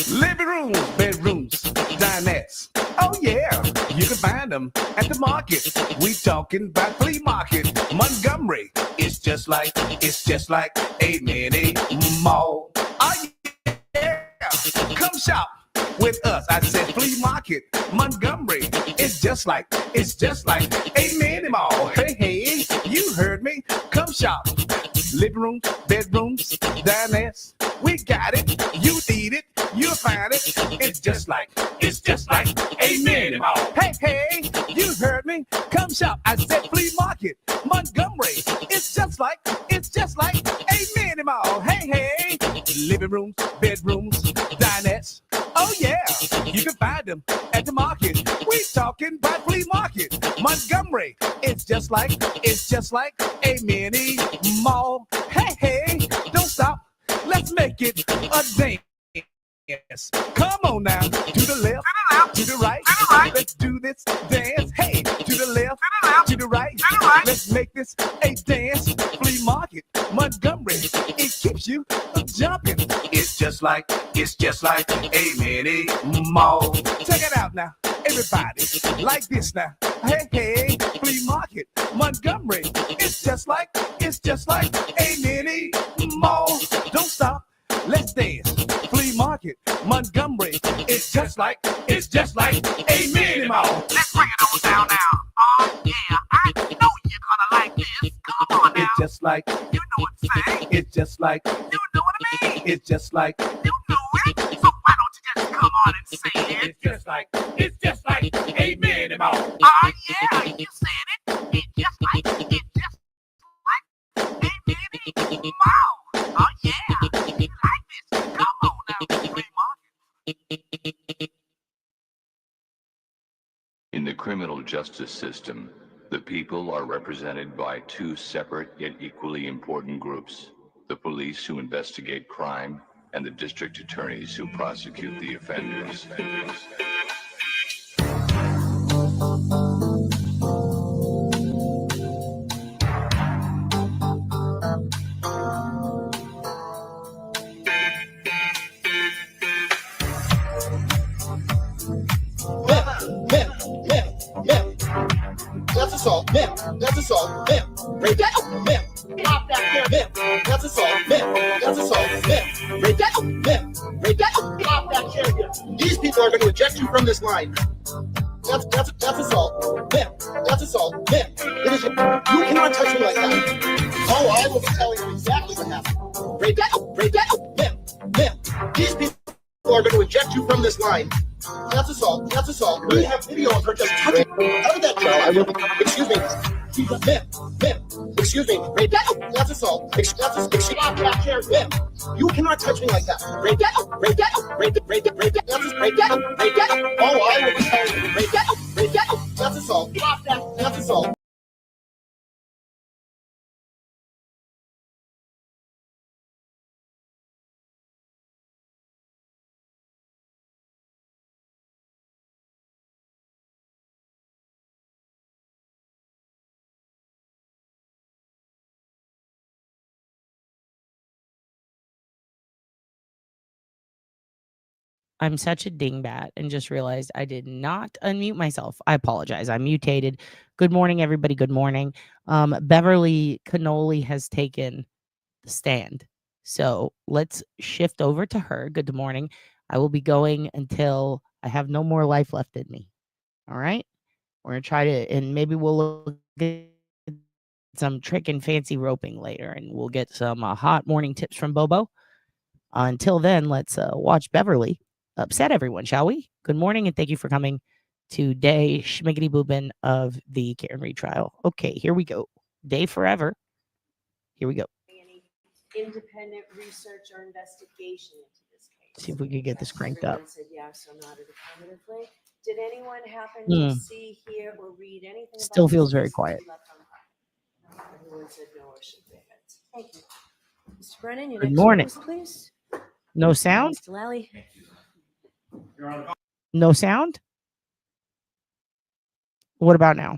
Living rooms, bedrooms, dinettes. Oh yeah, you can find them at the market. We talking about flea market. Montgomery, it's just like a mini mall. Oh yeah, come shop with us. I said flea market, Montgomery. It's just like a mini mall. Hey, hey, you heard me. Come shop. Living rooms, bedrooms, dinettes. We got it. You need it. You'll find it. It's just like a mini mall. Hey, hey, you heard me. Come shop. I said flea market, Montgomery. It's just like a mini mall. Hey, hey, living rooms, bedrooms, dinettes. Oh yeah, you can find them at the market. We talking about flea market, Montgomery. It's just like a mini mall. Hey, hey, don't stop. Let's make it a dance. Come on now, to the left, to the right. Let's do this dance. Hey, to the left, to the right. Let's make this a dance. Flea market, Montgomery. It keeps you jumping. It's just like a mini mall. Check it out now, everybody. Like this now. Hey, hey, flea market, Montgomery. It's just like a mini mall. Don't stop. Let's dance. Flea market, Montgomery. It's just like a mini mall. Let's bring it on down now. Oh yeah, I know you're gonna like this. Come on now. It's just like, you know what I'm saying. it's just like, You know what I mean. it's just like, You know it. So why don't you just come on and say it? it's just like a mini mall. Oh yeah, you said it. It's just like a mini mall. Oh yeah, you like this. Come on now, free market. In the criminal justice system, the people are represented by two separate yet equally important groups: the police who investigate crime and the district attorneys who prosecute the offenders. That's assault, that's assault, break that up, pop that there, that's assault, that's assault, break that up, pop that chair. These people are going to eject you from this line. That's assault, that's assault, it is, you cannot touch me like that. Oh, I will be telling you exactly what happened. Break that up, these people are going to eject you from this line. That's assault. That's assault. We have video of her just touching. How did that go? I will. Excuse me. Excuse me. That's assault. You cannot touch me like that. Break that up. Break that up. Break that. Break that. Oh, I will tell you. Break that up. That's assault. That's assault. I'm such a dingbat and just realized I did not unmute myself. I apologize. I mutated. Good morning, everybody. Good morning. Beverly Cannoli has taken the stand. So let's shift over to her. Good morning. I will be going until I have no more life left in me. All right. We're going to try to, and maybe we'll look at some trick and fancy roping later, and we'll get some hot morning tips from Bobo. Until then, let's watch Beverly upset everyone, shall we? Good morning, and thank you for coming to day schmiggity boobin of the Karen Reed trial. Okay, here we go. Day forever. Here we go. Any independent research or investigation into this case? See if we can get this cranked up. Everyone said yes or nodded affirmatively. Did anyone happen to see, hear, or read anything? Still about feels this very case quiet. that you left unpacked? Everyone said no or shook their heads. Thank you. Mr. Brennan, your Good next morning. witness, please. No sound? Mr. Lally. No sound? What about now?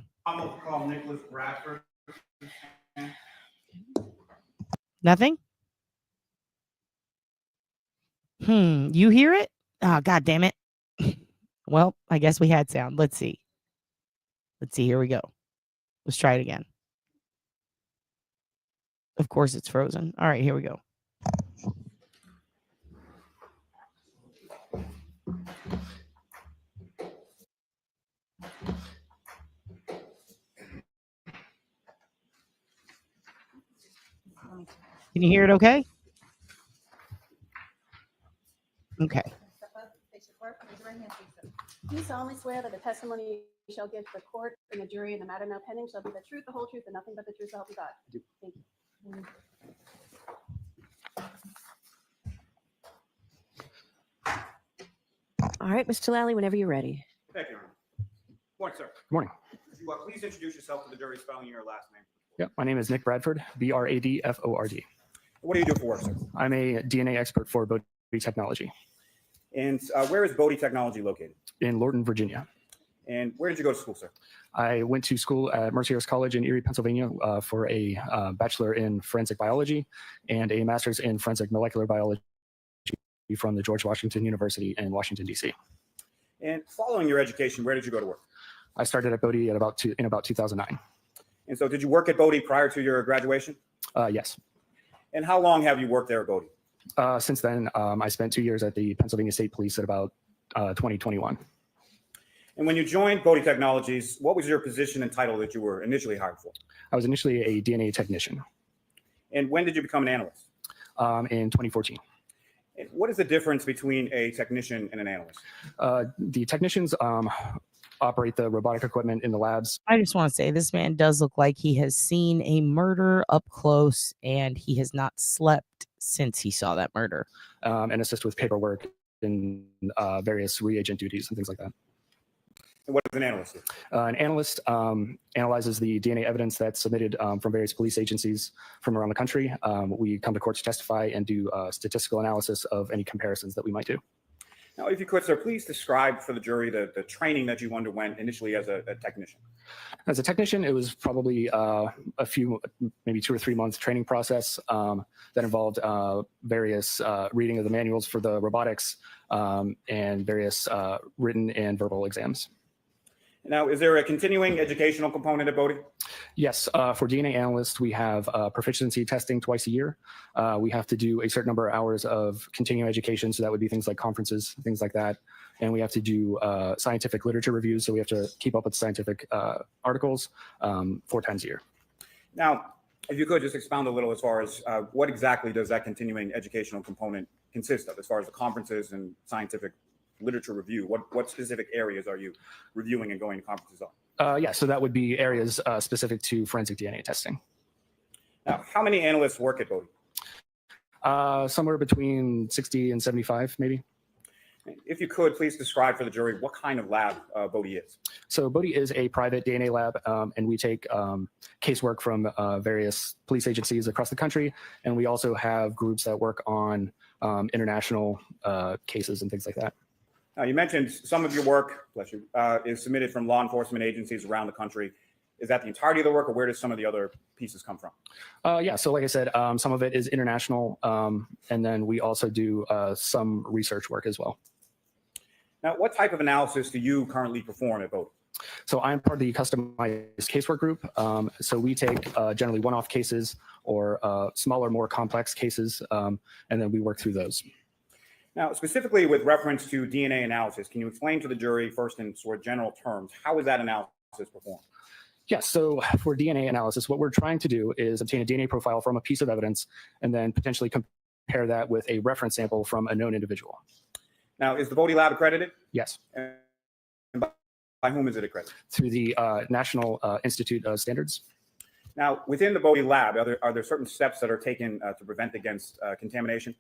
Nothing? You hear it? Oh, God damn it. Well, I guess we had sound. Let's see. Here we go. Let's try it again. Of course, it's frozen. All right, here we go. Can you hear it okay? Okay. Do solemnly swear that the testimony you shall give to the court and the jury in the matter now pending shall be the truth, the whole truth, and nothing but the truth, so help you God. Thank you. All right, Mr. Lally, whenever you're ready. Thank you, Your Honor. Morning, sir. Good morning. Could you please introduce yourself to the jury, spelling your last name? Yeah, my name is Nick Bradford, Bradford. What do you do for work, sir? I'm a DNA expert for Bodie Technology And where is Bodie Technology located? in Lorton, Virginia. And where did you go to school, sir? I went to school at Mercyhurst College in Erie, Pennsylvania for a bachelor in forensic biology and a master's in forensic molecular biology from the George Washington University in Washington, D.C. And following your education, where did you go to work? I started at Bodie in about 2009. And so did you work at Bodie prior to your graduation? Yes. And how long have you worked there at Bodie? Since then, I spent 2 years at the Pennsylvania State Police at about 2021. And when you joined Bodie Technologies, what was your position and title that you were initially hired for? I was initially a DNA technician And when did you become an analyst? in 2014. And what is the difference between a technician and an analyst? The technicians operate the robotic equipment in the labs. I just want to say this man does look like he has seen a murder up close and he has not slept since he saw that murder. And assist with paperwork and various reagent duties and things like that. And what does an analyst do? An analyst analyzes the DNA evidence that's submitted from various police agencies from around the country. We come to court to testify and do statistical analysis of any comparisons that we might do. Now, if you could, sir, please describe for the jury the training that you underwent initially as a technician. As a technician, it was probably a few, maybe 2 or 3 month training process that involved various reading of the manuals for the robotics and various written and verbal exams. Now, is there a continuing educational component at Bodie? Yes, for DNA analysts, we have proficiency testing twice a year. We have to do a certain number of hours of continuing education, so that would be things like conferences, things like that. And we have to do scientific literature reviews, so we have to keep up with scientific articles 4 times a year. Now, if you could just expound a little as far as what exactly does that continuing educational component consist of, as far as the conferences and scientific literature review? What specific areas are you reviewing and going to conferences on? Yeah, so that would be areas specific to forensic DNA testing. Now, how many analysts work at Bodie? Somewhere between 60 and 75, maybe. If you could, please describe for the jury what kind of lab Bodie is. So Bodie is a private DNA lab, and we take casework from various police agencies across the country, and we also have groups that work on international cases and things like that. Now, you mentioned some of your work, bless you, is submitted from law enforcement agencies around the country. Is that the entirety of the work, or where does some of the other pieces come from? Yeah, so like I said, some of it is international, and then we also do some research work as well. Now, what type of analysis do you currently perform at Bodie? So I'm part of the customized casework group. So we take generally one-off cases or smaller, more complex cases, and then we work through those. Now, specifically with reference to DNA analysis, can you explain to the jury first in sort of general terms, how is that analysis performed? Yes, so for DNA analysis, what we're trying to do is obtain a DNA profile from a piece of evidence and then potentially compare that with a reference sample from a known individual. Now, is the Bodie lab accredited? Yes. And by whom is it accredited? Through the National Institute of Standards. Now, within the Bodie lab, are there certain steps that are taken to prevent against contamination?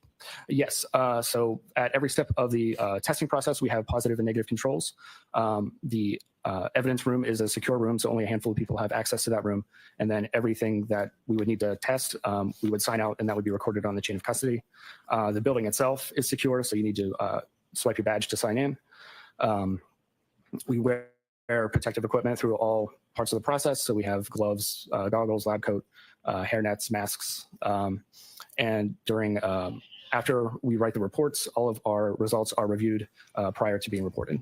Yes. So at every step of the testing process, we have positive and negative controls. The evidence room is a secure room, so only a handful of people have access to that room. And then everything that we would need to test, we would sign out, and that would be recorded on the chain of custody. The building itself is secure, so you need to swipe your badge to sign in. We wear protective equipment through all parts of the process. So we have gloves, goggles, lab coat, hair nets, masks. And during After we write the reports, all of our results are reviewed prior to being reported.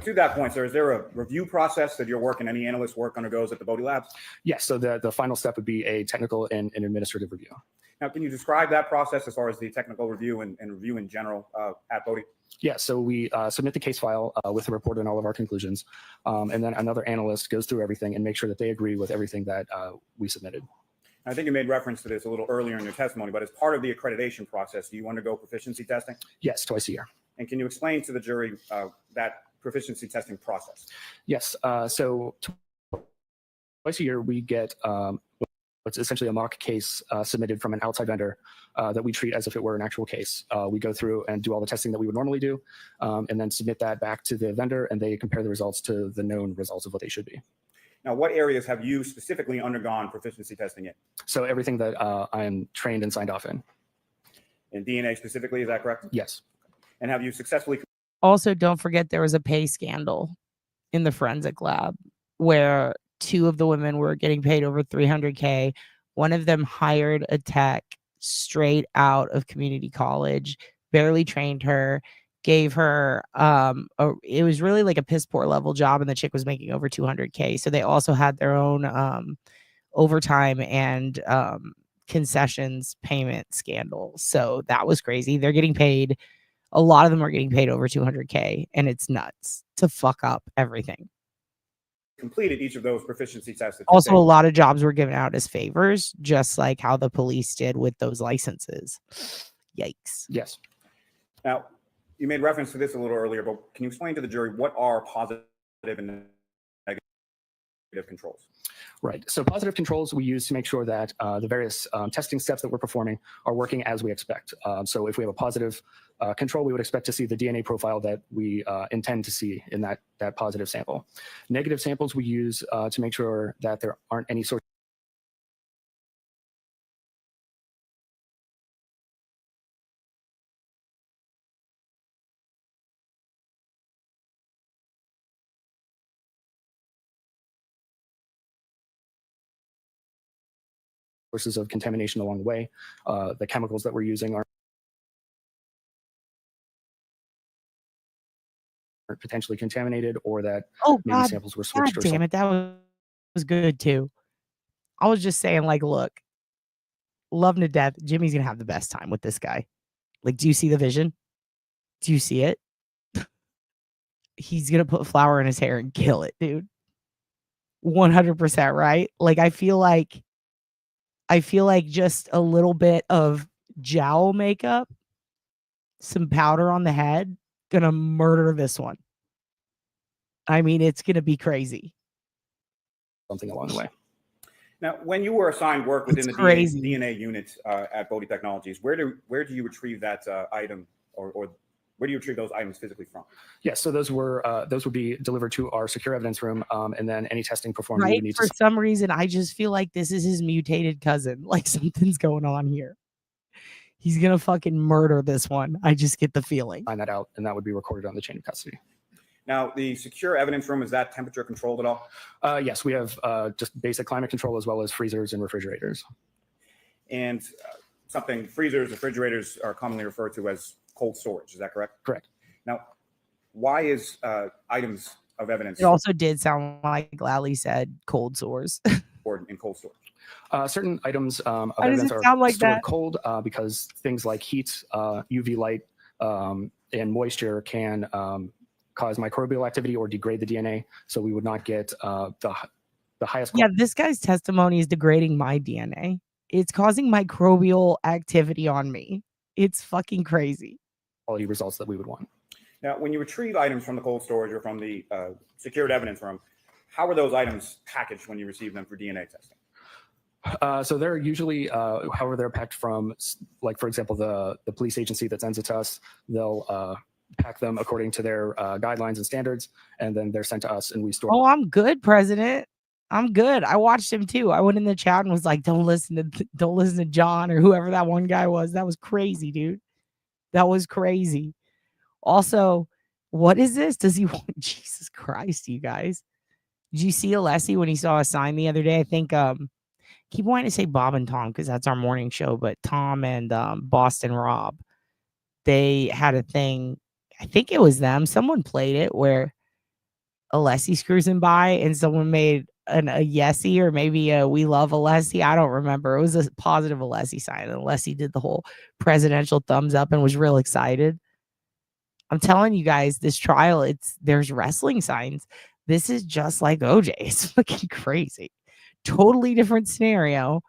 To that point, sir, is there a review process that your work and any analyst work undergoes at the Bodie Labs? Yes, so the final step would be a technical and an administrative review. Now, can you describe that process as far as the technical review and review in general at Bodie? Yeah, so we submit the case file with a report and all of our conclusions, and then another analyst goes through everything and makes sure that they agree with everything that we submitted. I think you made reference to this a little earlier in your testimony, but as part of the accreditation process, do you undergo proficiency testing? Yes, twice a year. And can you explain to the jury that proficiency testing process? Yes, so twice a year we get what's essentially a mock case submitted from an outside vendor that we treat as if it were an actual case. We go through and do all the testing that we would normally do, and then submit that back to the vendor, and they compare the results to the known results of what they should be. Now, what areas have you specifically undergone proficiency testing in? So everything that I am trained and signed off in. In DNA specifically, is that correct? Yes. And have you successfully... Also, don't forget there was a pay scandal in the forensic lab where 2 of the women were getting paid over $300K. One of them hired a tech straight out of community college, barely trained her, gave her it was really like a piss poor level job, and the chick was making over $200K. So they also had their own overtime and concessions payment scandal. So that was crazy. They're getting paid, a lot of them are getting paid over $200K, and it's nuts to fuck up everything. Completed each of those proficiency tests. Also, a lot of jobs were given out as favors, just like how the police did with those licenses. Yikes. Yes. Now, you made reference to this a little earlier, but can you explain to the jury what are positive and negative controls? Right. So positive controls we use to make sure that the various testing steps that we're performing are working as we expect. So if we have a positive control, we would expect to see the DNA profile that we intend to see in that positive sample. Negative samples we use to make sure that there aren't any sort sources of contamination along the way. The chemicals that we're using are potentially contaminated, or that maybe samples were switched. God damn it, that was good too. I was just saying, like, look, love to death. Jimmy's gonna have the best time with this guy. Like, do you see the vision? Do you see it? He's gonna put flour in his hair and kill it, dude. 100%, right? Like, I feel like just a little bit of jowl makeup, some powder on the head, gonna murder this one. I mean, it's gonna be crazy. Something along the way. Now, when you were assigned work within the DNA unit at Bodie Technologies, where do you retrieve that item, or where do you retrieve those items physically from? Yes, so those would be delivered to our secure evidence room, and then any testing performed. Right. For some reason, I just feel like this is his mutated cousin. Like, something's going on here. He's gonna fucking murder this one. I just get the feeling. Find that out, and that would be recorded on the chain of custody. Now, the secure evidence room, is that temperature controlled at all? Yes, we have just basic climate control as well as freezers and refrigerators. And freezers, refrigerators are commonly referred to as cold storage. Is that correct? Correct. Now, why is items of evidence? It also did sound like Lally said cold sores. In cold storage. Certain items of evidence are stored cold because things like heat, UV light, and moisture can cause microbial activity or degrade the DNA. So we would not get the highest. Yeah, this guy's testimony is degrading my DNA. It's causing microbial activity on me. It's fucking crazy. Quality results that we would want. Now, when you retrieve items from the cold storage or from the secured evidence room, how are those items packaged when you receive them for DNA testing? So they're usually, however they're packed from, like, for example, the police agency that sends it to us, they'll pack them according to their guidelines and standards, and then they're sent to us and we store. Oh, I'm good, President. I'm good. I watched him too. I went in the chat and was like, don't listen to John or whoever that one guy was. That was crazy, dude. That was crazy. Also, what is this? Does he want Jesus Christ, you guys? Did you see Alessi when he saw a sign the other day? I think keep wanting to say Bob and Tom because that's our morning show, but Tom and Boston Rob, they had a thing. I think it was them. Someone played it where Alessi cruising by and someone made a Yessie or maybe a We Love Alessi. I don't remember. It was a positive Alessi sign. And Alessi did the whole presidential thumbs up and was real excited. I'm telling you guys, this trial, there's wrestling signs. This is just like OJ. It's fucking crazy. Totally different scenario,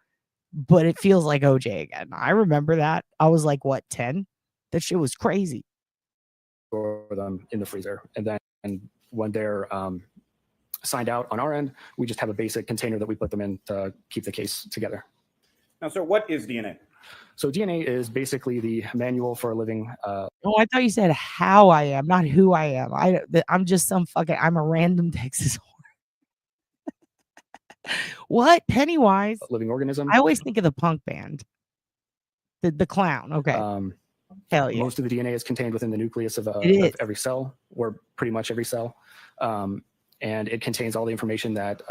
but it feels like OJ again. I remember that. I was like, what, 10? That shit was crazy. For them in the freezer. And then when they're signed out on our end, we just have a basic container that we put them in to keep the case together. Now, sir, what is DNA? So DNA is basically the manual for a living. Oh, I thought you said how I am, not who I am. I'm just I'm a random Texas whore. What? Pennywise? Living organism. I always think of the punk band. The clown. Okay. Hell yeah. Most of the DNA is contained within the nucleus of every cell, or pretty much every cell. And it contains all the information that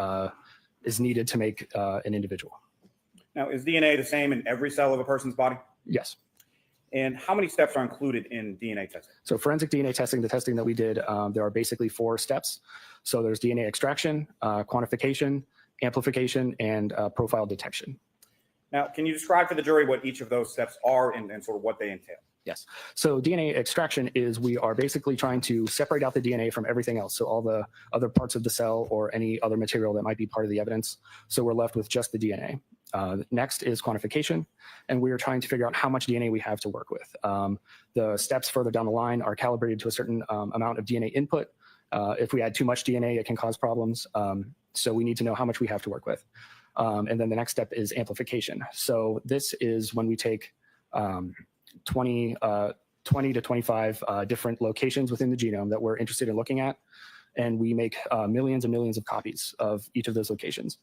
is needed to make an individual. Now, is DNA the same in every cell of a person's body? Yes. And how many steps are included in DNA testing? So forensic DNA testing, the testing that we did, there are basically 4 steps. So there's DNA extraction, quantification, amplification, and profile detection. Now, can you describe for the jury what each of those steps are and sort of what they entail? Yes. So DNA extraction is we are basically trying to separate out the DNA from everything else. So all the other parts of the cell or any other material that might be part of the evidence. So we're left with just the DNA. Next is quantification, and we are trying to figure out how much DNA we have to work with. The steps further down the line are calibrated to a certain amount of DNA input. If we add too much DNA, it can cause problems. So we need to know how much we have to work with. And then the next step is amplification. So this is when we take 20 to 25 different locations within the genome that we're interested in looking at, and we make millions and millions of copies of each of those locations.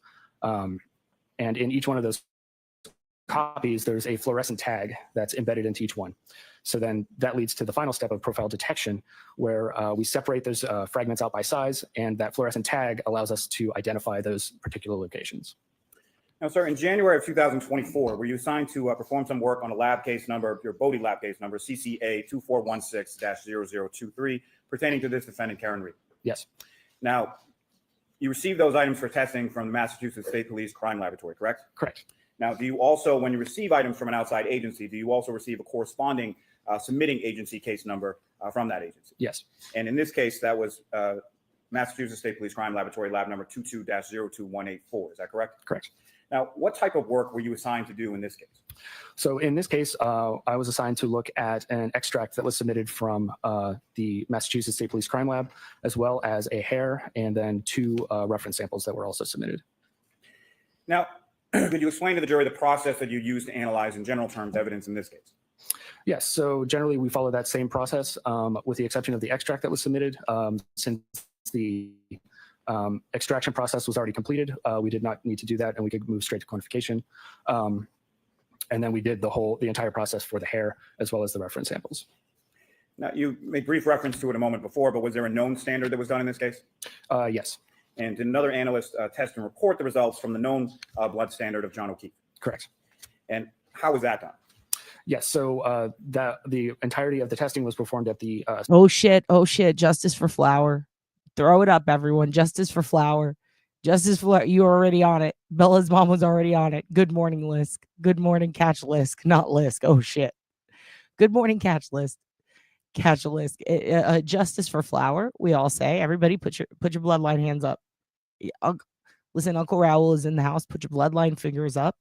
And in each one of those copies, there's a fluorescent tag that's embedded into each one. So then that leads to the final step of profile detection, where we separate those fragments out by size, and that fluorescent tag allows us to identify those particular locations. Now, sir, in January of 2024, were you assigned to perform some work on a lab case number, your Bodie lab case number, CCA 2416-0023, pertaining to this defendant, Karen Reed? Yes. Now, you received those items for testing from the Massachusetts State Police Crime Laboratory, correct? Correct. Now, do you also, when you receive items from an outside agency, do you also receive a corresponding submitting agency case number from that agency? Yes. And in this case, that was Massachusetts State Police Crime Laboratory, lab number 22-02184. Is that correct? Correct. Now, what type of work were you assigned to do in this case? So in this case, I was assigned to look at an extract that was submitted from the Massachusetts State Police Crime Lab, as well as a hair and then 2 reference samples that were also submitted. Now, could you explain to the jury the process that you used to analyze, in general terms, evidence in this case? Yes. So generally, we follow that same process, with the exception of the extract that was submitted. Since the extraction process was already completed, we did not need to do that, and we could move straight to quantification. And then we did the entire process for the hair as well as the reference samples. Now, you made brief reference to it a moment before, but was there a known standard that was done in this case? Yes. And did another analyst test and report the results from the known blood standard of John O'Keefe? Correct. And how was that done? Yes. So the entirety of the testing was performed at the. Oh shit! Justice for Flower. Throw it up, everyone. Justice for Flower. Justice for Flower. You were already on it. Bella's mom was already on it. Good morning, Lisk. Good morning, Catch Lisk. Not Lisk. Oh shit. Good morning, Catch Lisk. Catch Lisk. Justice for Flower. We all say. Everybody, put your bloodline hands up. Listen, Uncle Raoul is in the house. Put your bloodline fingers up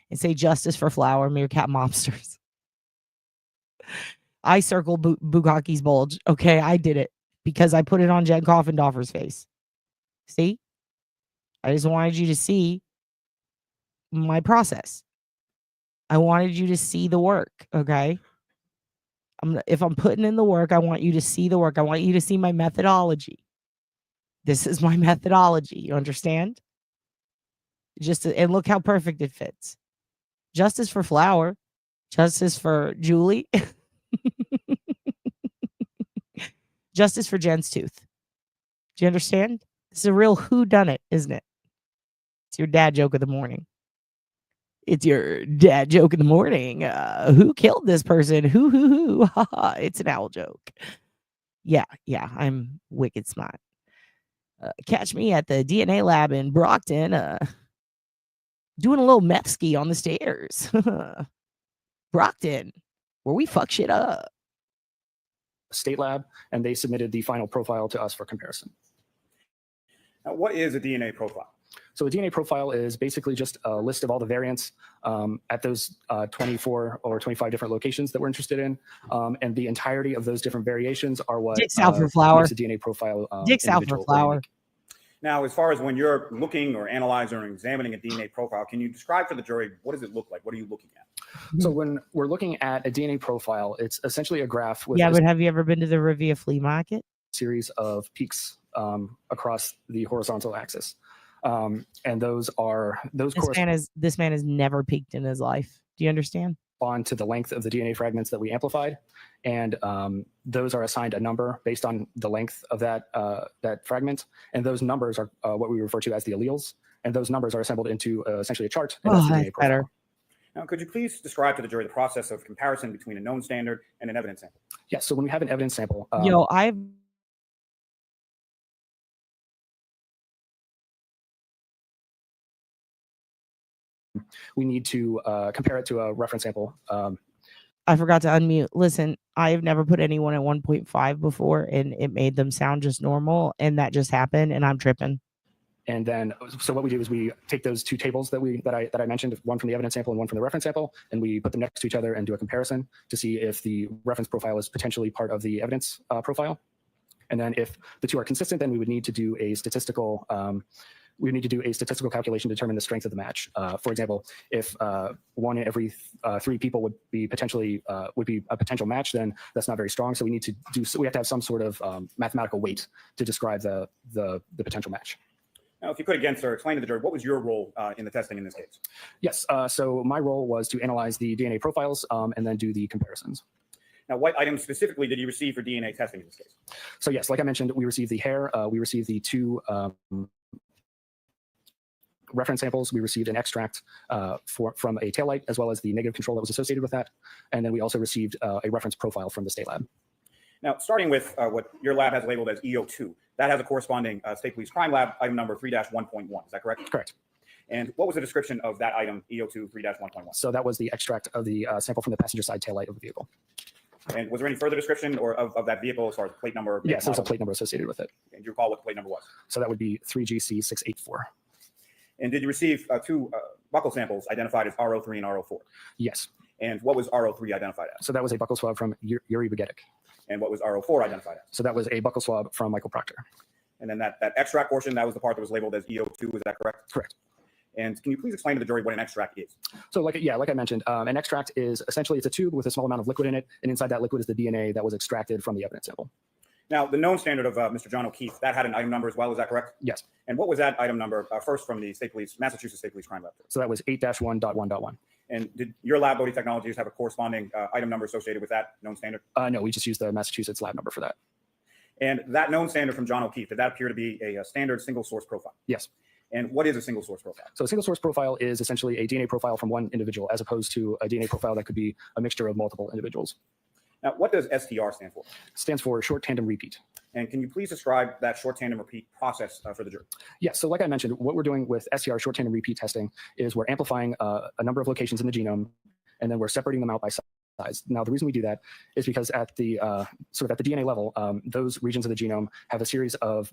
and say justice for Flower, Meerkat Mobsters. I circled Bukaki's bulge. Okay, I did it because I put it on Jen Coffindoffer's face. See? I just wanted you to see my process. I wanted you to see the work, okay? If I'm putting in the work, I want you to see the work. I want you to see my methodology. This is my methodology. You understand? And look how perfect it fits. Justice for Flower. Justice for Julie. Justice for Jen's tooth. Do you understand? This is a real whodunit, isn't it? It's your dad joke of the morning. It's your dad joke in the morning. Who killed this person? Who? Ha ha. It's an owl joke. Yeah, I'm wicked smart. Catch me at the DNA lab in Brockton, doing a little meth ski on the stairs. Brockton, where we fuck shit up. State lab, and they submitted the final profile to us for comparison. Now, what is a DNA profile? So a DNA profile is basically just a list of all the variants at those 24 or 25 different locations that we're interested in. And the entirety of those different variations are what Dick's out for flower. makes a DNA profile. Dick's out for individual or flower. unique. Now, as far as when you're looking or analyzing or examining a DNA profile, can you describe for the jury, what does it look like? What are you looking at? So when we're looking at a DNA profile, it's essentially a graph with Yeah, a but have you ever been to the Riviera flea market? series of peaks across the horizontal axis. And those This man has never peaked in his life. Do you understand? correspond to the length of the DNA fragments that we amplified, and those are assigned a number based on the length of that fragment, and those numbers are what we refer to as the alleles, and those numbers are assembled into essentially a chart. And that's the DNA profile. Better. Now, could you please describe to the jury the process of comparison between a known standard and an evidence sample? Yes. So when we have an evidence sample, we need to compare it to a reference sample. I forgot to unmute. Listen, I've never put anyone at 1.5 before, and it made them sound just normal, and that just happened, and I'm tripping. And then, so what we do is we take those two tables that I mentioned, one from the evidence sample and one from the reference sample, and we put them next to each other and do a comparison to see if the reference profile is potentially part of the evidence profile. And then if the two are consistent, then we would need to do a statistical calculation to determine the strength of the match. For example, if one in every 3 people would be a potential match, then that's not very strong. So we have to have some sort of mathematical weight to describe the potential match. Now, if you could again, sir, explain to the jury, what was your role in the testing in this case? Yes. So my role was to analyze the DNA profiles and then do the comparisons. Now, what items specifically did you receive for DNA testing in this case? So yes, like I mentioned, we received the hair. We received the 2 reference samples. We received an extract from a taillight, as well as the negative control that was associated with that. And then we also received a reference profile from the state lab. Now, starting with what your lab has labeled as EO2, that has a corresponding State Police Crime Lab item number 3-1.1. Is that correct? Correct. And what was the description of that item, EO2 3-1.1? So that was the extract of the sample from the passenger side taillight of the vehicle. And was there any further description of that vehicle as far as plate number? Yes, there's a plate number associated with it. And do you recall what the plate number was? So that would be 3GC684. And did you receive 2 buckle samples identified as RO3 and RO4? Yes. And what was RO3 identified as? So that was a buccal swab from Yuri Bagetic. And what was RO4 identified as? So that was a buccal swab from Michael Proctor. And then that extract portion, that was the part that was labeled as EO2, is that correct? Correct. And can you please explain to the jury what an extract is? So like I mentioned, an extract is essentially, it's a tube with a small amount of liquid in it, and inside that liquid is the DNA that was extracted from the evidence sample. Now, the known standard of Mr. John O'Keefe, that had an item number as well, is that correct? Yes. And what was that item number first from the Massachusetts State Police Crime Lab? So that was 8-1.1.1. And did your lab, Bodie Technologies, have a corresponding item number associated with that known standard? No, we just used the Massachusetts lab number for that. And that known standard from John O'Keefe, did that appear to be a standard single source profile? Yes. And what is a single source profile? So a single source profile is essentially a DNA profile from one individual, as opposed to a DNA profile that could be a mixture of multiple individuals. Now, what does STR stand for? It stands for short tandem repeat. And can you please describe that short tandem repeat process for the jury? Yes. So like I mentioned, what we're doing with STR, short tandem repeat testing, is we're amplifying a number of locations in the genome, and then we're separating them out by size. Now, the reason we do that is because at the sort of at the DNA level, those regions of the genome have a series of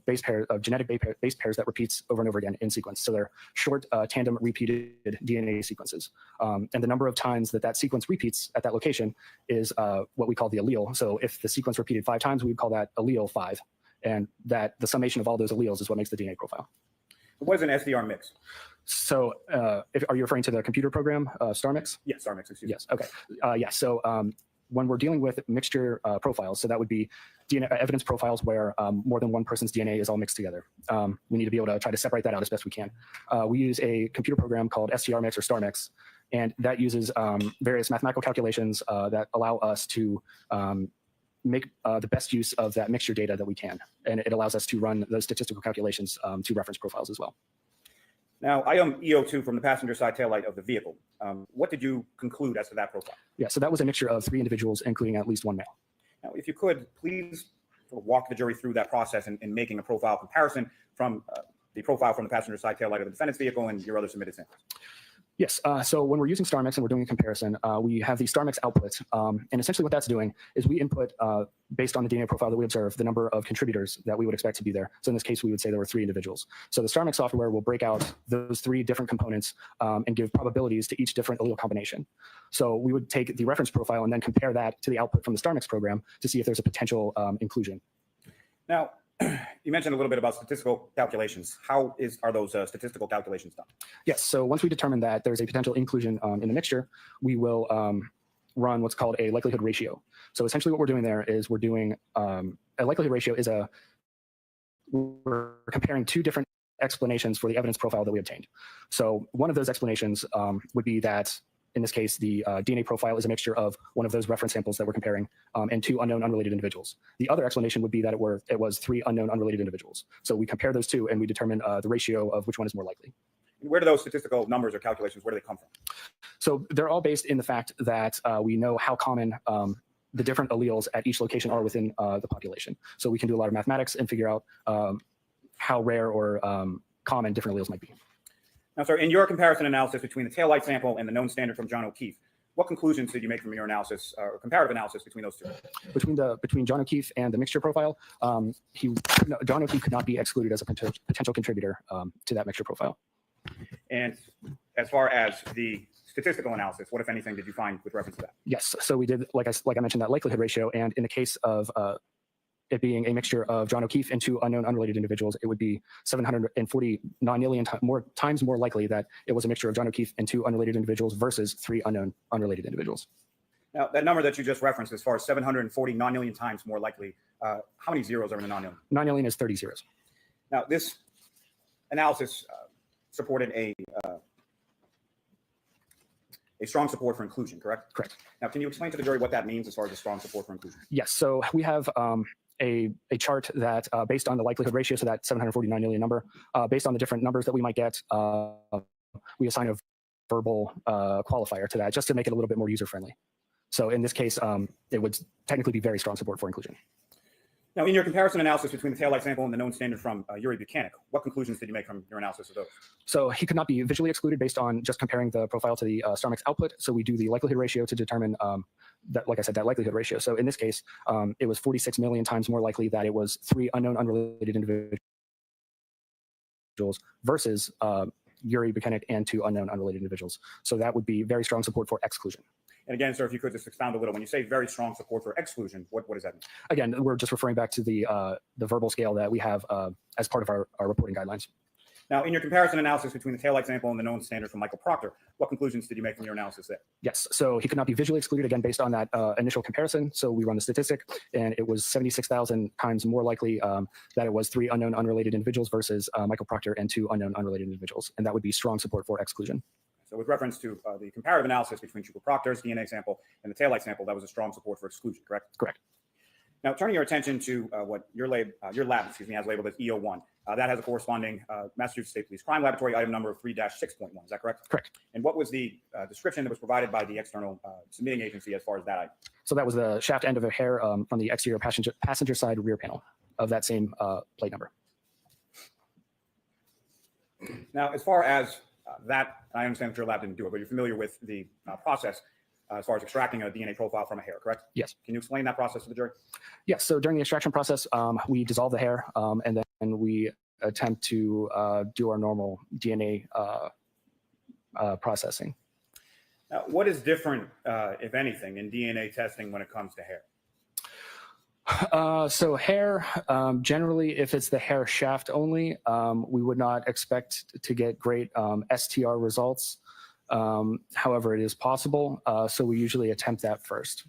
genetic base pairs that repeats over and over again in sequence. So they're short tandem repeated DNA sequences. And the number of times that sequence repeats at that location is what we call the allele. So if the sequence repeated 5 times, we would call that allele 5. And that the summation of all those alleles is what makes the DNA profile. What is an SDR mix? So are you referring to the computer program, StarMix? Yes, StarMix, excuse me. Yes, okay. So when we're dealing with mixture profiles, so that would be DNA evidence profiles where more than one person's DNA is all mixed together. We need to be able to try to separate that out as best we can. We use a computer program called STRMix or StarMix, and that uses various mathematical calculations that allow us to make the best use of that mixture data that we can. And it allows us to run those statistical calculations to reference profiles as well. Now, item EO2 from the passenger side taillight of the vehicle. What did you conclude as to that profile? Yeah, so that was a mixture of 3 individuals, including at least 1 male. Now, if you could, please walk the jury through that process in making a profile comparison from the profile from the passenger side taillight of the defendant's vehicle and your other submitted samples. Yes. So when we're using StarMix and we're doing a comparison, we have the StarMix output. And essentially what that's doing is we input, based on the DNA profile that we observe, the number of contributors that we would expect to be there. So in this case, we would say there were 3 individuals. So the StarMix software will break out those 3 different components and give probabilities to each different allele combination. So we would take the reference profile and then compare that to the output from the StarMix program to see if there's a potential inclusion. Now, you mentioned a little bit about statistical calculations. How are those statistical calculations done? Yes. So once we determine that there's a potential inclusion in the mixture, we will run what's called a likelihood ratio. So essentially what we're doing there is we're doing a likelihood ratio is we're comparing 2 different explanations for the evidence profile that we obtained. So one of those explanations would be that in this case, the DNA profile is a mixture of one of those reference samples that we're comparing and 2 unknown unrelated individuals. The other explanation would be that it was 3 unknown unrelated individuals. So we compare those 2 and we determine the ratio of which one is more likely. Where do those statistical numbers or calculations, where do they come from? So they're all based in the fact that we know how common the different alleles at each location are within the population. So we can do a lot of mathematics and figure out how rare or common different alleles might be. Now, sir, in your comparison analysis between the taillight sample and the known standard from John O'Keefe, what conclusions did you make from your analysis or comparative analysis between those 2? Between John O'Keefe and the mixture profile, John O'Keefe could not be excluded as a potential contributor to that mixture profile. And as far as the statistical analysis, what, if anything, did you find with reference to that? Yes. So we did, like I mentioned, that likelihood ratio. And in the case of it being a mixture of John O'Keefe and 2 unknown unrelated individuals, it would be 749 million times more likely that it was a mixture of John O'Keefe and 2 unrelated individuals versus 3 unknown unrelated individuals. Now, that number that you just referenced, as far as 749 million times more likely, how many zeros are in the non-million? 9 million is 30 zeros. Now, this analysis supported a strong support for inclusion, correct? Correct. Now, can you explain to the jury what that means as far as a strong support for inclusion? Yes. So we have a chart that based on the likelihood ratio, so that 749 million number, based on the different numbers that we might get, we assign a verbal qualifier to that just to make it a little bit more user-friendly. So in this case, it would technically be very strong support for inclusion. Now, in your comparison analysis between the taillight sample and the known standard from Yuri Buchanan, what conclusions did you make from your analysis of those? So he could not be visually excluded based on just comparing the profile to the StarMix output. So we do the likelihood ratio to determine that, like I said, that likelihood ratio. So in this case, it was 46 million times more likely that it was 3 unknown unrelated individuals versus Yuri Buchanan and 2 unknown unrelated individuals. So that would be very strong support for exclusion. And again, sir, if you could just expound a little, when you say very strong support for exclusion, what does that mean? Again, we're just referring back to the verbal scale that we have as part of our reporting guidelines. Now, in your comparison analysis between the taillight sample and the known standard from Michael Proctor, what conclusions did you make from your analysis there? Yes, so he could not be visually excluded, again, based on that initial comparison. So we run the statistic, and it was 76,000 times more likely that it was 3 unknown unrelated individuals versus Michael Proctor and 2 unknown unrelated individuals. And that would be strong support for exclusion. So with reference to the comparative analysis between Michael Proctor's DNA sample and the taillight sample, that was a strong support for exclusion, correct? Correct. Now, turning your attention to what your lab has labeled as EO1, that has a corresponding Massachusetts State Police Crime Laboratory item number of 3-6.1. Is that correct? Correct. And what was the description that was provided by the external submitting agency as far as that item? So that was the shaft end of a hair from the exterior passenger side rear panel of that same plate number. Now, as far as that, I understand that your lab didn't do it, but you're familiar with the process as far as extracting a DNA profile from a hair, correct? Yes. Can you explain that process to the jury? Yes. So during the extraction process, we dissolve the hair and then we attempt to do our normal DNA processing. Now, what is different, if anything, in DNA testing when it comes to hair? So hair, generally, if it's the hair shaft only, we would not expect to get great STR results. However, it is possible, so we usually attempt that first.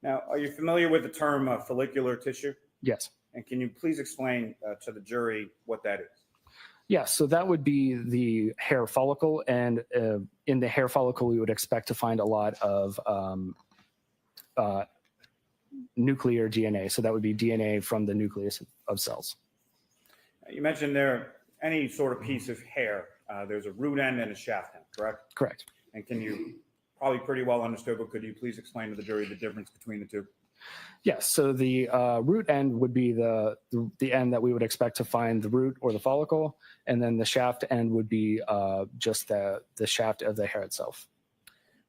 Now, are you familiar with the term follicular tissue? Yes. And can you please explain to the jury what that is? Yeah, so that would be the hair follicle, and in the hair follicle, we would expect to find a lot of nuclear DNA. So that would be DNA from the nucleus of cells. You mentioned there any sort of piece of hair There's a root end and a shaft end, correct? Correct. And can you, probably pretty well understood, but could you please explain to the jury the difference between the two? Yes. So the root end would be the end that we would expect to find the root or the follicle, and then the shaft end would be just the shaft of the hair itself.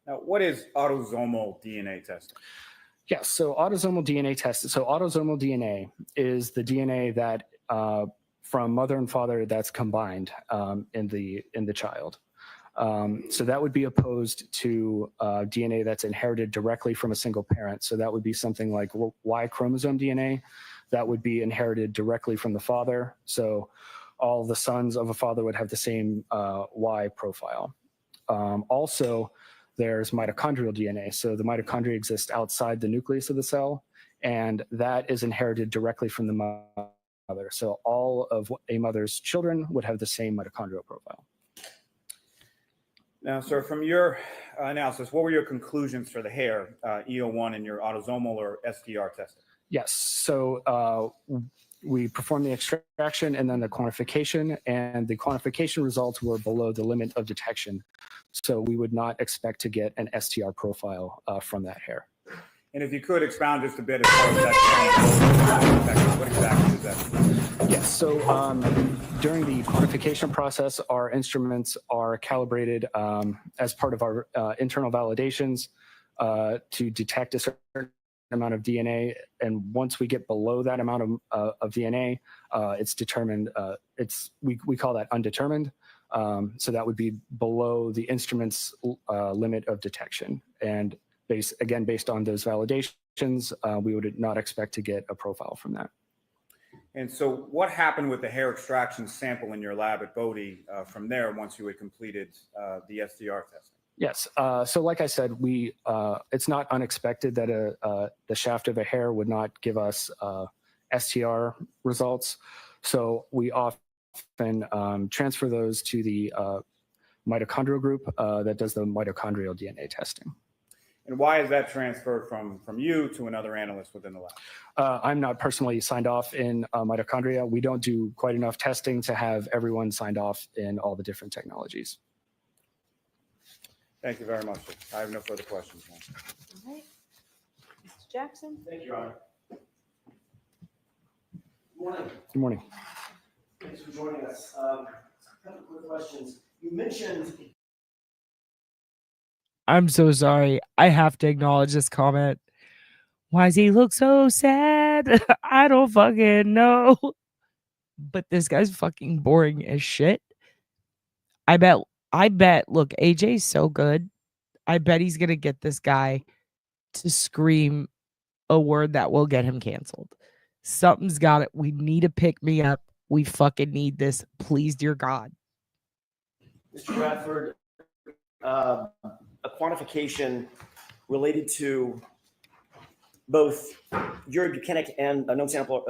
Now, what is autosomal DNA testing? Yes. So autosomal DNA test. So autosomal DNA is the DNA that from mother and father that's combined in the child. So that would be opposed to DNA that's inherited directly from a single parent. So that would be something like Y chromosome DNA that would be inherited directly from the father. So all the sons of a father would have the same Y profile. Also, there's mitochondrial DNA. So the mitochondria exist outside the nucleus of the cell, and that is inherited directly from the mother. So all of a mother's children would have the same mitochondrial profile. Now, sir, from your analysis, what were your conclusions for the hair, EO1, in your autosomal or SDR testing? Yes. So we performed the extraction and then the quantification, and the quantification results were below the limit of detection. So we would not expect to get an STR profile from that hair. And if you could expound just a bit as far as that, what exactly is that? Yes. So during the quantification process, our instruments are calibrated as part of our internal validations to detect a certain amount of DNA. And once we get below that amount of DNA, it's determined, we call that undetermined. So that would be below the instrument's limit of detection. And based on those validations, we would not expect to get a profile from that. And so what happened with the hair extraction sample in your lab at Bodie from there once you had completed the SDR testing? Yes. So like I said, it's not unexpected that the shaft of a hair would not give us STR results. So we often transfer those to the mitochondrial group that does the mitochondrial DNA testing. And why is that transferred from you to another analyst within the lab? I'm not personally signed off in mitochondria. We don't do quite enough testing to have everyone signed off in all the different technologies. Thank you very much. I have no further questions. All right. Mr. Jackson? Thank you, Your Honor. Good morning. Good morning. Thanks for joining us. A couple of quick questions. You mentioned. I'm so sorry. I have to acknowledge this comment. Why does he look so sad? I don't fucking know. But this guy's fucking boring as shit. I bet, look, AJ's so good. I bet he's going to get this guy to scream a word that will get him canceled. Something's got it. We need to pick me up. We fucking need this. Please, dear God. Mr. Bradford, a quantification related to both Yuri Buchanan and a known sample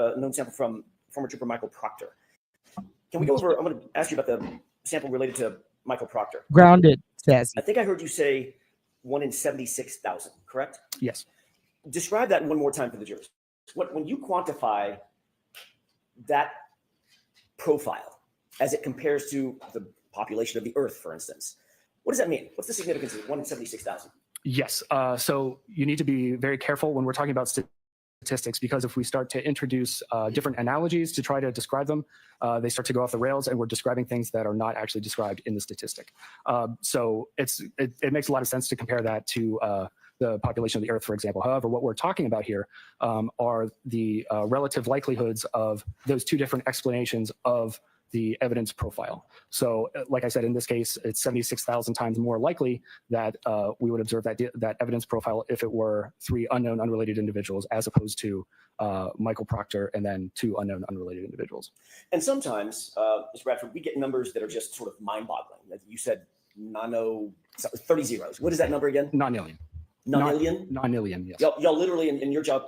from former Trooper Michael Proctor. Can we go over, I'm going to ask you about the sample related to Michael Proctor. Grounded, says. I think I heard you say 1 in 76,000, correct? Yes. Describe that one more time for the jurors. When you quantify that profile as it compares to the population of the Earth, for instance, what does that mean? What's the significance of 1 in 76,000? Yes. So you need to be very careful when we're talking about statistics, because if we start to introduce different analogies to try to describe them, they start to go off the rails, and we're describing things that are not actually described in the statistic. So it makes a lot of sense to compare that to the population of the Earth, for example. However, what we're talking about here are the relative likelihoods of those two different explanations of the evidence profile. So like I said, in this case, it's 76,000 times more likely that we would observe that evidence profile if it were 3 unknown unrelated individuals, as opposed to Michael Proctor and then 2 unknown unrelated individuals. And sometimes, Mr. Bradford, we get numbers that are just sort of mind-boggling. You said 30 zeros. What is that number again? Nonillion. Nonillion? Nonillion, yes. Y'all literally in your job,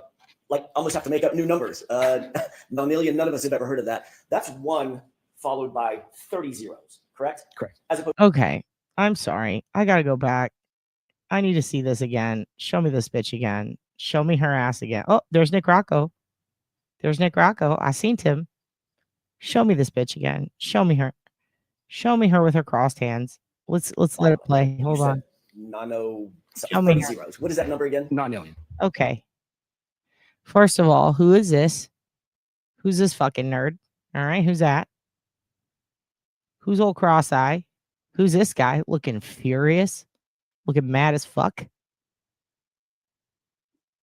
like, almost have to make up new numbers. Nonillion, none of us have ever heard of that. That's 1 followed by 30 zeros, correct? Correct. As opposed Okay. I'm sorry. I got to go back. I need to see this again. Show me this bitch again. Show me her ass again. Oh, there's Nick Rocco. There's Nick Rocco. I seen him. Show me this bitch again. Show me her. Show me her with her crossed hands. Let's let it play. You Hold said on. Nano, Show me 30 her. zeros. What is that number again? Non-alien. Okay. First of all, who is this? Who's this fucking nerd? All right, who's that? Who's old cross-eye? Who's this guy looking furious? Looking mad as fuck?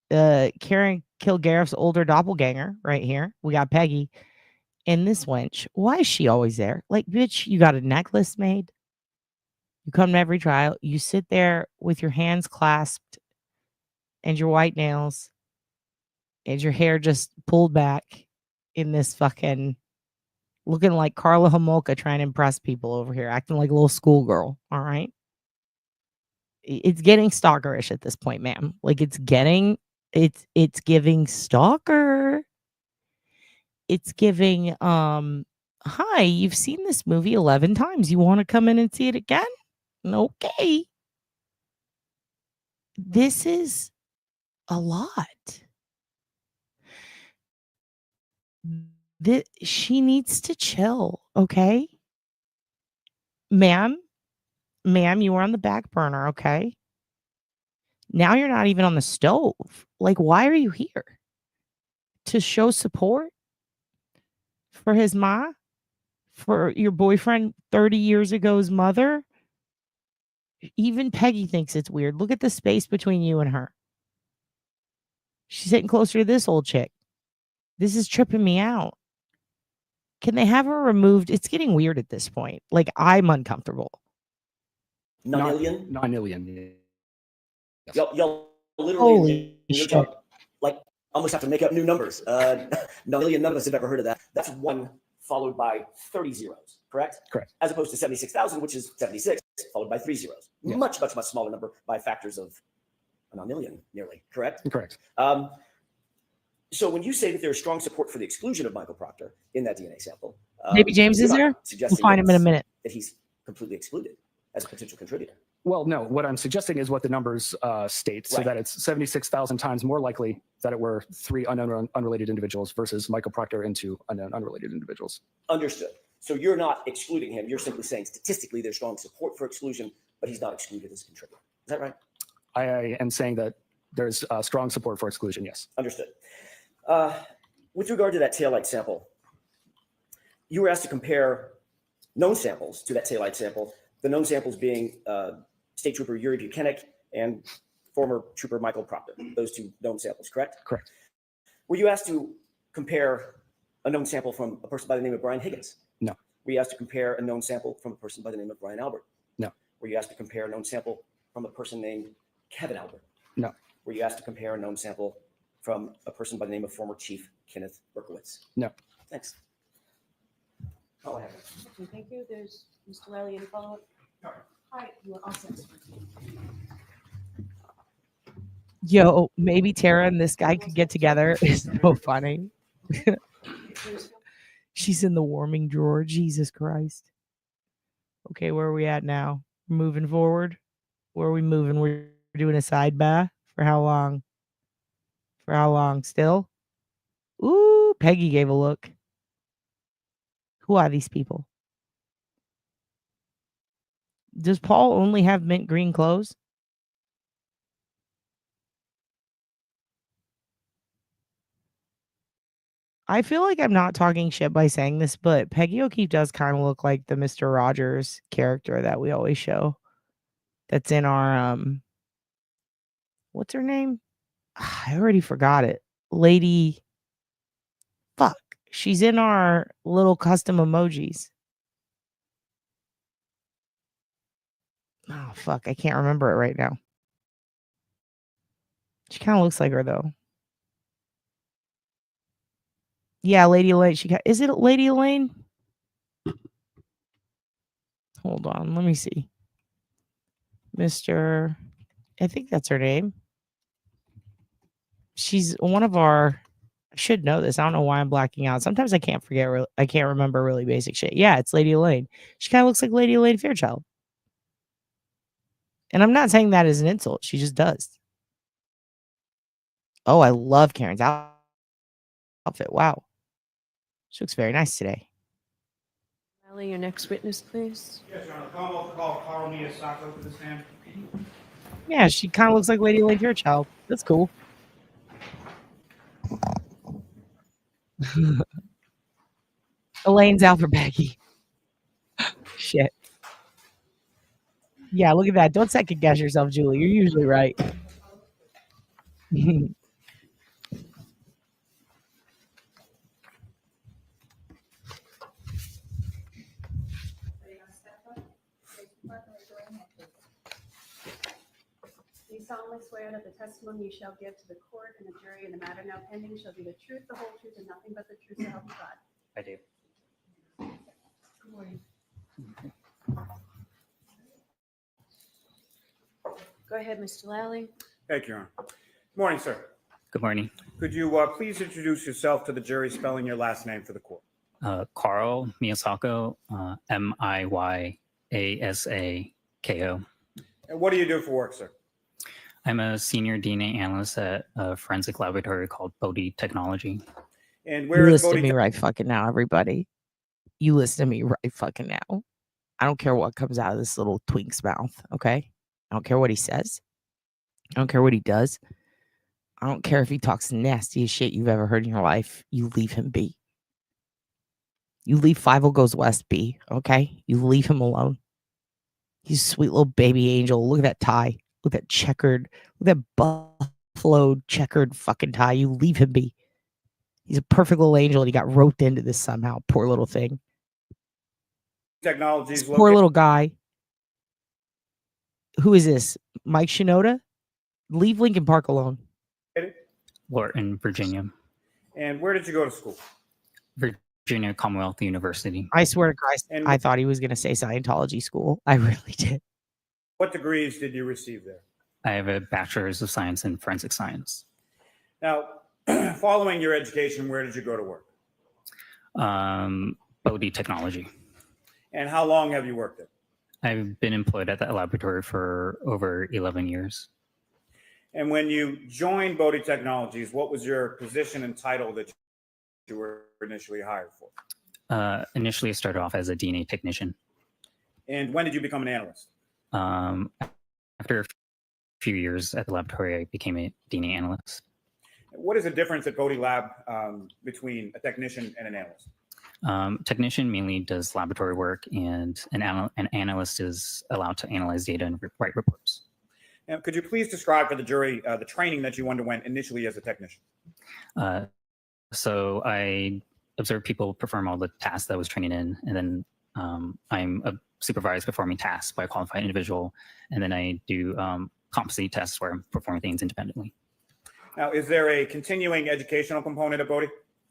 Karen Kilgariff's older doppelganger right here. We got Peggy. And this wench, why is she always there? Like, bitch, you got a necklace made. You come to every trial. You sit there with your hands clasped and your white nails and your hair just pulled back in this fucking looking like Carla Homolka trying to impress people over here, acting like a little schoolgirl. All right. It's getting stalkerish at this point, ma'am. Like it's giving stalker. It's giving hi, you've seen this movie 11 times. You want to come in and see it again? Okay. This is a lot. She needs to chill, okay? Ma'am, you were on the back burner, okay? Now you're not even on the stove. Like, why are you here? To show support for his ma? For your boyfriend 30 years ago's mother? Even Peggy thinks it's weird. Look at the space between you and her. She's sitting closer to this old chick. This is tripping me out. Can they have her removed? It's getting weird at this point. Like, I'm uncomfortable. Non-alien? Non-alien. Yes. Y'all literally Holy in your shit. job, like almost have to make up new numbers. Non-alien, none of us have ever heard of that. That's 1 followed by 30 zeros, correct? Correct. As opposed to 76,000, which is 76 followed by 3 zeros. Yeah. Much smaller number by factors of a non-alien, nearly, correct? Correct. So when you say that there's strong support for the exclusion of Michael Proctor in that DNA sample, Maybe James you're is not there? We'll suggesting find him in a minute. that he's completely excluded as a potential contributor. Well, no. What I'm suggesting is what the numbers state, so Right. that it's 76,000 times more likely that it were 3 unknown unrelated individuals versus Michael Proctor and 2 unknown unrelated individuals. Understood. So you're not excluding him. You're simply saying statistically there's strong support for exclusion, but he's not excluded as a contributor. Is that right? I am saying that there's strong support for exclusion. Yes. Understood. With regard to that taillight sample, you were asked to compare known samples to that taillight sample, the known samples being State Trooper Yuri Buchanan and former Trooper Michael Proctor, those 2 known samples, correct? Correct. Were you asked to compare a known sample from a person by the name of Brian Higgins? No. Were you asked to compare a known sample from a person by the name of Brian Albert? No. Were you asked to compare a known sample from a person named Kevin Albert? No. Were you asked to compare a known sample from a person by the name of former Chief Kenneth Berkowitz? No. Thanks. Oh, I have it. Okay, thank you. There's Mr. Riley, any follow-up? Hi, you are all set. Yo, maybe Tara and this guy could get together. It's so funny. She's in the warming drawer. Jesus Christ. Okay, where are we at now? We're moving forward. Where are we moving? We're doing a side bar. For how long? For how long? Still? Ooh, Peggy gave a look. Who are these people? Does Paul only have mint green clothes? I feel like I'm not talking shit by saying this, but Peggy O'Keefe does kind of look like the Mr. Rogers character that we always show. That's in our what's her name? I already forgot it. Lady fuck. She's in our little custom emojis. Oh fuck, I can't remember it right now. She kind of looks like her though. Yeah, Lady Elaine. Is it Lady Elaine? Hold on, let me see. Mr. I think that's her name. She's one of our. I should know this. I don't know why I'm blacking out. Sometimes I can't forget. I can't remember really basic shit. Yeah, it's Lady Elaine. She kind of looks like Lady Elaine Fairchild. And I'm not saying that as an insult. She just does. Oh, I love Karen's outfit. Wow. She looks very nice today. Your next witness, please. Yes, Your Honor. Call Carl Miyasako to the stand. Yeah, she kind of looks like Lady Elaine Fairchild. That's cool. Elaine's out for Becky. Shit. Yeah, look at that. Don't second guess yourself, Julie. You're usually right. Do you solemnly swear that the testimony you shall give to the court and the jury in the matter now pending shall be the truth, the whole truth, and nothing but the truth, so help you God? I do. Good morning. Go ahead, Mr. Lally. Thank you, Your Honor. Good morning, sir. Good morning. Could you please introduce yourself to the jury, spelling your last name for the court? Carl Miyasako, Miyasako. And what do you do for work, sir? I'm a senior DNA analyst at a forensic laboratory called Bodhi Technology. And You where is listen to Bodhi? me right fucking now, everybody. You listen to me right fucking now. I don't care what comes out of this little twink's mouth, okay? I don't care what he says. I don't care what he does. I don't care if he talks the nastiest shit you've ever heard in your life. You leave him be. You leave 50 Goes West be, okay? You leave him alone. He's a sweet little baby angel. Look at that tie. Look at that checkered. Look at that buffalo checkered fucking tie. You leave him be. He's a perfect little angel and he got roped into this somehow. Poor little thing. Technologies. Poor little guy. Who is this? Mike Shinoda? Leave Lincoln Park alone. Lorton, Virginia. And where did you go to school? Virginia Commonwealth University. I swear to Christ, And I thought he was going to say Scientology school. I really did. what degrees did you receive there? I have a bachelor's of science in forensic science. Now, following your education, where did you go to work? Bodhi Technology. And how long have you worked there? I've been employed at that laboratory for over 11 years. And when you joined Bodhi Technologies, what was your position and title that you were initially hired for? Initially, I started off as a DNA technician. And when did you become an analyst? After a few years at the laboratory, I became a DNA analyst. What is the difference at Bodhi Lab between a technician and an analyst? Technician mainly does laboratory work, and an analyst is allowed to analyze data and write reports. Now, could you please describe for the jury the training that you underwent initially as a technician? So I observed people perform all the tasks that I was training in, and then I'm a supervised performing tasks by a qualified individual, and then I do competency tests where I'm performing things independently. Now, is there a continuing educational component at Bodhi?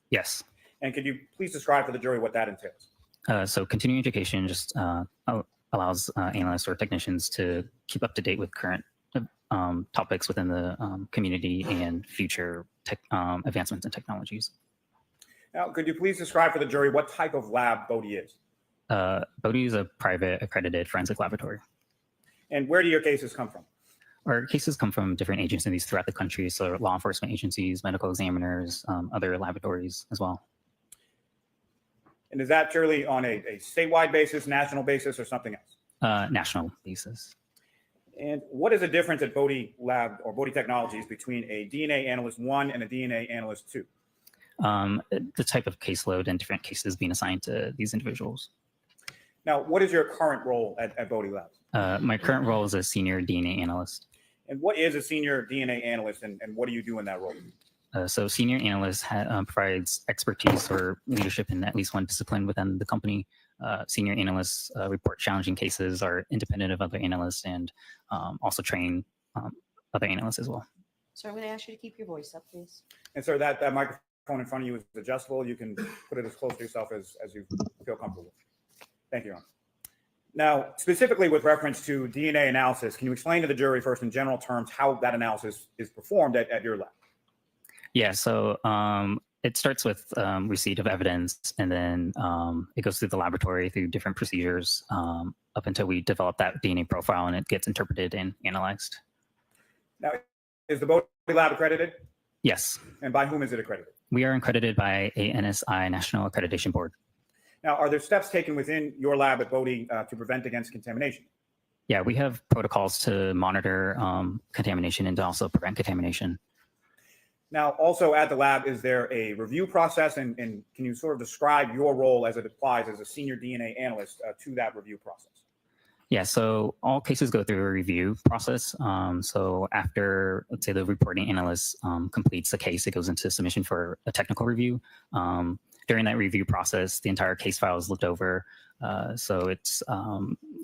Yes. And could you please describe for the jury what that entails? So continuing education just allows analysts or technicians to keep up to date with current topics within the community and future advancements in technologies. Now, could you please describe for the jury what type of lab Bodhi is? Bodhi is a private accredited forensic laboratory. And where do your cases come from? Our cases come from different agencies throughout the country, so law enforcement agencies, medical examiners, other laboratories as well. And is that purely on a statewide basis, national basis, or something else? National basis. And what is the difference at Bodhi Lab or Bodhi Technologies between a DNA analyst 1 and a DNA analyst 2? The type of caseload and different cases being assigned to these individuals. Now, what is your current role at Bodhi Labs? My current role is a senior DNA analyst. And what is a senior DNA analyst, and what do you do in that role? So senior analyst provides expertise or leadership in at least one discipline within the company. Senior analysts report challenging cases, are independent of other analysts, and also train other analysts as well. So I'm going to ask you to keep your voice up, please. And sir, that microphone in front of you is adjustable. You can put it as close to yourself as you feel comfortable with. Thank you, Your Honor. Now, specifically with reference to DNA analysis, can you explain to the jury first in general terms how that analysis is performed at your lab? Yeah, so it starts with receipt of evidence, and then it goes through the laboratory through different procedures up until we develop that DNA profile and it gets interpreted and analyzed. Now, is the Bodhi Lab accredited? Yes. And by whom is it accredited? We are accredited by a NSI, National Accreditation Board. Now, are there steps taken within your lab at Bodie to prevent against contamination? Yeah, we have protocols to monitor contamination and to also prevent contamination. Now, also at the lab, is there a review process, and can you sort of describe your role as it applies as a senior DNA analyst to that review process? Yeah, so all cases go through a review process. So after, let's say, the reporting analyst completes the case, it goes into submission for a technical review. During that review process, the entire case file is looked over. So it's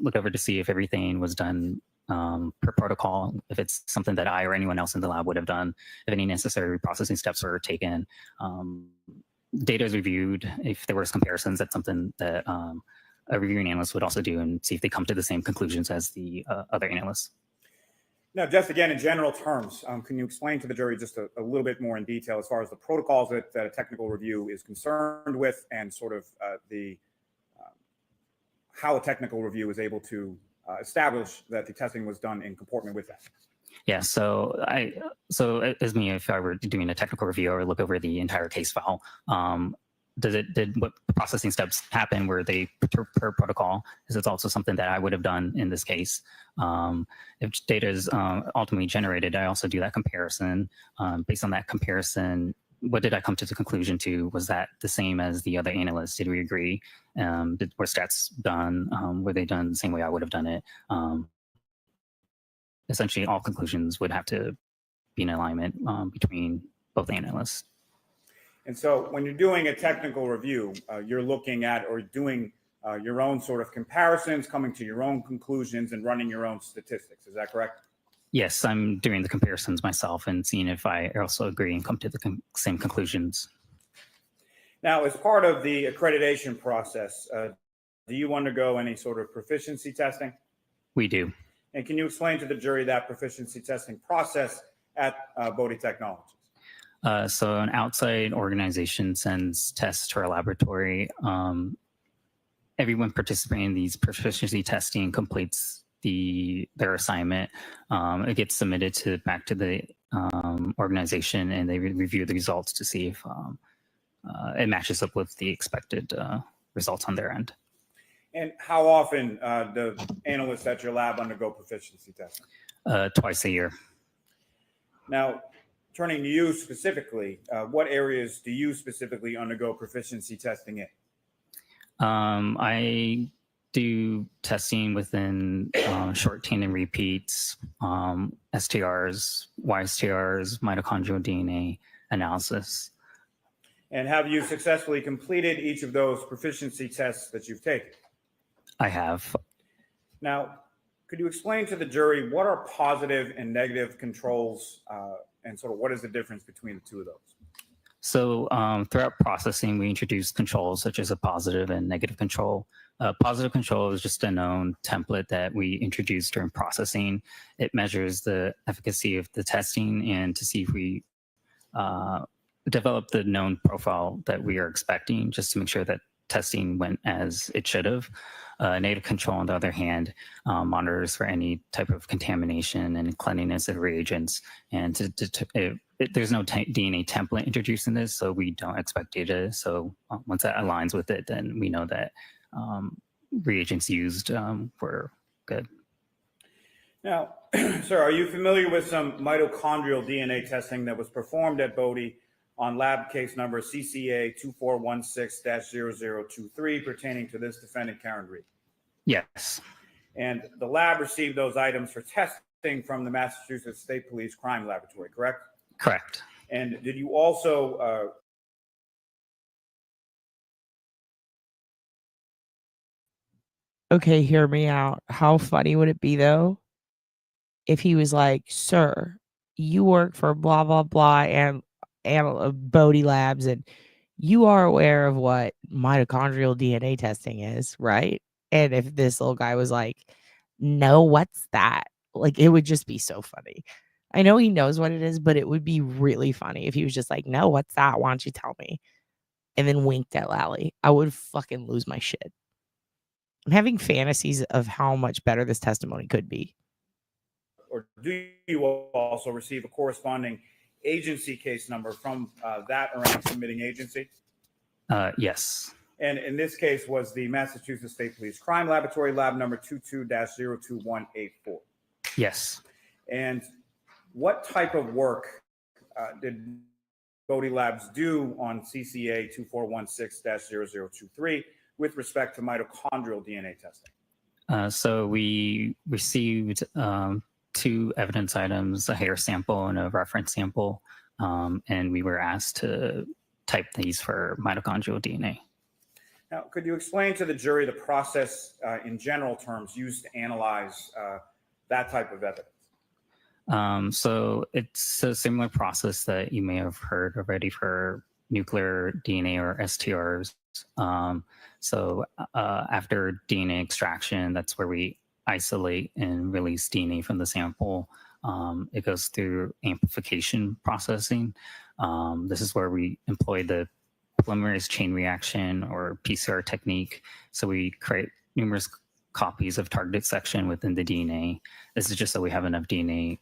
looked over to see if everything was done per protocol, if it's something that I or anyone else in the lab would have done, if any necessary processing steps were taken. Data is reviewed. If there was comparisons, that's something that a reviewing analyst would also do and see if they come to the same conclusions as the other analysts. Now, just again, in general terms, can you explain to the jury just a little bit more in detail as far as the protocols that a technical review is concerned with, and sort of how a technical review is able to establish that the testing was done in comportment with that? Yeah, so as me, if I were doing a technical review or look over the entire case file, did what processing steps happen? Were they per protocol? Is it also something that I would have done in this case? If data is ultimately generated, I also do that comparison. Based on that comparison, what did I come to the conclusion to? Was that the same as the other analysts? Did we agree? Were stats done? Were they done the same way I would have done it? Essentially, all conclusions would have to be in alignment between both analysts. And so when you're doing a technical review, you're looking at or doing your own sort of comparisons, coming to your own conclusions and running your own statistics. Is that correct? Yes, I'm doing the comparisons myself and seeing if I also agree and come to the same conclusions. Now, as part of the accreditation process, do you undergo any sort of proficiency testing? We do. And can you explain to the jury that proficiency testing process at Bodie Technologies? So an outside organization sends tests to our laboratory. Everyone participating in these proficiency testing completes their assignment. It gets submitted back to the organization, and they review the results to see if it matches up with the expected results on their end. And how often do analysts at your lab undergo proficiency testing? Twice a year. Now, turning to you specifically, what areas do you specifically undergo proficiency testing in? I do testing within short chain and repeats, STRs, YSTRs, mitochondrial DNA analysis. And have you successfully completed each of those proficiency tests that you've taken? I have. Now, could you explain to the jury what are positive and negative controls, and sort of what is the difference between the two of those? So throughout processing, we introduce controls such as a positive and negative control. Positive control is just a known template that we introduce during processing. It measures the efficacy of the testing and to see if we develop the known profile that we are expecting, just to make sure that testing went as it should have. Negative control, on the other hand, monitors for any type of contamination and cleanliness of reagents. And there's no DNA template introduced in this, so we don't expect data. So once that aligns with it, then we know that reagents used were good. Now, sir, are you familiar with some mitochondrial DNA testing that was performed at Bodie on lab case number CCA 2416-0023 pertaining to this defendant, Karen Reed? Yes. And the lab received those items for testing from the Massachusetts State Police Crime Laboratory, correct? Correct. And did you also Okay, hear me out. How funny would it be though if he was like, "Sir, you work for blah blah blah and Bodie Labs, and you are aware of what mitochondrial DNA testing is, right?" And if this little guy was like, "No, what's that?" Like, it would just be so funny. I know he knows what it is, but it would be really funny if he was just like, "No, what's that? Why don't you tell me?" And then winked at Lally. I would fucking lose my shit. I'm having fantasies of how much better this testimony could be. or do you also receive a corresponding agency case number from that or any submitting agency? Yes. And in this case was the Massachusetts State Police Crime Laboratory, lab number 22-02184. Yes. And what type of work did Bodie Labs do on CCA 2416-0023 with respect to mitochondrial DNA testing? So we received 2 evidence items, a hair sample and a reference sample, and we were asked to type these for mitochondrial DNA. Now, could you explain to the jury the process in general terms used to analyze that type of evidence? So it's a similar process that you may have heard already for nuclear DNA or STRs. So after DNA extraction, that's where we isolate and release DNA from the sample. It goes through amplification processing. This is where we employ the polymerase chain reaction or PCR technique. So we create numerous copies of targeted section within the DNA. This is just so we have enough DNA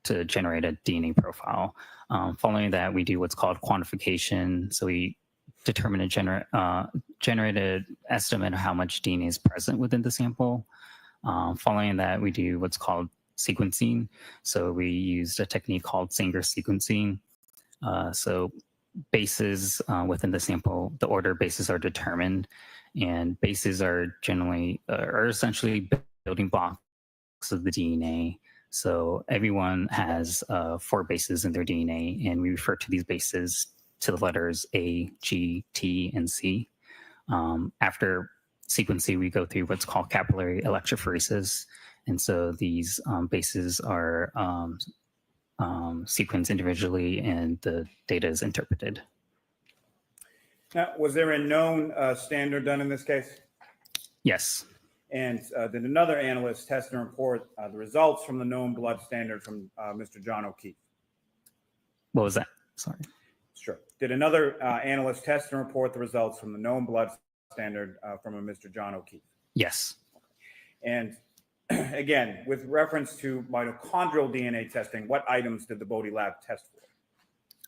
to generate a DNA profile. Following that, we do what's called quantification. So we determine a generated estimate of how much DNA is present within the sample. Following that, we do what's called sequencing. So we used a technique called Sanger sequencing. So bases within the sample, the order bases are determined, and bases are generally are essentially building blocks of the DNA. So everyone has 4 bases in their DNA, and we refer to these bases to the letters A, G, T, and C. After sequencing, we go through what's called capillary electrophoresis, and so these bases are sequenced individually, and the data is interpreted. Now, was there a known standard done in this case? Yes. And did another analyst test and report the results from the known blood standard from Mr. John O'Keefe? What was that? Sorry. Sure. Did another analyst test and report the results from the known blood standard from a Mr. John O'Keefe? Yes. And again, with reference to mitochondrial DNA testing, what items did the Bodie lab test for?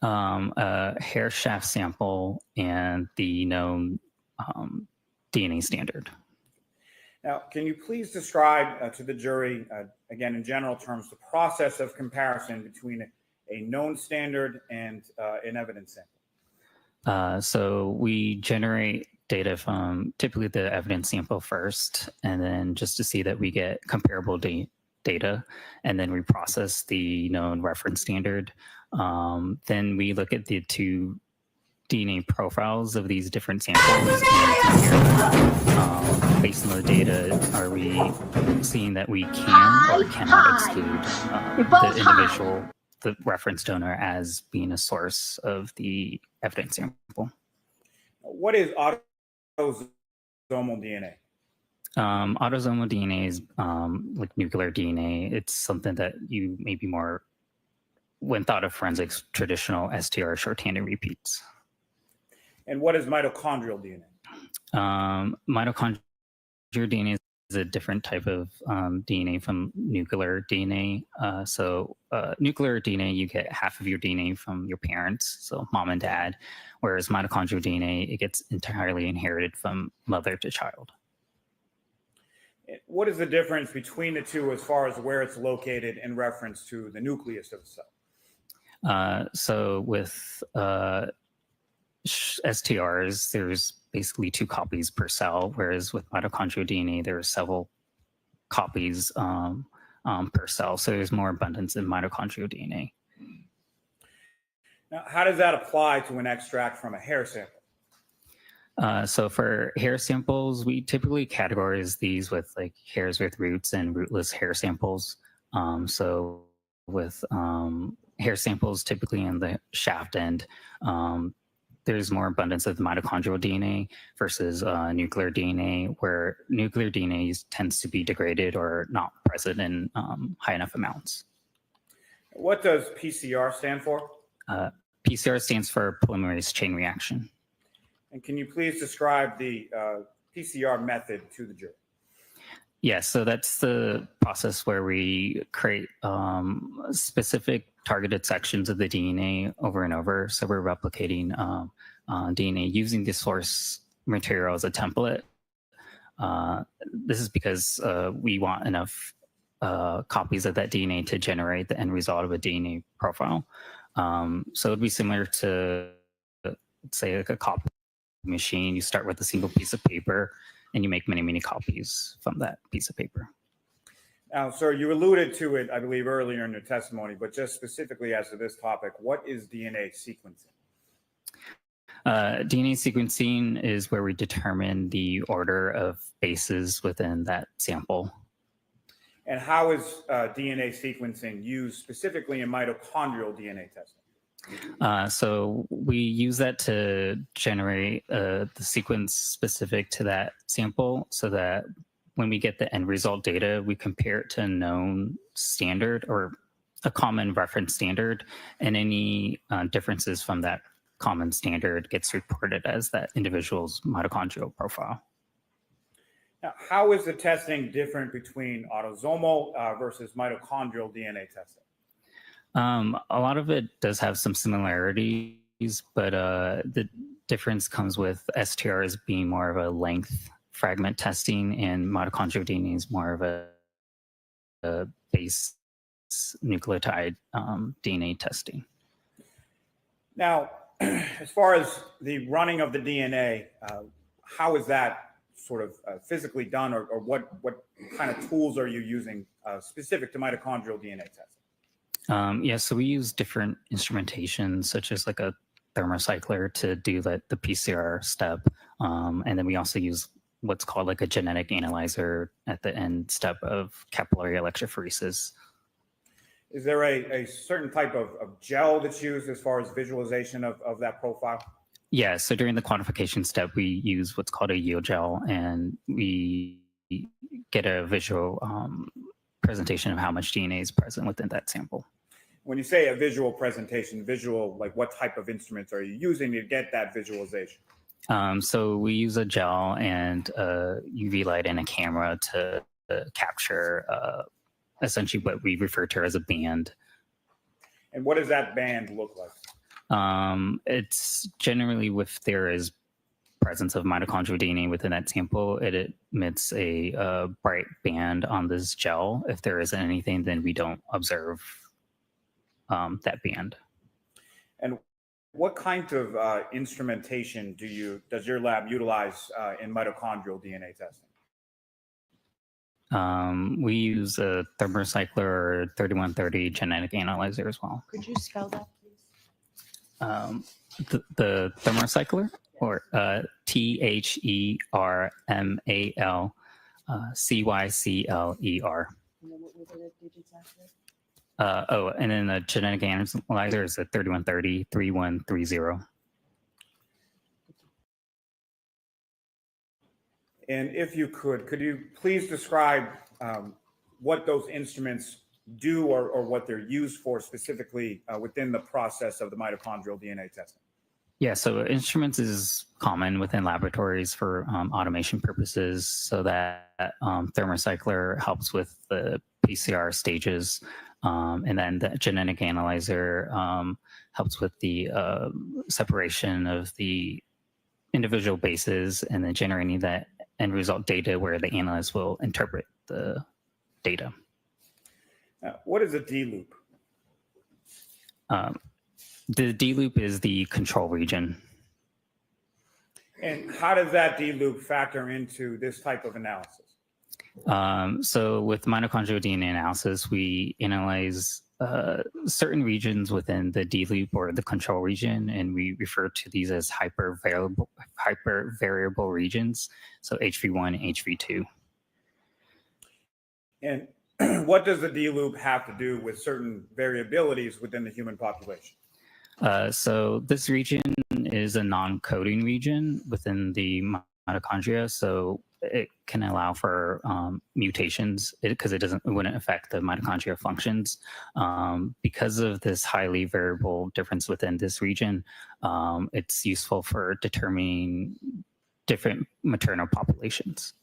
A hair shaft sample and the known DNA standard. Now, can you please describe to the jury, again, in general terms, the process of comparison between a known standard and an evidence sample? So we generate data from typically the evidence sample first, and then just to see that we get comparable data, and then we process the known reference standard. Then we look at the 2 DNA profiles of these different samples and based on the data, are we seeing that we can or cannot exclude the individual, the reference donor, as being a source of the evidence sample? What is autosomal DNA? Autosomal DNA is like nuclear DNA. It's something that you maybe more, when thought of forensics, traditional STR shorthanded repeats. And what is mitochondrial DNA? Mitochondrial DNA is a different type of DNA from nuclear DNA. So nuclear DNA, you get half of your DNA from your parents, so mom and dad, whereas mitochondrial DNA, it gets entirely inherited from mother to child. What is the difference between the 2 as far as where it's located in reference to the nucleus of the cell? So with STRs, there's basically 2 copies per cell, whereas with mitochondrial DNA, there are several copies per cell. So there's more abundance in mitochondrial DNA. Now, how does that apply to an extract from a hair sample? So for hair samples, we typically categorize these with like hairs with roots and rootless hair samples. So with hair samples, typically in the shaft end, there's more abundance of the mitochondrial DNA versus nuclear DNA, where nuclear DNA tends to be degraded or not present in high enough amounts. What does PCR stand for? PCR stands for polymerase chain reaction. And can you please describe the PCR method to the jury? Yes, so that's the process where we create specific targeted sections of the DNA over and over. So we're replicating DNA using the source material as a template. This is because we want enough copies of that DNA to generate the end result of a DNA profile. So it'd be similar to, let's say, like a copy machine. You start with a single piece of paper and you make many, many copies from that piece of paper. Now, sir, you alluded to it, I believe, earlier in your testimony, but just specifically as to this topic, what is DNA sequencing? DNA sequencing is where we determine the order of bases within that sample. And how is DNA sequencing used specifically in mitochondrial DNA testing? So we use that to generate the sequence specific to that sample so that when we get the end result data, we compare it to a known standard or a common reference standard, and any differences from that common standard gets reported as that individual's mitochondrial profile. Now, how is the testing different between autosomal versus mitochondrial DNA testing? A lot of it does have some similarities, but the difference comes with STRs being more of a length fragment testing, and mitochondrial DNA is more of a base nucleotide DNA testing. Now, as far as the running of the DNA, how is that sort of physically done, or what kind of tools are you using specific to mitochondrial DNA testing? Yeah, so we use different instrumentation, such as like a thermocycler to do the PCR step. And then we also use what's called like a genetic analyzer at the end step of capillary electrophoresis. Is there a certain type of gel that's used as far as visualization of that profile? Yeah, so during the quantification step, we use what's called a yield gel, and we get a visual presentation of how much DNA is present within that sample. When you say a visual presentation, visual, like what type of instruments are you using to get that visualization? So we use a gel and a UV light and a camera to capture essentially what we refer to as a band. And what does that band look like? It's generally, if there is presence of mitochondrial DNA within that sample, it emits a bright band on this gel. If there isn't anything, then we don't observe that band. And what kind of instrumentation does your lab utilize in mitochondrial DNA testing? We use a thermocycler or 3130 genetic analyzer as well. Could you spell that, please? The thermocycler, or THERMAL CYCLER. And then what were the digits after? And then the genetic analyzer is a 3130 3130. And if you could you please describe what those instruments do, or what they're used for specifically within the process of the mitochondrial DNA testing? Yeah, so instruments is common within laboratories for automation purposes, so that thermocycler helps with the PCR stages, and then the genetic analyzer helps with the separation of the individual bases and then generating that end result data where the analyst will interpret the data. What is a D loop? The D loop is the control region. And how does that D loop factor into this type of analysis? So with mitochondrial DNA analysis, we analyze certain regions within the D loop or the control region, and we refer to these as hyper variable regions. So HV1 and HV2. And what does the D loop have to do with certain variabilities within the human population? So this region is a non-coding region within the mitochondria, so it can allow for mutations because it wouldn't affect the mitochondria functions. Because of this highly variable difference within this region, it's useful for determining different maternal populations.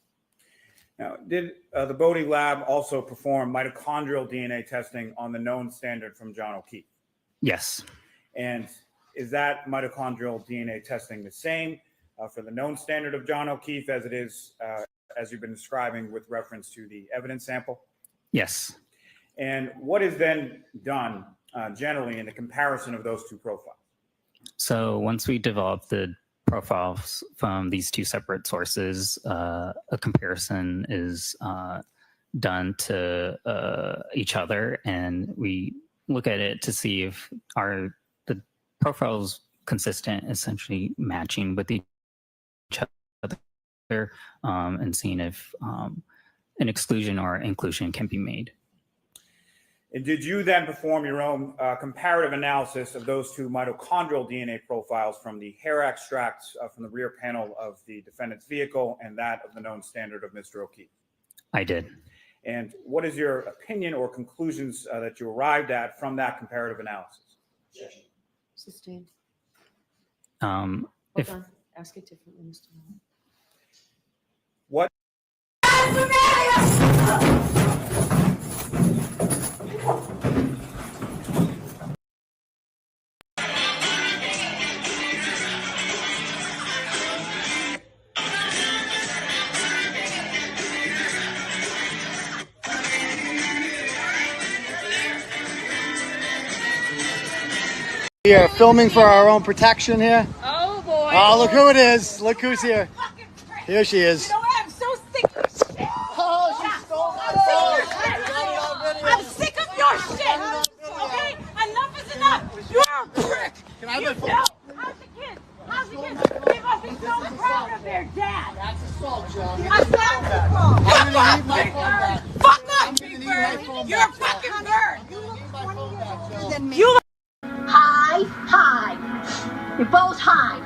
Now, did the Bodie lab also perform mitochondrial DNA testing on the known standard from John O'Keefe? Yes. And is that mitochondrial DNA testing the same for the known standard of John O'Keefe as it is, as you've been describing with reference to the evidence sample? Yes. And what is then done generally in the comparison of those two profiles? So once we develop the profiles from these two separate sources, a comparison is done to each other, and we look at it to see if the profiles consistent, essentially matching with each other, and seeing if an exclusion or inclusion can be made. And did you then perform your own comparative analysis of those two mitochondrial DNA profiles from the hair extracts from the rear panel of the defendant's vehicle and that of the known standard of Mr. O'Keefe? I did. And what is your opinion or conclusions that you arrived at from that comparative analysis? Sustained. Hold on. Ask it differently, Mr. Muller. What? We are filming for our own protection here. Oh boy. Oh, look who it is. Look who's here. Here she is. You know what? I'm so sick of your shit. Oh, she stole my phone. I'm sick of your shit. Okay? Enough is enough. You're a prick. Can I have You my phone? know. How's the kids? How's the kids? They must be so proud of their dad. That's assault, John. Assault? I'm gonna need my phone back. Fuck off, Big Bird. You're a fucking bird. You need my phone back, John. You Hi. You're both high.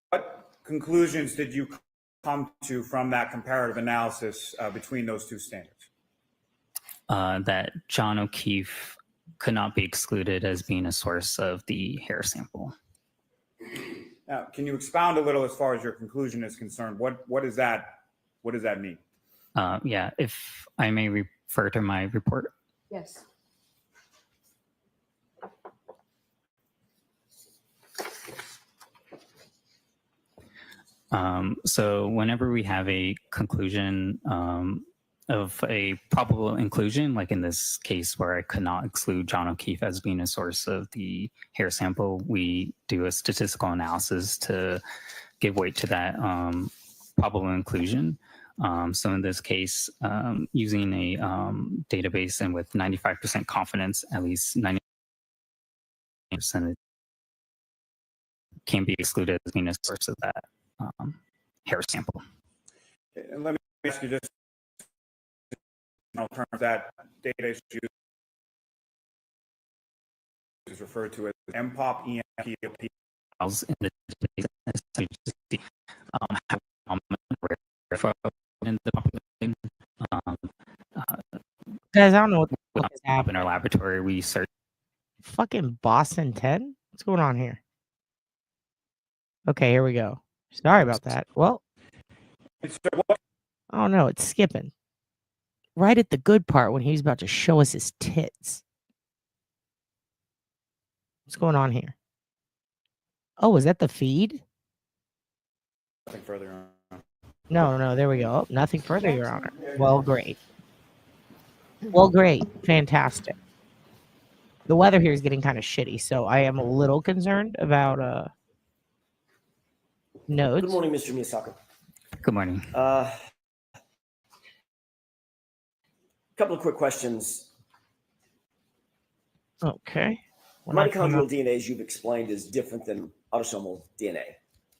What conclusions did you come to from that comparative analysis between those two standards? That John O'Keefe could not be excluded as being a source of the hair sample. Now, can you expound a little as far as your conclusion is concerned? What does that mean? Yeah, if I may refer to my report. Yes. So whenever we have a conclusion of a probable inclusion, like in this case where I could not exclude John O'Keefe as being a source of the hair sample, we do a statistical analysis to give weight to that probable inclusion. So in this case, using a database and with 95% confidence, at least 90% can be excluded as being a source of that hair sample. And let me ask you just in terms of that database is referred to as MPOP, EMP, In the database, in the population. Guys, I don't know what the fuck is In happening. our laboratory, we search. Fucking Boston 10? What's going on here? Okay, here we go. Sorry about that. Well, oh no, it's skipping. Right at the good part when he's about to show us his tits. What's going on here? Oh, is that the feed? Nothing further on. No, there we go. Oh, nothing further, Your Honor. Well, great. Well, great. Fantastic. The weather here is getting kind of shitty, so I am a little concerned about nodes. Good morning, Mr. Miyasaka. Good morning. Couple of quick questions. Okay. We're not Mitochondrial gonna- DNA, as you've explained, is different than autosomal DNA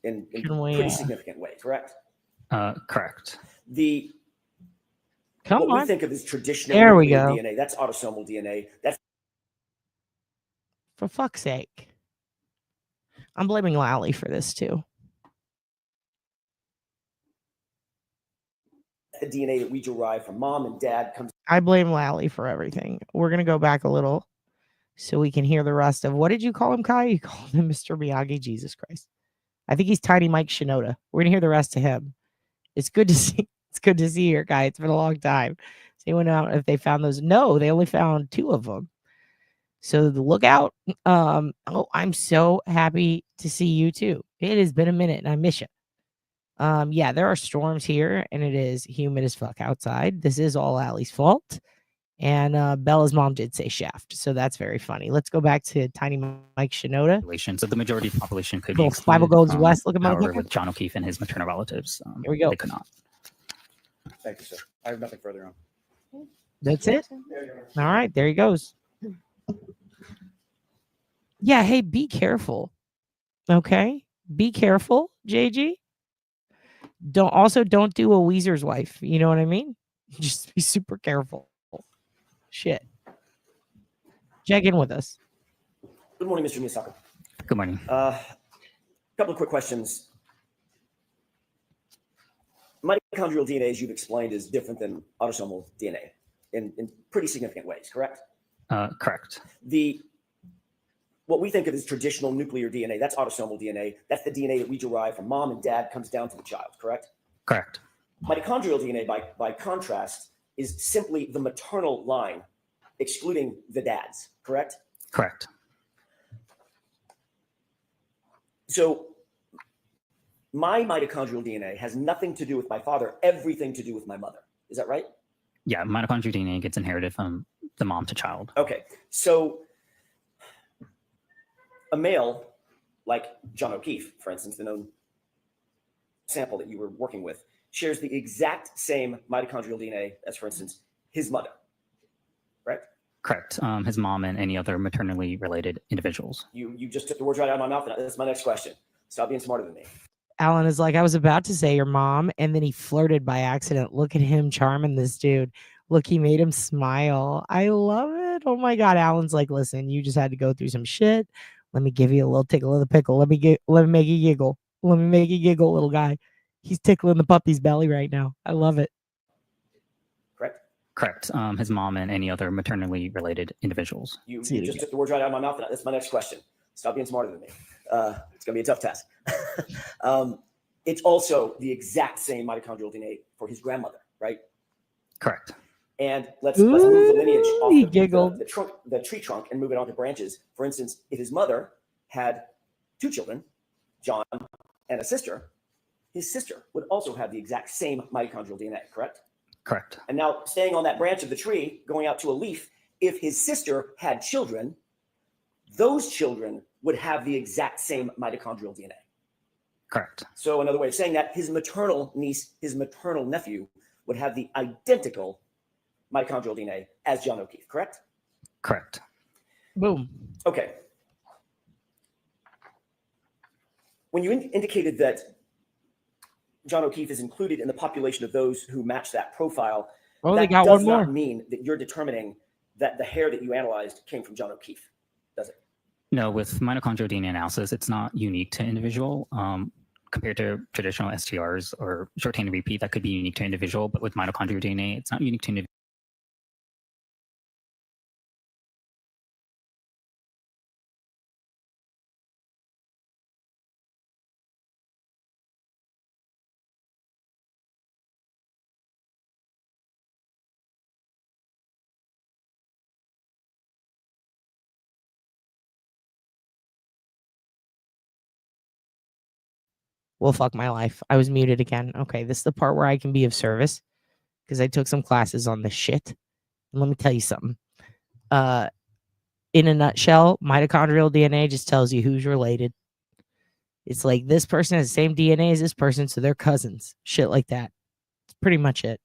in Can we, pretty significant way, correct? Correct. What on. we think of as traditional There we nuclear go. DNA, that's autosomal DNA. That's For fuck's sake. I'm blaming Lally for this too. the DNA that we derive from mom and dad comes. I blame Lally for everything. We're going to go back a little so we can hear the rest of what did you call him, Kai? You called him Mr. Miyagi. Jesus Christ. I think he's Tiny Mike Shinoda. We're going to hear the rest of him. It's good to see. It's good to see you, Kai. It's been a long time. Does anyone know if they found those? No, they only found 2 of them. So look out. Oh, I'm so happy to see you too. It has been a minute and I miss you. Yeah, there are storms here and it is humid as fuck outside. This is all Allie's fault. And Bella's mom did say Shaft, so that's very funny. Let's go back to Tiny Mike Shinoda. So the majority of the population could be Little Survival excluded. Goes West looking However, motherfucker. with John O'Keefe and his maternal relatives, Here we go. they could not. Thank you, sir. I have nothing further on. That's it. All right, there he goes. Yeah, hey, be careful. Okay, be careful, JG. Don't do a Weezer's wife. You know what I mean? Just be super careful. Shit. Check in with us. Good morning, Mr. Miyasaka. Good morning. Couple of quick questions. Mitochondrial DNA, as you've explained, is different than autosomal DNA in pretty significant ways, correct? Correct. What we think of as traditional nuclear DNA, that's autosomal DNA. That's the DNA that we derive from mom and dad, comes down to the child, correct? Correct. Mitochondrial DNA, by contrast, is simply the maternal line, excluding the dads, correct? Correct. So my mitochondrial DNA has nothing to do with my father, everything to do with my mother. Is that right? Yeah, mitochondrial DNA gets inherited from the mom to child. Okay, so a male like John O'Keefe, for instance, the known sample that you were working with, shares the exact same mitochondrial DNA as, for instance, his mother, right? Correct. His mom and any other maternally related individuals. You just took the words right out of my mouth. And that's my next question. Stop being smarter than me. Alan is like, I was about to say your mom, and then he flirted by accident. Look at him charming this dude. Look, he made him smile. I love it. Oh my God. Alan's like, listen, you just had to go through some shit. Let me give you a little tickle of the pickle. Let me make you giggle. Let me make you giggle, little guy. He's tickling the puppy's belly right now. I love it. Correct. His mom and any other maternally related individuals. You just took the words right out of my mouth. And that's my next question. Stop being smarter than me. It's going to be a tough task. It's also the exact same mitochondrial DNA for his grandmother, right? Correct. And let's move the lineage off the tree trunk and move it onto branches. For instance, if his mother had 2 children, John and a sister, his sister would also have the exact same mitochondrial DNA, correct? Correct. And now staying on that branch of the tree, going out to a leaf, if his sister had children, those children would have the exact same mitochondrial DNA. Correct. So another way of saying that, his maternal niece, his maternal nephew would have the identical mitochondrial DNA as John O'Keefe, correct? Correct. Boom. Okay. When you indicated that John O'Keefe is included in the population of those who match that profile, Oh, that they got does one more. not mean that you're determining that the hair that you analyzed came from John O'Keefe, does it? No, with mitochondrial DNA analysis, it's not unique to individual. Compared to traditional STRs or short-chain repeat, that could be unique to individual, but with mitochondrial DNA, it's not unique to individual. Well, fuck my life. I was muted again. Okay, this is the part where I can be of service because I took some classes on this shit. And let me tell you something. In a nutshell, mitochondrial DNA just tells you who's related. It's like this person has the same DNA as this person, so they're cousins. Shit like that. It's pretty much it.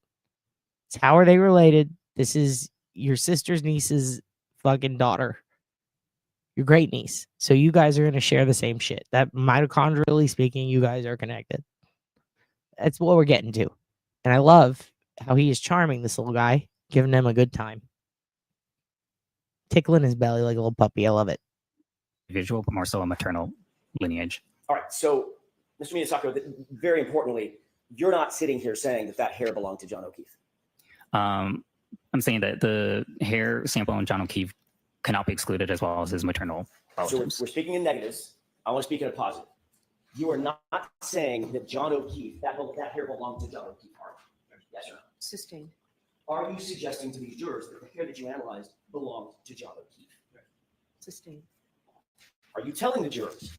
It's how are they related? This is your sister's niece's fucking daughter. Your great niece. So you guys are going to share the same shit. That mitochondrially speaking, you guys are connected. That's what we're getting to. And I love how he is charming this little guy, giving him a good time. Tickling his belly like a little puppy. I love it. Individual, but more so a maternal lineage. All right. So, Mr. Miyasaka, very importantly, you're not sitting here saying that hair belonged to John O'Keefe. I'm saying that the hair sample on John O'Keefe cannot be excluded as well as his maternal relatives. So we're speaking in negatives. I want to speak in a positive. You are not saying that John O'Keefe, that hair belonged to John O'Keefe, are you? Yes or no? Sustained. Are you suggesting to these jurors that the hair that you analyzed belonged to John O'Keefe? Sustained. Are you telling the jurors?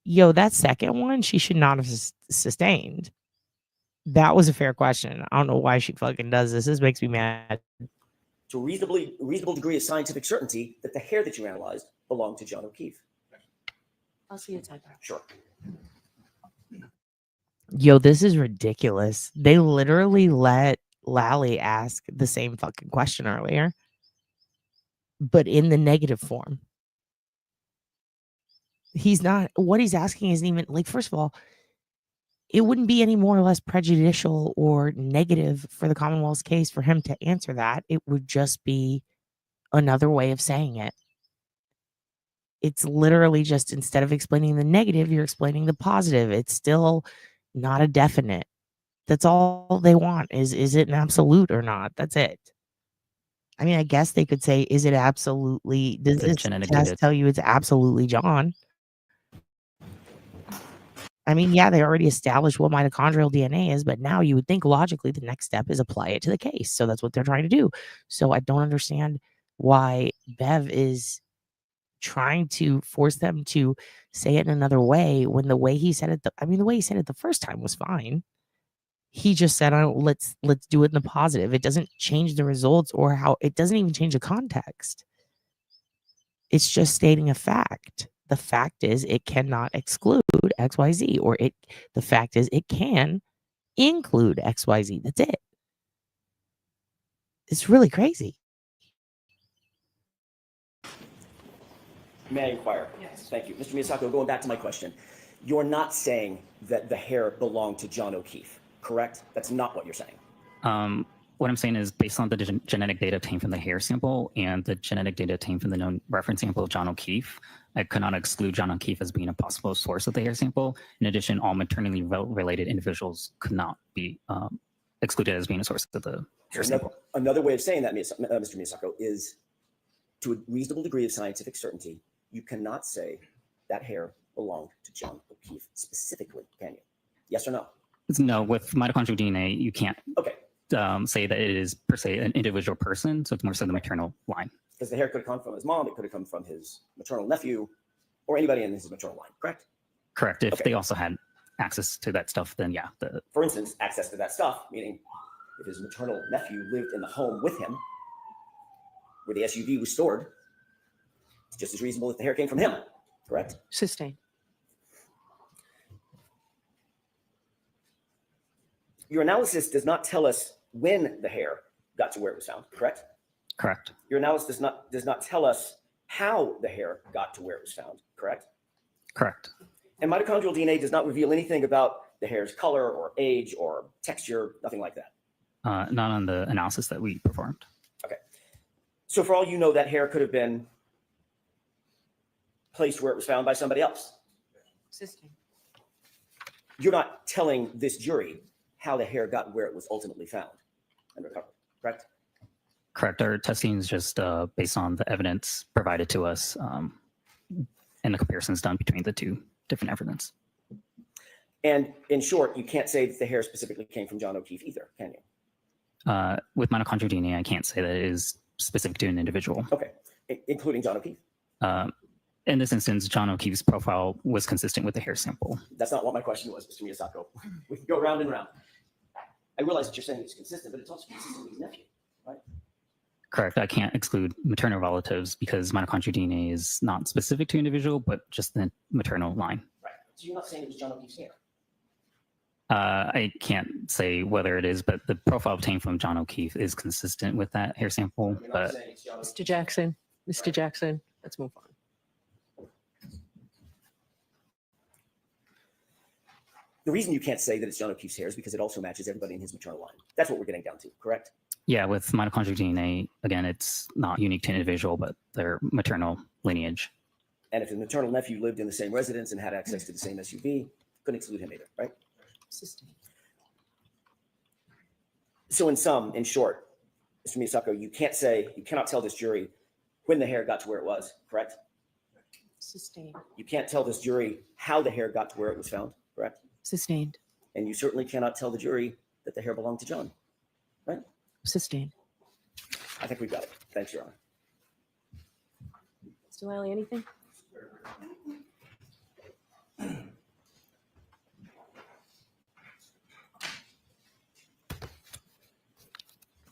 Yo, that second one, she should not have sustained. That was a fair question. I don't know why she fucking does this. This makes me mad. To a reasonable degree of scientific certainty that the hair that you analyzed belonged to John O'Keefe. I'll see you time. Sure. Yo, this is ridiculous. They literally let Lally ask the same fucking question earlier, but in the negative form. He's not, what he's asking isn't even, like, first of all, it wouldn't be any more or less prejudicial or negative for the Commonwealth's case for him to answer that. It would just be another way of saying it. It's literally just, instead of explaining the negative, you're explaining the positive. It's still not a definite. That's all they want is it an absolute or not? That's it. I mean, I guess they could say, is it absolutely, does The this genetic test data. tell you it's absolutely John? I mean, yeah, they already established what mitochondrial DNA is, but now you would think logically the next step is apply it to the case. So that's what they're trying to do. So I don't understand why Bev is trying to force them to say it in another way when the way he said it, the way he said it the first time was fine. He just said, "Oh, let's do it in the positive." It doesn't change the results or how, it doesn't even change the context. It's just stating a fact. The fact is it cannot exclude XYZ, or the fact is it can include XYZ. That's it. It's really crazy. May I inquire? Yes. Thank you. Mr. Miyasako, going back to my question. You're not saying that the hair belonged to John O'Keefe, correct? That's not what you're saying. What I'm saying is, based on the genetic data obtained from the hair sample and the genetic data obtained from the known reference sample of John O'Keefe, I could not exclude John O'Keefe as being a possible source of the hair sample. In addition, all maternally related individuals could not be excluded as being a source of the hair sample. Another way of saying that, Mr. Miyasako, is to a reasonable degree of scientific certainty, you cannot say that hair belonged to John O'Keefe specifically, can you? Yes or no? No, with mitochondrial DNA, you can't say that it is per se an individual person. So it's more so the maternal line. Because the hair could have come from his mom, it could have come from his maternal nephew, or anybody in his maternal line, correct? Correct. If they also had access to that stuff, then yeah. For instance, access to that stuff, meaning if his maternal nephew lived in the home with him, where the SUV was stored, it's just as reasonable that the hair came from him, correct? Sustained. Your analysis does not tell us when the hair got to where it was found, correct? Correct. Your analysis does not tell us how the hair got to where it was found, correct? Correct. And mitochondrial DNA does not reveal anything about the hair's color or age or texture, nothing like that. Not on the analysis that we performed. Okay. So for all you know, that hair could have been placed where it was found by somebody else. Sustained. You're not telling this jury how the hair got where it was ultimately found and recovered, correct? Correct. Our testing is just based on the evidence provided to us and the comparisons done between the two different evidence. And in short, you can't say that the hair specifically came from John O'Keefe either, can you? With mitochondrial DNA, I can't say that it is specific to an individual. Okay, including John O'Keefe? In this instance, John O'Keefe's profile was consistent with the hair sample. That's not what my question was, Mr. Miyasako. We can go round and round. I realize that you're saying it's consistent, but it's also consistent with his nephew, right? Correct. I can't exclude maternal relatives because mitochondrial DNA is not specific to individual, but just the maternal line. Right. So you're not saying it was John O'Keefe's hair? I can't say whether it is, but the profile obtained from John O'Keefe is consistent with that hair sample. But Mr. Jackson, Mr. Jackson, let's move on. The reason you can't say that it's John O'Keefe's hair is because it also matches everybody in his maternal line. That's what we're getting down to, correct? yeah, with mitochondrial DNA, again, it's not unique to an individual, but their maternal lineage. And if his maternal nephew lived in the same residence and had access to the same SUV, couldn't exclude him either, right? So in short, Mr. Miyasako, you cannot tell this jury when the hair got to where it was, correct? Sustained. You can't tell this jury how the hair got to where it was found, correct? Sustained. And you certainly cannot tell the jury that the hair belonged to John, right? Sustained. I think we've got it. Thanks, Your Honor. Mr. Wiley, anything?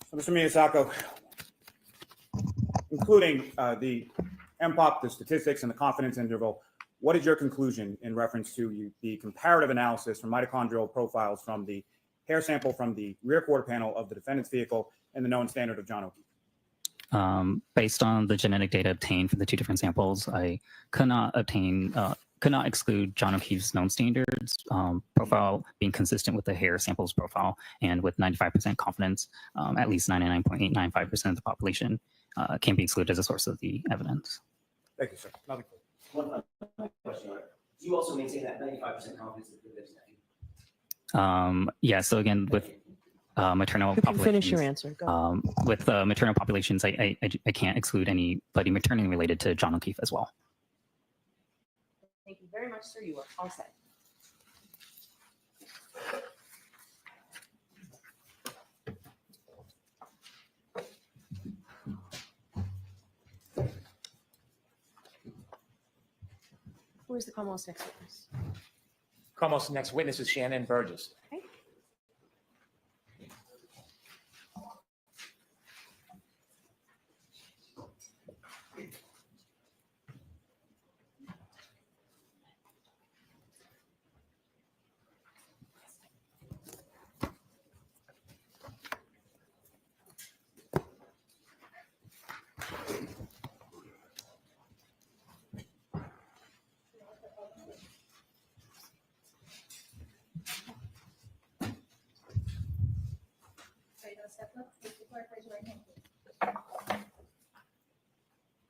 So, Mr. Miyasako, including the MPOP, the statistics, and the confidence interval, what is your conclusion in reference to the comparative analysis from mitochondrial profiles from the hair sample from the rear quarter panel of the defendant's vehicle and the known standard of John O'Keefe? Based on the genetic data obtained from the two different samples, I could not exclude John O'Keefe's known standards profile being consistent with the hair samples profile, and with 95% confidence, at least 99.895% of the population can be excluded as a source of the evidence. Thank you, sir. Nothing further. One question. Do you also maintain that 95% confidence in the Yeah, so again, with maternal You can populations, finish your answer. Go. with maternal populations, I can't exclude anybody maternally related to John O'Keefe as well. Thank you very much, sir. You are all set. Who is the Commonwealth's next witness? Commonwealth's next witness is Shannon Burgess. Okay.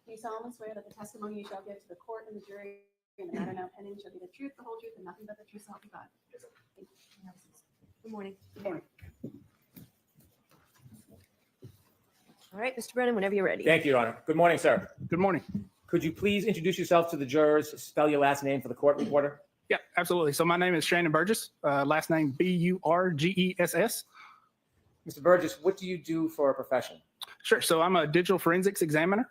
Do you solemnly swear that the testimony you shall give to the court and the jury in the matter now pending shall be the truth, the whole truth, and nothing but the truth, so help you God? Thank you. Good morning. Good morning. All right, Mr. Brennan, whenever you're ready. Thank you, Your Honor. Good morning, sir. Good morning. Could you please introduce yourself to the jurors, spell your last name for the court reporter? Yeah, absolutely. So my name is Shannon Burgess, last name Burgess. Mr. Burgess, what do you do for a profession? Sure. So I'm a digital forensics examiner.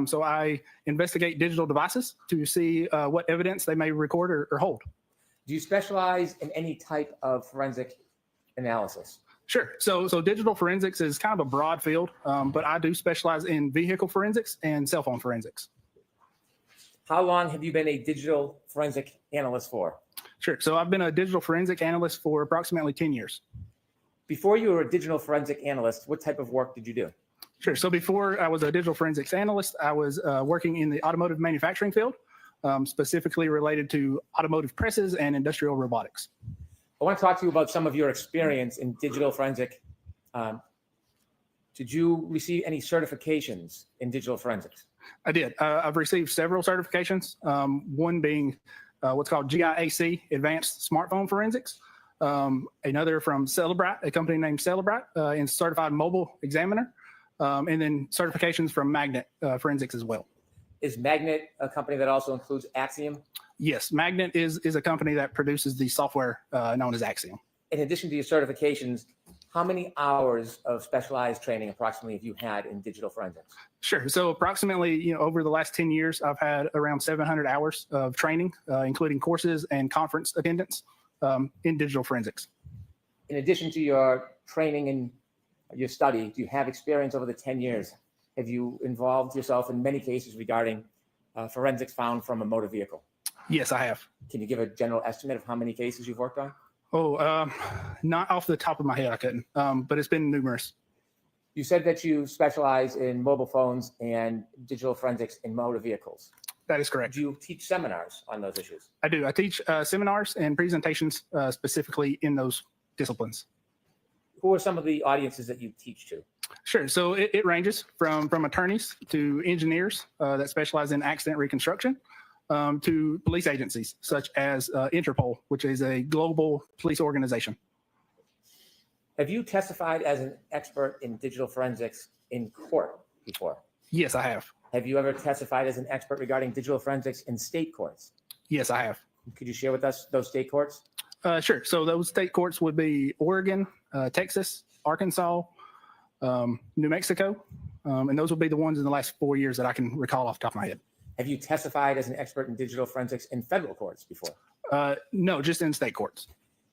So I investigate digital devices to see what evidence they may record or hold. Do you specialize in any type of forensic analysis? Sure. So digital forensics is kind of a broad field, but I do specialize in vehicle forensics and cell phone forensics. How long have you been a digital forensic analyst for? Sure. So I've been a digital forensic analyst for approximately 10 years. Before you were a digital forensic analyst, what type of work did you do? Sure. So before I was a digital forensics analyst, I was working in the automotive manufacturing field, specifically related to automotive presses and industrial robotics. I want to talk to you about some of your experience in digital forensic. Did you receive any certifications in digital forensics? I did. I've received several certifications, one being what's called GIAC, Advanced Smartphone Forensics, another from Celebrite, a company named Celebrite, in Certified Mobile Examiner, and then certifications from Magnet Forensics as well. Is Magnet a company that also includes Axiom? Yes, Magnet is a company that produces the software known as Axiom. In addition to your certifications, how many hours of specialized training approximately have you had in digital forensics? Sure. So approximately, over the last 10 years, I've had around 700 hours of training, including courses and conference attendance in digital forensics. In addition to your training and your study, do you have experience over the 10 years? Have you involved yourself in many cases regarding forensics found from a motor vehicle? Yes, I have. Can you give a general estimate of how many cases you've worked on? Oh, not off the top of my head, I couldn't, but it's been numerous. You said that you specialize in mobile phones and digital forensics in motor vehicles. That is correct. Do you teach seminars on those issues? I do. I teach seminars and presentations specifically in those disciplines. Who are some of the audiences that you teach to? Sure. So it ranges from attorneys to engineers that specialize in accident reconstruction, to police agencies such as Interpol, which is a global police organization. Have you testified as an expert in digital forensics in court before? Yes, I have. Have you ever testified as an expert regarding digital forensics in state courts? Yes, I have. Could you share with us those state courts? Sure. So those state courts would be Oregon, Texas, Arkansas, New Mexico, and those would be the ones in the last 4 years that I can recall off the top of my head. Have you testified as an expert in digital forensics in federal courts before? No, just in state courts.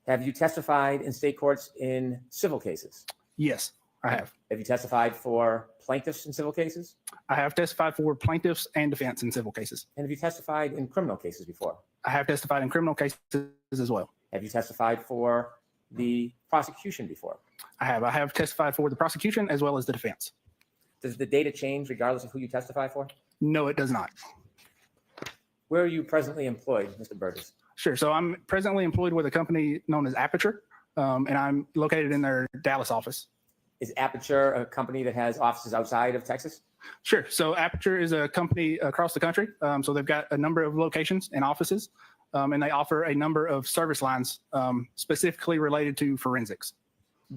Have you testified in state courts in civil cases? Yes, I have. Have you testified for plaintiffs in civil cases? I have testified for plaintiffs and defense in civil cases. And have you testified in criminal cases before? I have testified in criminal cases as well. Have you testified for the prosecution before? I have. I have testified for the prosecution as well as the defense. Does the data change regardless of who you testify for? No, it does not. Where are you presently employed, Mr. Burgess? Sure. So I'm presently employed with a company known as Aperture, and I'm located in their Dallas office. Is Aperture a company that has offices outside of Texas? Sure. So Aperture is a company across the country. So they've got a number of locations and offices, and they offer a number of service lines specifically related to forensics.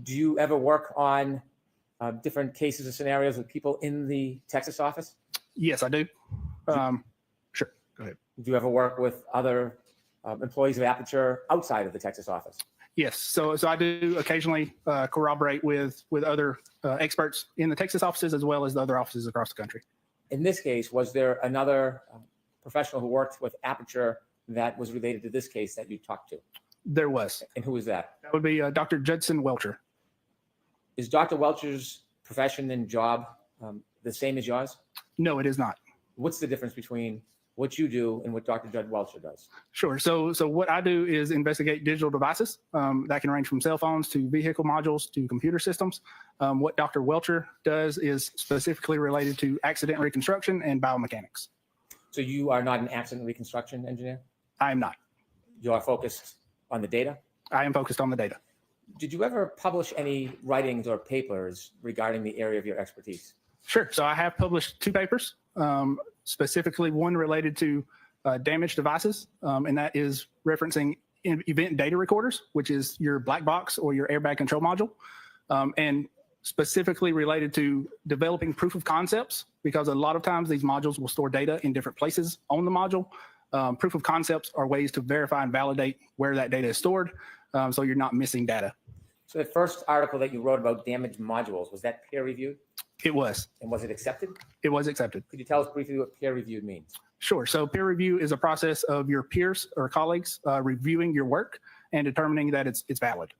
Do you ever work on different cases or scenarios with people in the Texas office? Yes, I do. Sure. Go ahead. Do you ever work with other employees of Aperture outside of the Texas office? Yes. So I do occasionally corroborate with other experts in the Texas offices as well as the other offices across the country. In this case, was there another professional who worked with Aperture that was related to this case that you talked to? There was. And who was that? That would be Dr. Judson Welcher. Is Dr. Welcher's profession and job the same as yours? No, it is not. What's the difference between what you do and what Dr. Judd Welcher does? Sure. So what I do is investigate digital devices that can range from cell phones to vehicle modules to computer systems. What Dr. Welcher does is specifically related to accident reconstruction and biomechanics. So you are not an accident reconstruction engineer? I am not. You are focused on the data? I am focused on the data. Did you ever publish any writings or papers regarding the area of your expertise? Sure. So I have published 2 papers, specifically one related to damaged devices, and that is referencing event data recorders, which is your black box or your airbag control module, and specifically related to developing proof of concepts, because a lot of times these modules will store data in different places on the module. Proof of concepts are ways to verify and validate where that data is stored, so you're not missing data. So the first article that you wrote about damaged modules, was that peer reviewed? It was. And was it accepted? It was accepted. Could you tell us briefly what peer reviewed means? Sure. So peer review is a process of your peers or colleagues reviewing your work and determining that it's valid.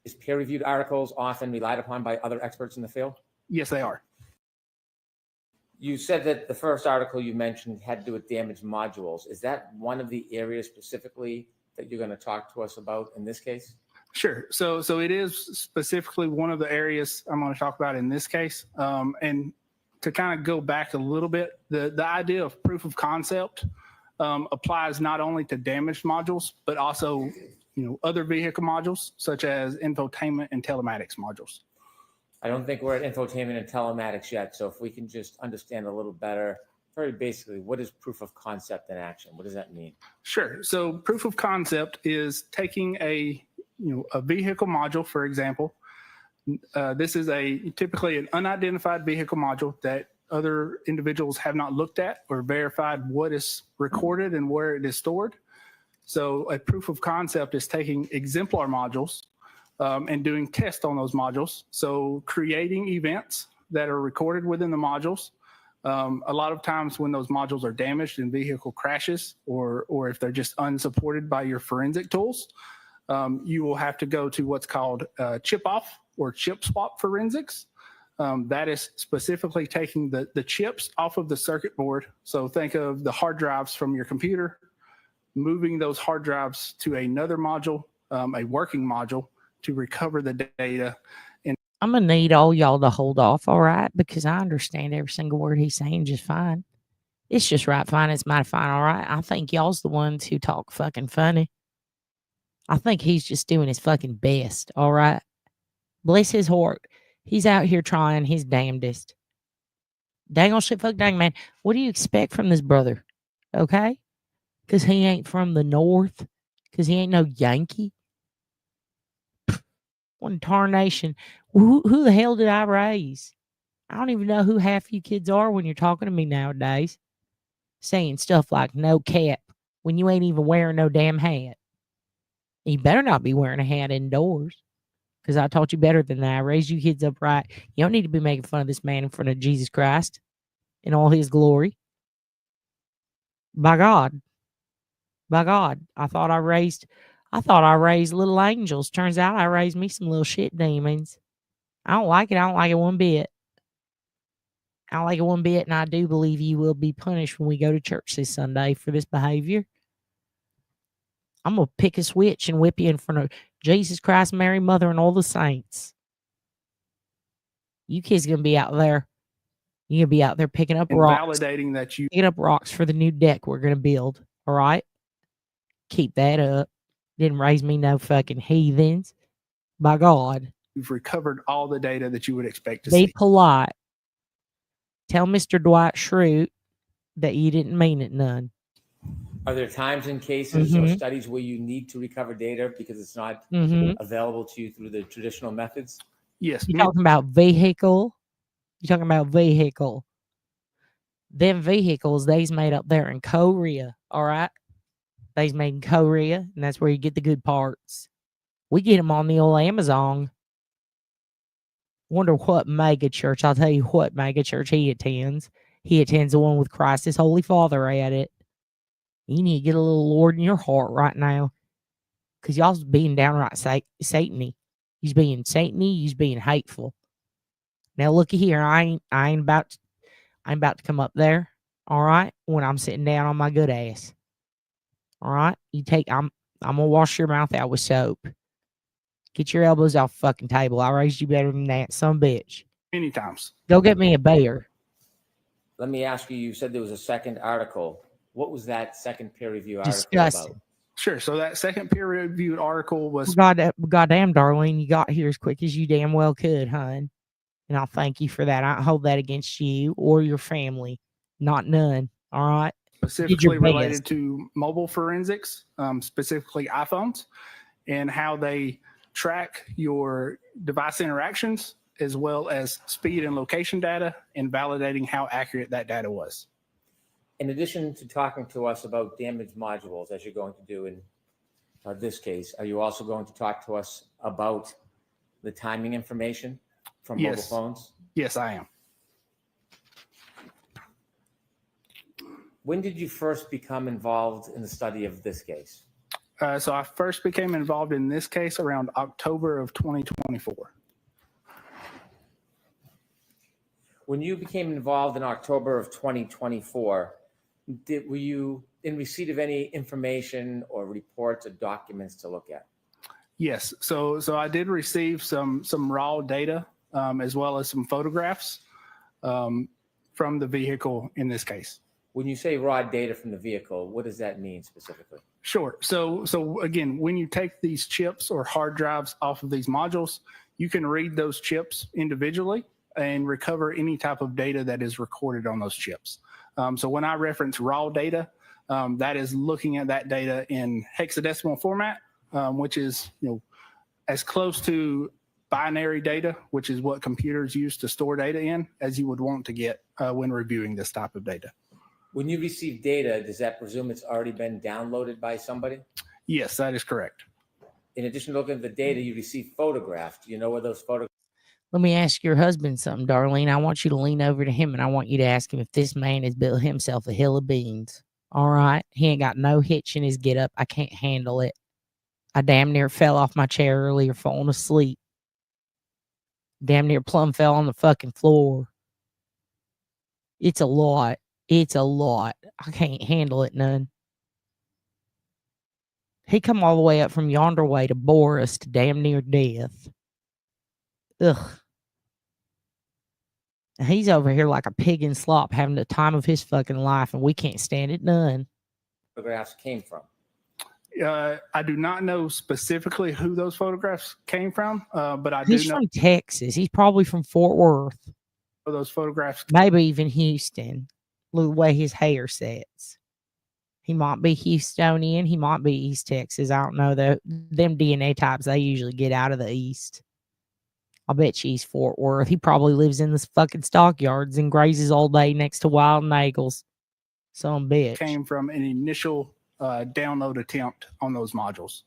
Is peer reviewed articles often relied upon by other experts in the field? Yes, they are. You said that the first article you mentioned had to do with damaged modules. Is that one of the areas specifically that you're going to talk to us about in this case? Sure. So it is specifically one of the areas I'm going to talk about in this case. And to kind of go back a little bit, the idea of proof of concept applies not only to damaged modules, but also other vehicle modules such as infotainment and telematics modules. I don't think we're at infotainment and telematics yet. So if we can just understand a little better, very basically, what is proof of concept in action? What does that mean? Sure. So proof of concept is taking a vehicle module, for example. This is typically an unidentified vehicle module that other individuals have not looked at or verified what is recorded and where it is stored. So a proof of concept is taking exemplar modules and doing tests on those modules. So creating events that are recorded within the modules. A lot of times when those modules are damaged in vehicle crashes or if they're just unsupported by your forensic tools, you will have to go to what's called chip off or chip swap forensics. That is specifically taking the chips off of the circuit board. So think of the hard drives from your computer, moving those hard drives to another module, a working module, to recover the data. And I'm going to need all y'all to hold off, all right? Because I understand every single word he's saying just fine. It's just right fine. It's mighty fine, all right? I think y'all's the ones who talk fucking funny. I think he's just doing his fucking best, all right? Bless his heart. He's out here trying his damnedest. Dang on shit, fuck dang, man. What do you expect from this brother? Okay? Because he ain't from the north. Because he ain't no Yankee. One tarnation. Who the hell did I raise? I don't even know who half you kids are when you're talking to me nowadays. Saying stuff like no cap when you ain't even wearing no damn hat. You better not be wearing a hat indoors. Because I taught you better than that. I raised you kids up right. You don't need to be making fun of this man in front of Jesus Christ in all his glory. By God. By God. I thought I raised little angels. Turns out I raised me some little shit demons. I don't like it. I don't like it one bit. I don't like it one bit, and I do believe you will be punished when we go to church this Sunday for this behavior. I'm going to pick a switch and whip you in front of Jesus Christ, Mary, Mother, and all the saints. You kids going to be out there. You're going to be out there picking up And rocks. validating that you Picking up rocks for the new deck we're going to build. All right? Keep that up. Didn't raise me no fucking heathens. By God. you've recovered all the data that you would expect to Be see. polite. Tell Mr. Dwight Schrute that you didn't mean it none. Are there times in cases or studies where you need to recover data because it's not available to you through the traditional methods? Yes. You're talking about vehicle? You're talking about vehicle. Them vehicles, they's made up there in Korea, all right? They's made in Korea, and that's where you get the good parts. We get them on the old Amazon. Wonder what mega church, I'll tell you what mega church he attends. He attends the one with Christ, his Holy Father at it. You need to get a little Lord in your heart right now. Because y'all's being downright Satan-y. He's being Satan-y, he's being hateful. Now looky here, I ain't about to come up there, all right, when I'm sitting down on my good ass. All right? I'm gonna wash your mouth out with soap. Get your elbows off the fucking table. I raised you better than that, some bitch. Many times. Go get me a bear. Let me ask you, you said there was a second article. What was that second peer review article Disgusting. about? Sure. So that second peer-reviewed article was... Goddamn, Darlene, you got here as quick as you damn well could, hun. And I'll thank you for that. I don't hold that against you or your family. Not none. All right? Specifically related to mobile forensics, specifically iPhones, and how they track your device interactions, as well as speed and location data, and validating how accurate that data was. In addition to talking to us about damaged modules, as you're going to do in this case, are you also going to talk to us about the timing information from mobile phones? Yes, I am. When did you first become involved in the study of this case? So I first became involved in this case around October of 2024. When you became involved in October of 2024, were you in receipt of any information or reports or documents to look at? Yes. So I did receive some raw data, as well as some photographs from the vehicle in this case. When you say raw data from the vehicle, what does that mean specifically? Sure. So again, when you take these chips or hard drives off of these modules, you can read those chips individually and recover any type of data that is recorded on those chips. So when I reference raw data, that is looking at that data in hexadecimal format, which is as close to binary data, which is what computers use to store data in, as you would want to get when reviewing this type of data. When you receive data, does that presume it's already been downloaded by somebody? Yes, that is correct. In addition to looking at the data, you receive photographs. Do you know where those photographs? Let me ask your husband something, Darlene. I want you to lean over to him and I want you to ask him if this man has built himself a hill of beans. All right? He ain't got no hitch in his get up. I can't handle it. I damn near fell off my chair earlier falling asleep. Damn near plumb fell on the fucking floor. It's a lot. It's a lot. I can't handle it none. He come all the way up from yonder way to bore us to damn near death. Ugh. And he's over here like a pig in slop having the time of his fucking life, and we can't stand it none. Photographs came from? I do not know specifically who those photographs came from, but I He's do know from Texas. He's probably from Fort Worth. Those photographs. Maybe even Houston. Look the way his hair sets. He might be Houstonian. He might be East Texas. I don't know. Them DNA types, they usually get out of the East. I bet you he's Fort Worth. He probably lives in the fucking stockyards and grazes all day next to wild nagels. Some bitch. Came from an initial download attempt on those modules.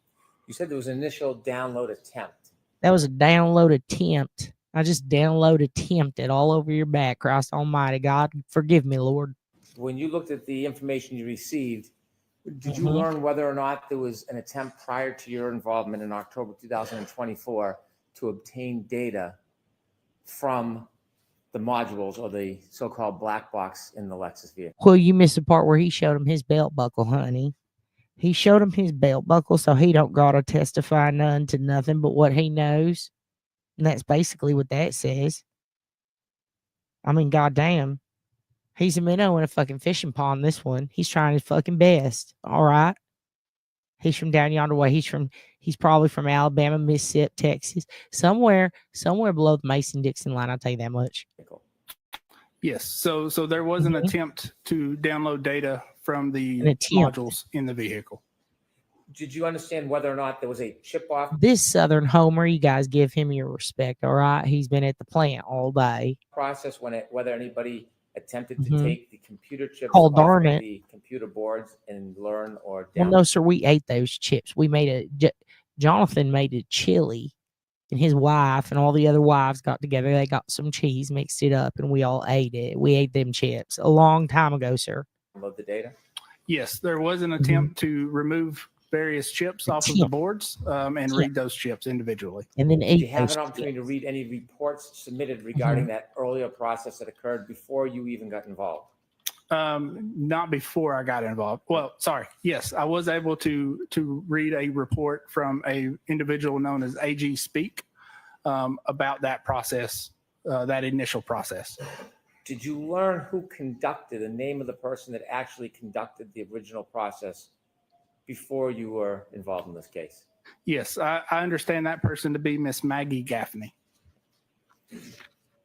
You said there was an initial download attempt. That was a download attempt. I just download attempted all over your back. Christ almighty, God, forgive me, Lord. when you looked at the information you received, did you Mhm. learn whether or not there was an attempt prior to your involvement in October 2024 to obtain data from the modules or the so-called black box in the Lexus vehicle? Well, you missed the part where he showed him his belt buckle, honey. He showed him his belt buckle, so he don't gotta testify none to nothing but what he knows. And that's basically what that says. I mean, goddamn. He's a minnow in a fucking fishing pond, this one. He's trying his fucking best. All right. He's from down yonder way. He's probably from Alabama, Mississippi, Texas. Somewhere below the Mason-Dixon line, I'll tell you that much. Yes. So there was an attempt to download data from the modules in the vehicle. Did you understand whether or not there was a chip off This Southern Homer, you guys give him your respect, all right? He's been at the plant all day. process whether anybody attempted to Mhm. take the computer chips Oh, off darn of it. the computer boards and learn or Well, download? no, sir, we ate those chips. We made Jonathan made a chili, and his wife and all the other wives got together. They got some cheese, mixed it up, and we all ate it. We ate them chips a long time ago, sir. Download the data? Yes, there was an attempt to remove various chips off of the boards and read those chips individually. And then Did you eat have those an opportunity to read any reports submitted regarding that earlier process that occurred before you even got involved? Not before I got involved. Well, sorry. Yes, I was able to read a report from a individual known as AG Speak about that process, that initial process. Did you learn who conducted, the name of the person that actually conducted the original process before you were involved in this case? Yes, I understand that person to be Miss Maggie Gaffney. Do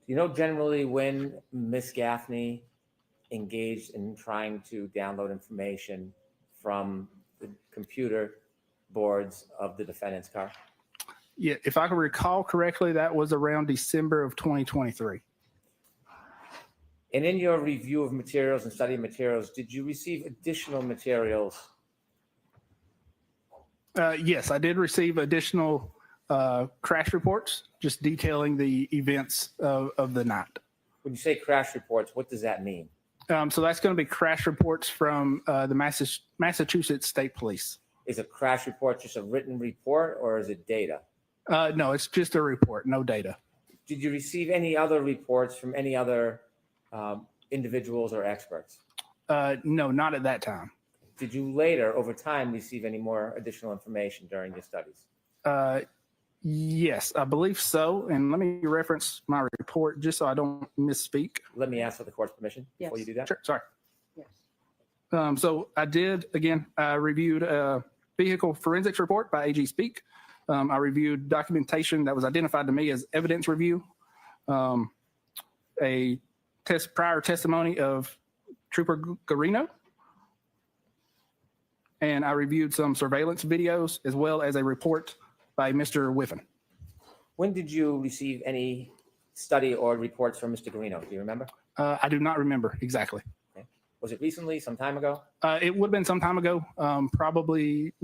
you know generally when Miss Gaffney engaged in trying to download information from the computer boards of the defendant's car? Yeah, if I can recall correctly, that was around December of 2023. And in your review of materials and study materials, did you receive additional materials? Yes, I did receive additional crash reports, just detailing the events of the night. When you say crash reports, what does that mean? So that's going to be crash reports from the Massachusetts State Police. Is a crash report just a written report or is it data? No, it's just a report, no data. Did you receive any other reports from any other individuals or experts? No, not at that time. Did you later, over time, receive any more additional information during your studies? Yes, I believe so. And let me reference my report just so I don't misspeak. Let me ask for the court's permission before you do that. Sure, sorry. Yes. So I did, again, I reviewed a vehicle forensics report by AG Speak. I reviewed documentation that was identified to me as evidence review, a prior testimony of Trooper Garino, and I reviewed some surveillance videos as well as a report by Mr. Whiffen. When did you receive any study or reports from Mr. Garino? Do you remember? I do not remember exactly. Okay. Was it recently, some time ago? It would have been some time ago, probably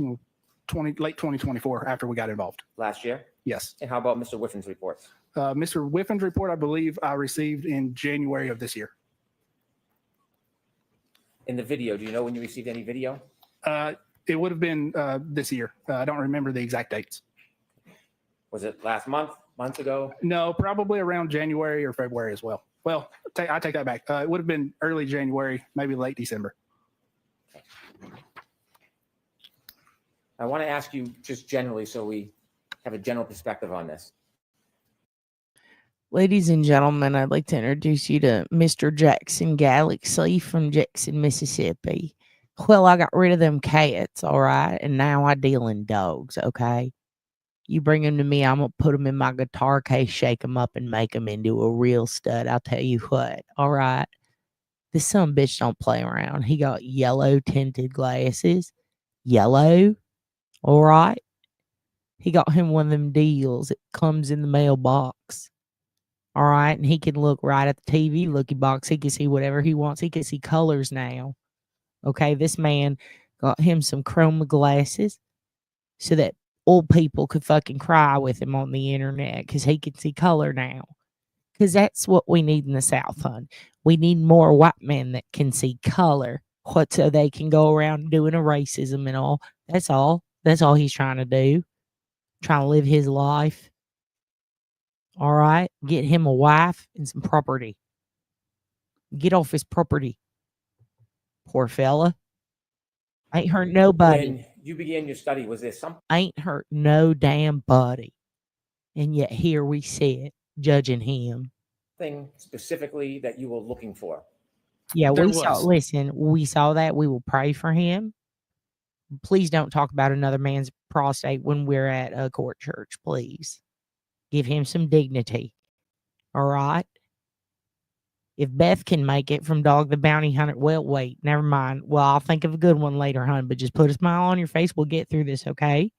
late 2024 after we got involved. Last year? Yes. And how about Mr. Whiffen's reports? Mr. Whiffen's report, I believe I received in January of this year. In the video, do you know when you received any video? It would have been this year. I don't remember the exact dates. Was it last month, months ago? No, probably around January or February as well. Well, I take that back. It would have been early January, maybe late December. I want to ask you just generally so we have a general perspective on this. Ladies and gentlemen, I'd like to introduce you to Mr. Jackson Galaxy from Jackson, Mississippi. Well, I got rid of them cats, all right, and now I deal in dogs, okay? You bring them to me, I'm going to put them in my guitar case, shake them up, and make them into a real stud. I'll tell you what, all right? This son bitch don't play around. He got yellow tinted glasses. Yellow, all right? He got him one of them deals. It comes in the mailbox. All right, and he can look right at the TV looky box. He can see whatever he wants. He can see colors now. Okay, this man got him some chroma glasses so that old people could fucking cry with him on the internet because he can see color now. Because that's what we need in the South, hon. We need more white men that can see color, so they can go around doing a racism and all. That's all. That's all he's trying to do. Trying to live his life. All right? Get him a wife and some property. Get off his property. Poor fella. Ain't hurt nobody. When you began your study, was there something Ain't hurt no damn body. And yet here we sit, judging him. specifically that you were looking for? Yeah, There we saw. was. Listen, we saw that. We will pray for him. Please don't talk about another man's prostate when we're at a court church. Please give him some dignity. All right. If Beth can make it from Dog the Bounty Hunter, well, wait, never mind. Well, I'll think of a good one later, hon. But just put a smile on your face. We'll get through this, okay?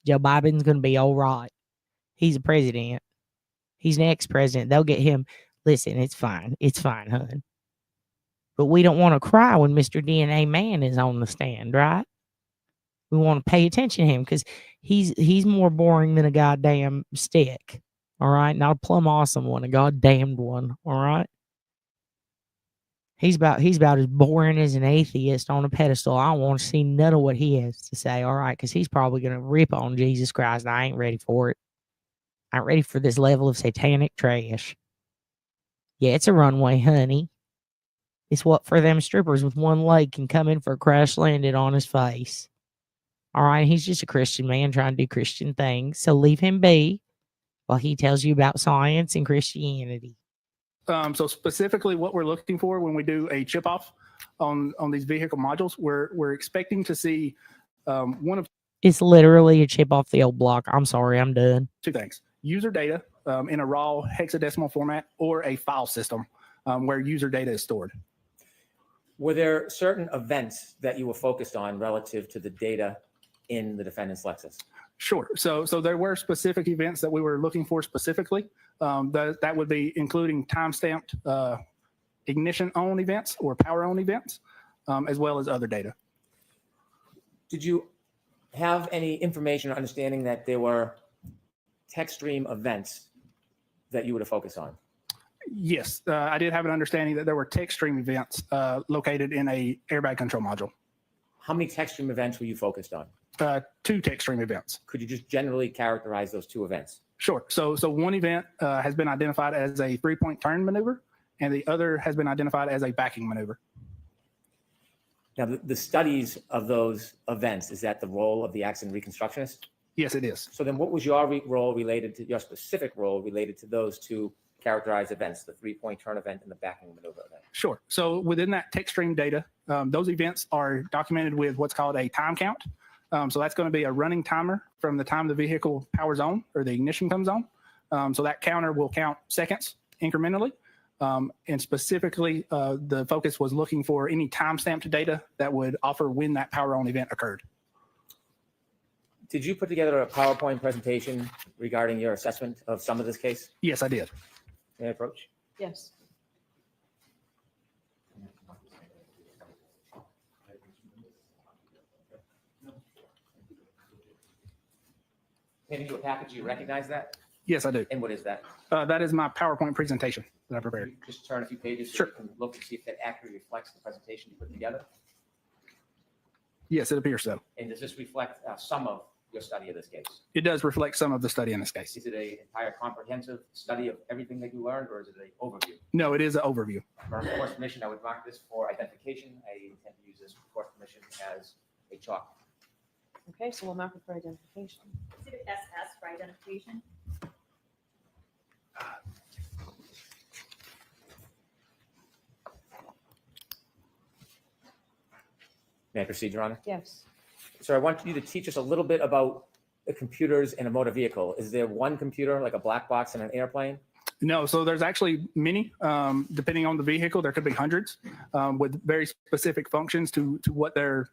Joe Biden's gonna be all right. He's a president. He's an ex-president. They'll get him. Listen, it's fine. It's fine, hon. But we don't want to cry when Mr. DNA Man is on the stand, right? We want to pay attention to him because he's more boring than a goddamn stick. All right, not a plumb awesome one, a goddamned one. All right. He's about as boring as an atheist on a pedestal. I don't want to see none of what he has to say. All right, because he's probably gonna rip on Jesus Christ. I ain't ready for it. I ain't ready for this level of satanic trash. Yeah, it's a runway, honey. It's what for them strippers with one leg can come in for a crash landed on his face. All right, he's just a Christian man trying to do Christian things. So leave him be while he tells you about science and Christianity. So specifically what we're looking for when we do a chip off on these vehicle modules, we're expecting to see one of It's literally a chip off the old block. I'm sorry, I'm done. two things: user data in a raw hexadecimal format, or a file system where user data is stored. Were there certain events that you were focused on relative to the data in the defendant's Lexus? Sure. So there were specific events that we were looking for specifically. That would be including time-stamped ignition-on events or power-on events, as well as other data. Did you have any information or understanding that there were text stream events that you were to focus on? Yes, I did have an understanding that there were text stream events located in a airbag control module. How many text stream events were you focused on? 2 text stream events. Could you just generally characterize those 2 events? Sure. So one event has been identified as a 3-point turn maneuver, and the other has been identified as a backing maneuver. Now, the studies of those events, is that the role of the accident reconstructionist? Yes, it is. So then what was your role related to, your specific role related to those 2 characterized events, the 3-point turn event and the backing maneuver event? Sure. So within that text stream data, those events are documented with what's called a time count. So that's going to be a running timer from the time the vehicle powers on or the ignition comes on. So that counter will count seconds incrementally. And specifically, the focus was looking for any time-stamped data that would offer when that power on event occurred. Did you put together a PowerPoint presentation regarding your assessment of some of this case? Yes, I did. May I approach? Yes. Handing you a package, do you recognize that? Yes, I do. And what is that? That is my PowerPoint presentation that I prepared. Can you just turn a few pages so Sure. you can look and see if that accurately reflects the presentation you put together? Yes, it appears so. And does this reflect some of your study of this case? It does reflect some of the study in this case. Is it an entire comprehensive study of everything that you learned, or is it an overview? No, it is an overview. For course permission, I would mark this for identification. I intend to use this course permission as a chalk. Okay, so we'll mark it for identification. Exhibit SS for identification. May I proceed, Your Honor? Yes. So I want you to teach us a little bit about the computers in a motor vehicle. Is there one computer, like a black box in an airplane? No, so there's actually many. Depending on the vehicle, there could be hundreds with very specific functions to what they're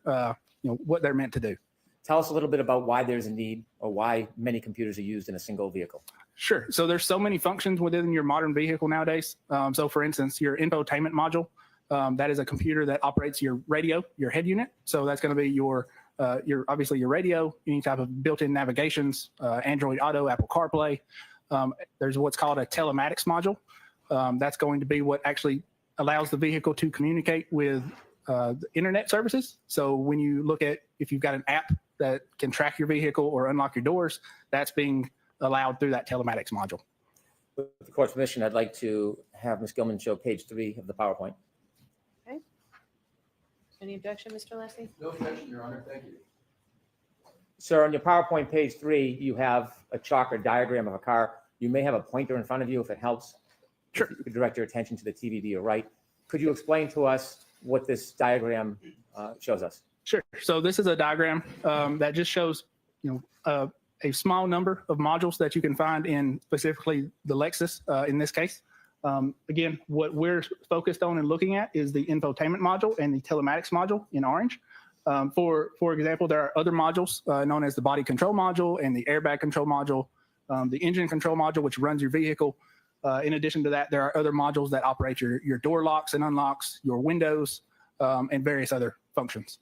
what they're meant to do. Tell us a little bit about why there's a need, or why many computers are used in a single vehicle. Sure. So there's so many functions within your modern vehicle nowadays. So for instance, your infotainment module, that is a computer that operates your radio, your head unit. So that's going to be your obviously your radio, any type of built-in navigations, Android Auto, Apple CarPlay. There's what's called a telematics module. That's going to be what actually allows the vehicle to communicate with the internet services. So when you look at, if you've got an app that can track your vehicle or unlock your doors, that's being allowed through that telematics module. With the court's permission, I'd like to have Ms. Gilman show page 3 of the PowerPoint. Okay. Any objection, Mr. Lassie? No objection, Your Honor. Thank you. Sir, on your PowerPoint page 3, you have a chalk or diagram of a car. You may have a pointer in front of you if it helps. Sure. You could direct your attention to the TV to your right. Could you explain to us what this diagram shows us? Sure. So this is a diagram that just shows, a small number of modules that you can find in specifically the Lexus in this case. Again, what we're focused on and looking at is the infotainment module and the telematics module in orange. For example, there are other modules known as the body control module and the airbag control module, the engine control module, which runs your vehicle. In addition to that, there are other modules that operate your door locks and unlocks, your windows, and various other functions.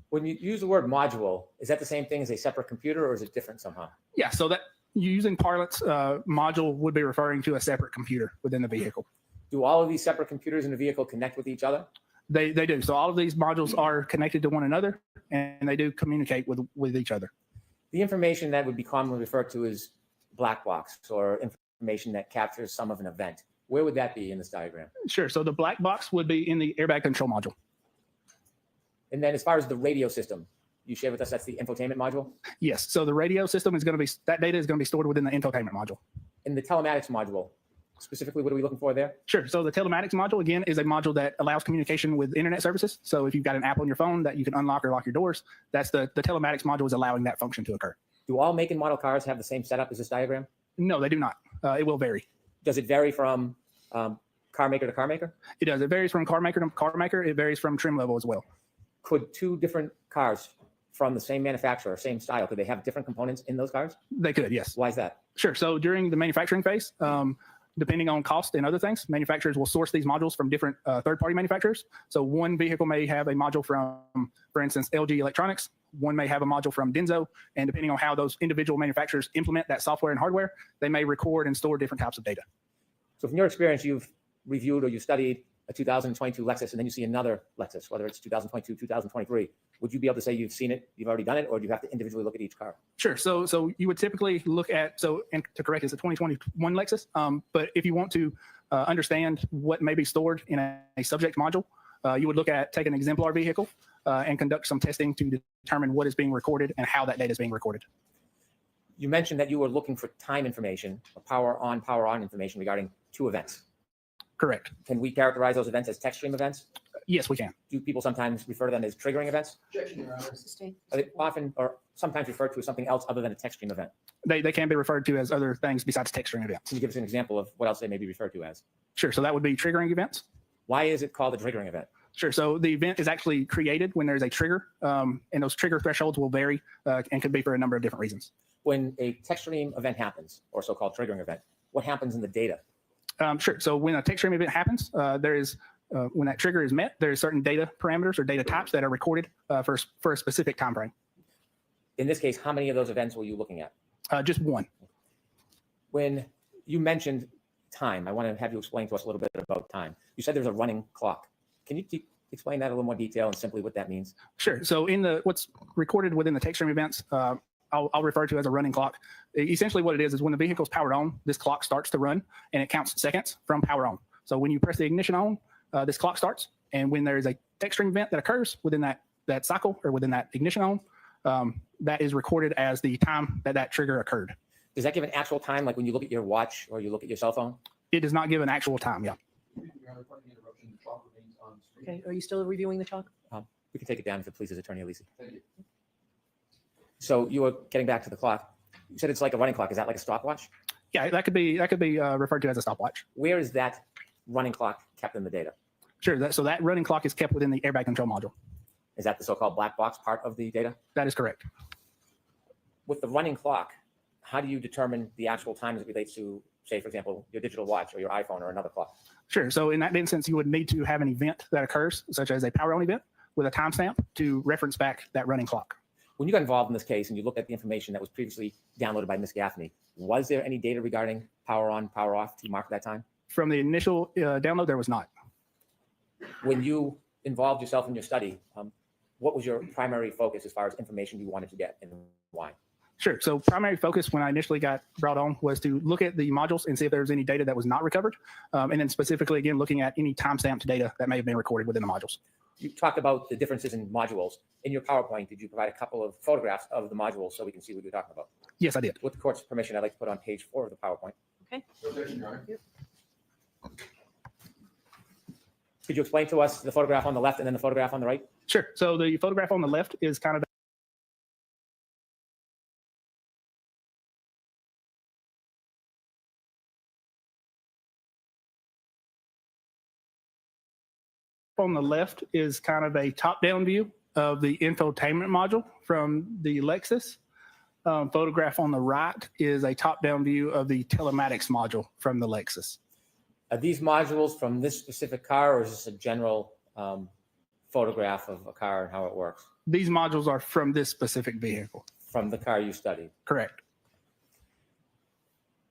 When you use the word module, is that the same thing as a separate computer, or is it different somehow? Yeah, so that using parlance, module would be referring to a separate computer within the vehicle. Do all of these separate computers in the vehicle connect with each other? They do. So all of these modules are connected to one another, and they do communicate with each other. The information that would be commonly referred to as black box, or information that captures some of an event, where would that be in this diagram? Sure. So the black box would be in the airbag control module. And then as far as the radio system, you share with us that's the infotainment module? Yes. So the radio system is going to be, that data is going to be stored within the infotainment module. In the telematics module, specifically, what are we looking for there? Sure. So the telematics module, again, is a module that allows communication with internet services. So if you've got an app on your phone that you can unlock or lock your doors, that's the telematics module is allowing that function to occur. Do all make and model cars have the same setup as this diagram? No, they do not. It will vary. Does it vary from car maker to car maker? It does. It varies from car maker to car maker. It varies from trim level as well. Could two different cars from the same manufacturer, same style, could they have different components in those cars? They could, yes. Why is that? Sure. So during the manufacturing phase, depending on cost and other things, manufacturers will source these modules from different third-party manufacturers. So one vehicle may have a module from, for instance, LG Electronics. One may have a module from Denso. And depending on how those individual manufacturers implement that software and hardware, they may record and store different types of data. So from your experience, you've reviewed or you studied a 2022 Lexus, and then you see another Lexus, whether it's 2022, 2023. Would you be able to say you've seen it, you've already done it, or do you have to individually look at each car? Sure. So you would typically look at, and to correct, it's a 2021 Lexus. But if you want to understand what may be stored in a subject module, you would look at, take an exemplar vehicle and conduct some testing to determine what is being recorded and how that data is being recorded. You mentioned that you were looking for time information, or power on information regarding two events. Correct. Can we characterize those events as text stream events? Yes, we can. Do people sometimes refer to them as triggering events? Objection, Your Honor. Are they often or sometimes referred to as something else other than a text stream event? They can be referred to as other things besides text string events. Can you give us an example of what else they may be referred to as? Sure. So that would be triggering events. Why is it called a triggering event? Sure. So the event is actually created when there's a trigger, and those trigger thresholds will vary and could be for a number of different reasons. When a text stream event happens, or so-called triggering event, what happens in the data? Sure. So when a text stream event happens, there is when that trigger is met, there are certain data parameters or data types that are recorded for a specific time frame. In this case, how many of those events were you looking at? Just one. When you mentioned time, I want to have you explain to us a little bit about time. You said there's a running clock. Can you explain that in a little more detail and simply what that means? Sure. So in what's recorded within the text stream events, I'll refer to as a running clock. Essentially what it is when the vehicle's powered on, this clock starts to run and it counts seconds from power on. So when you press the ignition on, this clock starts. And when there is a text stream event that occurs within that cycle or within that ignition on, that is recorded as the time that trigger occurred. Does that give an actual time, like when you look at your watch or you look at your cell phone? It does not give an actual time, yeah. Okay, are you still reviewing the chalk? We can take it down if it pleases Attorney Alisi. Thank you. So you were getting back to the clock. You said it's like a running clock. Is that like a stopwatch? Yeah, that could be referred to as a stopwatch. Where is that running clock kept in the data? Sure. So that running clock is kept within the airbag control module. Is that the so-called black box part of the data? That is correct. With the running clock, how do you determine the actual time as it relates to, say, for example, your digital watch or your iPhone or another clock? Sure. So in that instance, you would need to have an event that occurs, such as a power on event with a timestamp to reference back that running clock. When you got involved in this case and you looked at the information that was previously downloaded by Ms. Gaffney, was there any data regarding power on, power off to mark that time? From the initial download, there was not. When you involved yourself in your study, what was your primary focus as far as information you wanted to get and why? Sure. So primary focus when I initially got brought on was to look at the modules and see if there was any data that was not recovered. And then specifically, again, looking at any timestamped data that may have been recorded within the modules. You talked about the differences in modules. In your PowerPoint, did you provide a couple of photographs of the modules so we can see what you're talking about? Yes, I did. With the court's permission, I'd like to put on page 4 of the PowerPoint. Okay. Could you explain to us the photograph on the left and then the photograph on the right? Sure. So the photograph on the left is kind of a top-down view of the infotainment module from the Lexus. Photograph on the right is a top-down view of the telematics module from the Lexus. Are these modules from this specific car, or is this a general photograph of a car and how it works? These modules are from this specific vehicle. From the car you studied? Correct.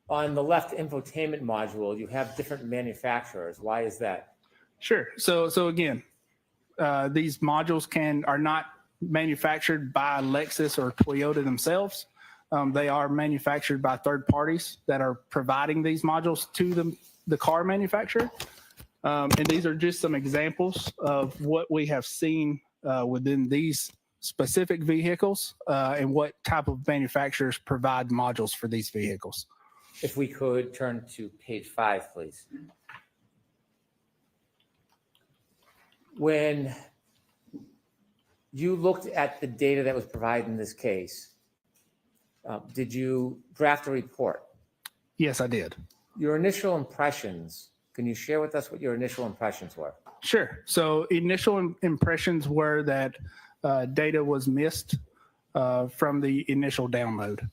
On the left infotainment module, you have different manufacturers. Why is that? Sure. So again, these modules are not manufactured by Lexus or Toyota themselves. They are manufactured by third parties that are providing these modules to the car manufacturer. And these are just some examples of what we have seen within these specific vehicles and what type of manufacturers provide modules for these vehicles. If we could turn to page 5, please. When you looked at the data that was provided in this case, did you draft a report? Yes, I did. Your initial impressions, can you share with us what your initial impressions were? Sure. So initial impressions were that data was missed from the initial download.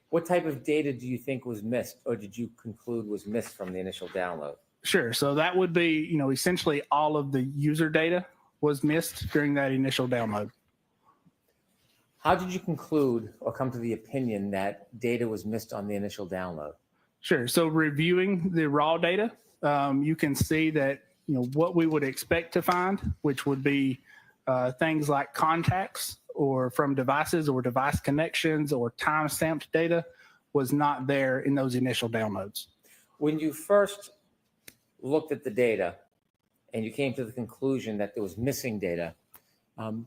What type of data do you think was missed, or did you conclude was missed from the initial download? Sure. So that would be, essentially all of the user data was missed during that initial download. How did you conclude or come to the opinion that data was missed on the initial download? Sure. So reviewing the raw data, you can see that, what we would expect to find, which would be things like contacts or from devices or device connections or time-stamped data was not there in those initial downloads. When you first looked at the data and you came to the conclusion that there was missing data,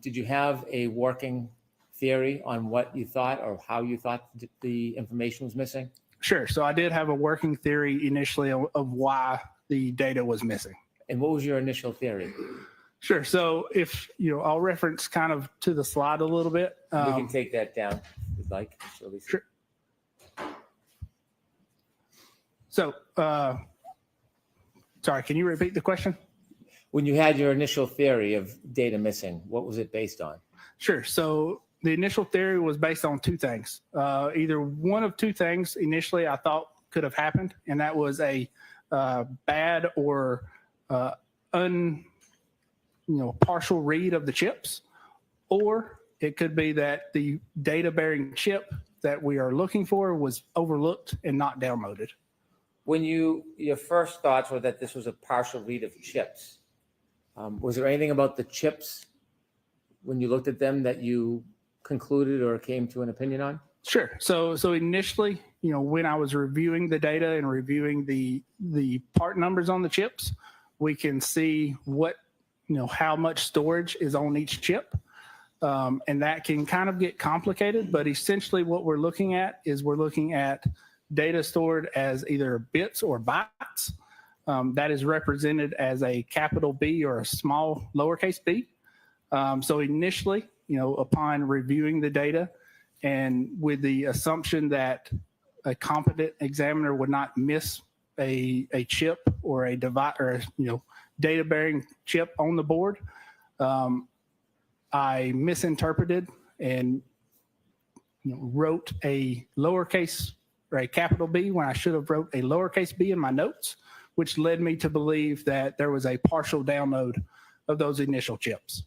did you have a working theory on what you thought or how you thought the information was missing? Sure. So I did have a working theory initially of why the data was missing. And what was your initial theory? Sure. So if, I'll reference kind of to the slide a little bit. We can take that down if you'd like. Sure. So, sorry, can you repeat the question? When you had your initial theory of data missing, what was it based on? Sure. So the initial theory was based on two things. Either one of two things initially I thought could have happened, and that was a bad or partial read of the chips, or it could be that the data-bearing chip that we are looking for was overlooked and not downloaded. When your first thoughts were that this was a partial read of chips, was there anything about the chips when you looked at them that you concluded or came to an opinion on? Sure. So initially, when I was reviewing the data and reviewing the part numbers on the chips, we can see what, how much storage is on each chip. And that can kind of get complicated, but essentially what we're looking at is data stored as either bits or bytes. That is represented as a capital B or a small lowercase b. So initially, upon reviewing the data and with the assumption that a competent examiner would not miss a chip or a device or data bearing chip on the board, I misinterpreted and wrote a lowercase or a capital B when I should have wrote a lowercase b in my notes, which led me to believe that there was a partial download of those initial chips.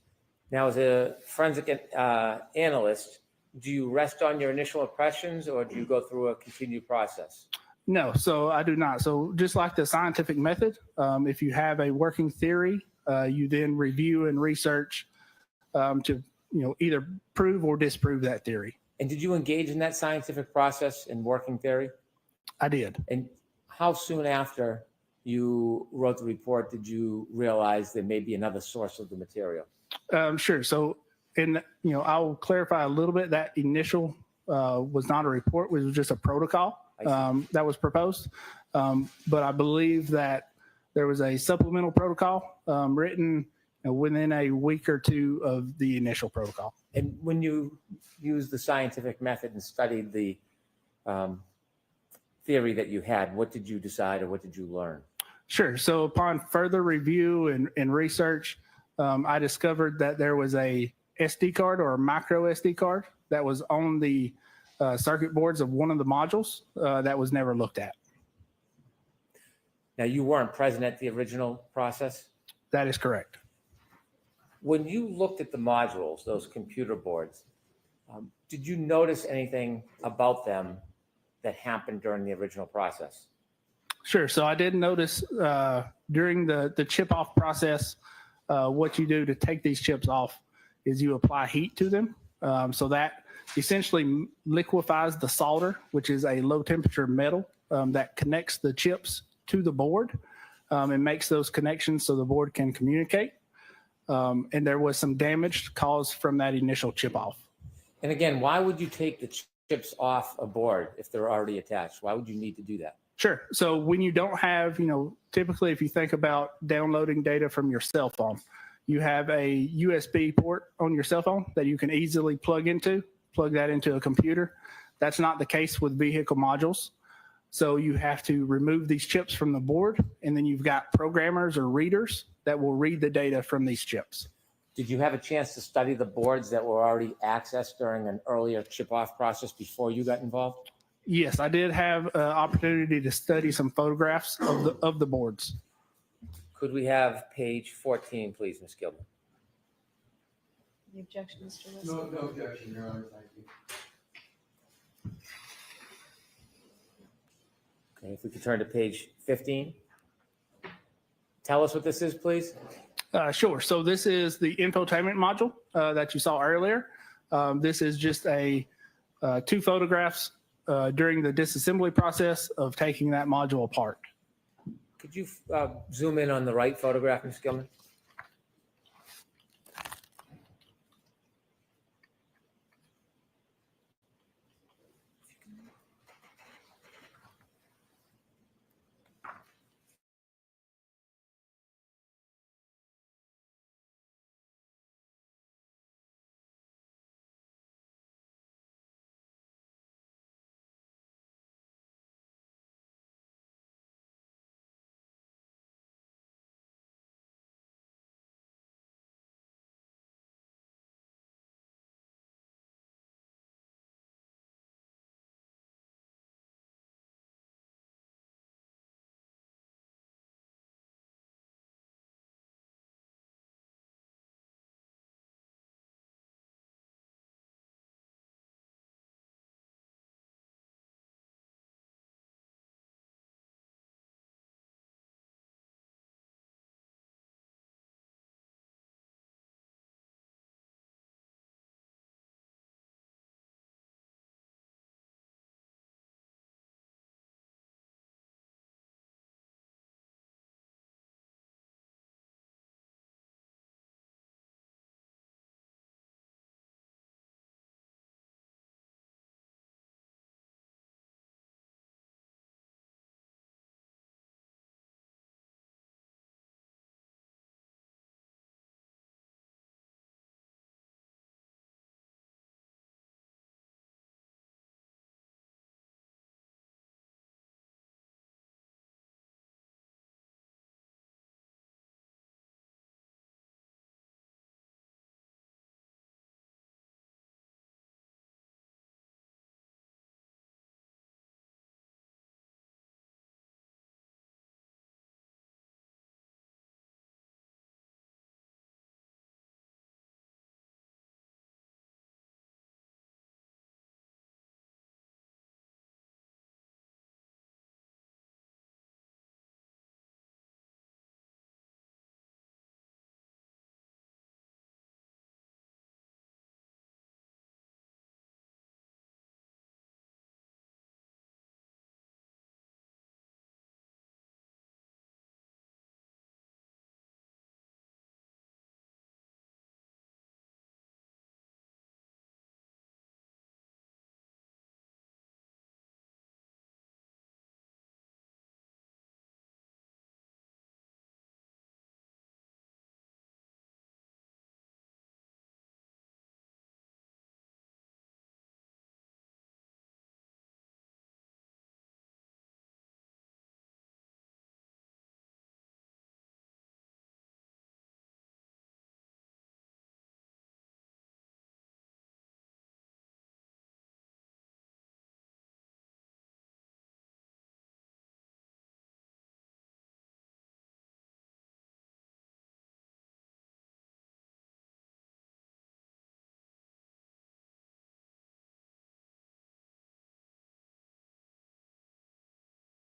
Now, as a forensic analyst, do you rest on your initial impressions or do you go through a continued process? No, so I do not. So just like the scientific method, if you have a working theory, you then review and research to either prove or disprove that theory. And did you engage in that scientific process in working theory? I did. And how soon after you wrote the report did you realize there may be another source of the material? Sure. So, I'll clarify a little bit. That initial was not a report; it was just a protocol that was proposed. But I believe that there was a supplemental protocol written within a week or two of the initial protocol. And when you used the scientific method and studied the theory that you had, what did you decide or what did you learn? Sure. So upon further review and research, I discovered that there was a SD card or a micro SD card that was on the circuit boards of one of the modules that was never looked at. Now, you weren't present at the original process? That is correct. When you looked at the modules, those computer boards, did you notice anything about them that happened during the original process? Sure. So I did notice during the chip off process, what you do to take these chips off is you apply heat to them. So that essentially liquefies the solder, which is a low temperature metal that connects the chips to the board and makes those connections so the board can communicate. And there was some damage caused from that initial chip off. And again, why would you take the chips off a board if they're already attached? Why would you need to do that? Sure. So when you don't have, typically if you think about downloading data from your cell phone, you have a USB port on your cell phone that you can easily plug that into a computer. That's not the case with vehicle modules. So you have to remove these chips from the board, and then you've got programmers or readers that will read the data from these chips. Did you have a chance to study the boards that were already accessed during an earlier chip-off process before you got involved? Yes, I did have an opportunity to study some photographs of the boards. Could we have page 14, please, Ms. Gilman? Any objection, Mr. Wilson? No objection, Your Honor. Thank you. Okay, if we could turn to page 15. Tell us what this is, please. Sure. So this is the infotainment module that you saw earlier. This is just two photographs during the disassembly process of taking that module apart. Could you zoom in on the right photograph, Ms. Gilman?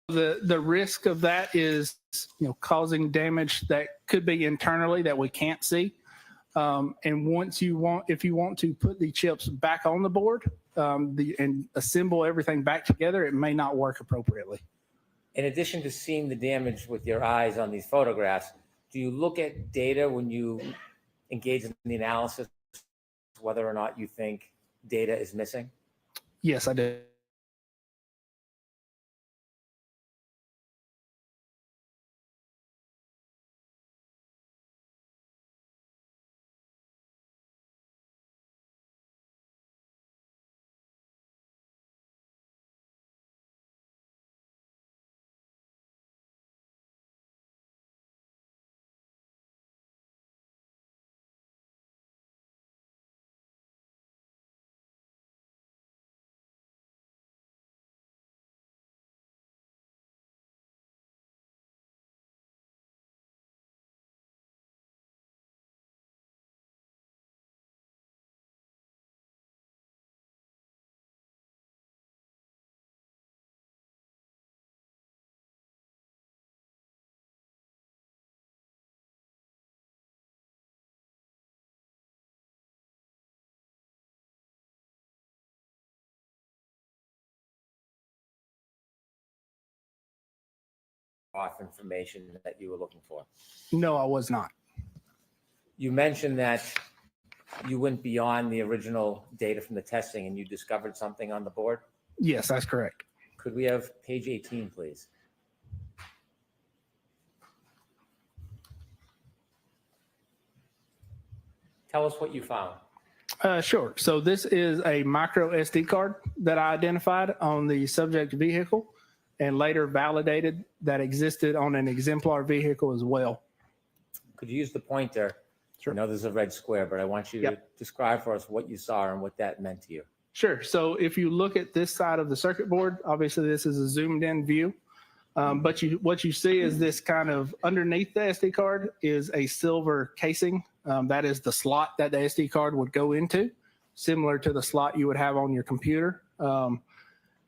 the risk of that is, causing damage that could be internally that we can't see. And if you want to put the chips back on the board and assemble everything back together, it may not work appropriately. In addition to seeing the damage with your eyes on these photographs, do you look at data when you engage in the analysis, whether or not you think data is missing? Yes, I do. Off information that you were looking for? No, I was not. You mentioned that you went beyond the original data from the testing and you discovered something on the board? Yes, that's correct. Could we have page 18, please? Tell us what you found. Sure. So this is a micro SD card that I identified on the subject vehicle and later validated that existed on an exemplar vehicle as well. Could you use the pointer? Sure. I know there's a red square, but I want you to describe for us what you saw and what that meant to you. Sure. So if you look at this side of the circuit board, obviously this is a zoomed in view. But what you see is this kind of underneath the SD card is a silver casing. That is the slot that the SD card would go into, similar to the slot you would have on your computer.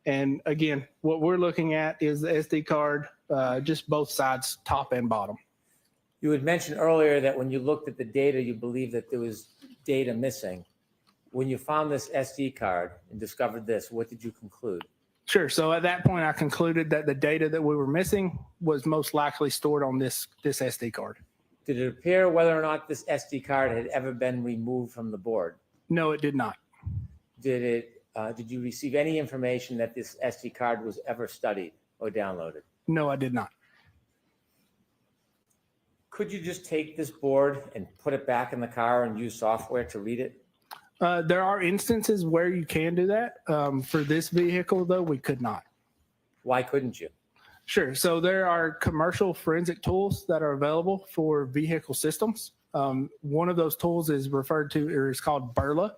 And again, what we're looking at is the SD card, just both sides, top and bottom. You had mentioned earlier that when you looked at the data, you believed that there was data missing. When you found this SD card and discovered this, what did you conclude? Sure. So at that point, I concluded that the data that we were missing was most likely stored on this SD card. Did it appear whether or not this SD card had ever been removed from the board? No, it did not. Did you receive any information that this SD card was ever studied or downloaded? No, I did not. Could you just take this board and put it back in the car and use software to read it? There are instances where you can do that. For this vehicle, though, we could not. Why couldn't you? Sure. So there are commercial forensic tools that are available for vehicle systems. One of those tools is referred to, or is called Burla.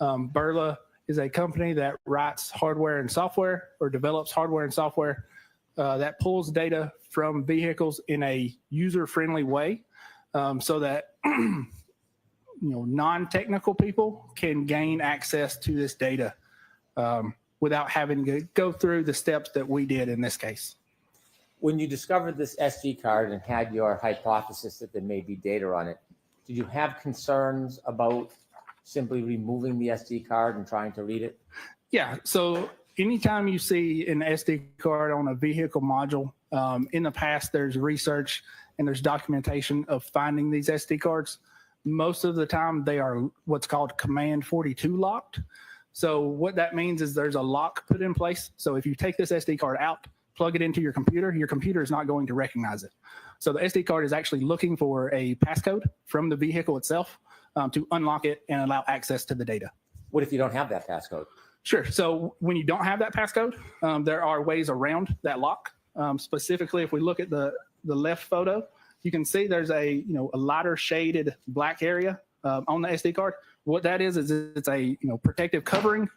Burla is a company that writes hardware and software, or develops hardware and software that pulls data from vehicles in a user-friendly way, so that non-technical people can gain access to this data without having to go through the steps that we did in this case. When you discovered this SD card and had your hypothesis that there may be data on it, did you have concerns about simply removing the SD card and trying to read it? Yeah. So anytime you see an SD card on a vehicle module, in the past, there's research and there's documentation of finding these SD cards. Most of the time, they are what's called Command 42 locked. So what that means is there's a lock put in place. So if you take this SD card out, plug it into your computer is not going to recognize it. So the SD card is actually looking for a passcode from the vehicle itself to unlock it and allow access to the data. What if you don't have that passcode? Sure. So when you don't have that passcode, there are ways around that lock. Specifically, if we look at the left photo, you can see there's a lighter shaded black area on the SD card. What that is it's a protective covering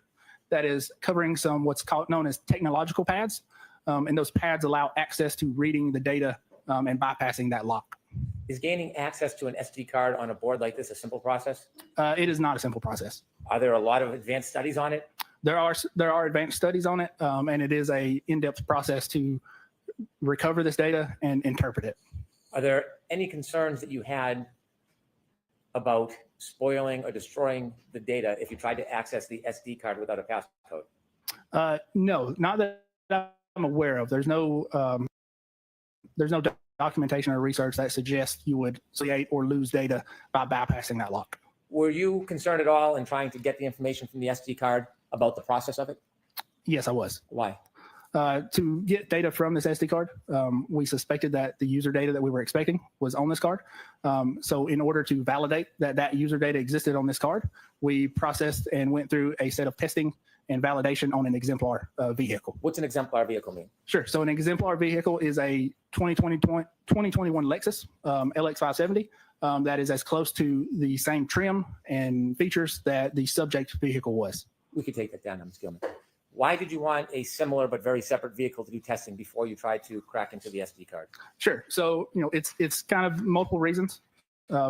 that is covering some what's known as technological pads, and those pads allow access to reading the data and bypassing that lock. Is gaining access to an SD card on a board like this a simple process? It is not a simple process. Are there a lot of advanced studies on it? There are advanced studies on it, and it is a in-depth process to recover this data and interpret it. Are there any concerns that you had about spoiling or destroying the data if you tried to access the SD card without a passcode? No, not that I'm aware of. There's no documentation or research that suggests you would create or lose data by bypassing that lock. Were you concerned at all in trying to get the information from the SD card about the process of it? Yes, I was. Why? To get data from this SD card, we suspected that the user data that we were expecting was on this card. So in order to validate that user data existed on this card, we processed and went through a set of testing and validation on an exemplar vehicle. What's an exemplar vehicle mean? Sure. So an exemplar vehicle is a 2021 Lexus LX570 that is as close to the same trim and features that the subject vehicle was. We could take that down, Mr. Gilman. Why did you want a similar but very separate vehicle to do testing before you tried to crack into the SD card? Sure. So, it's kind of multiple reasons.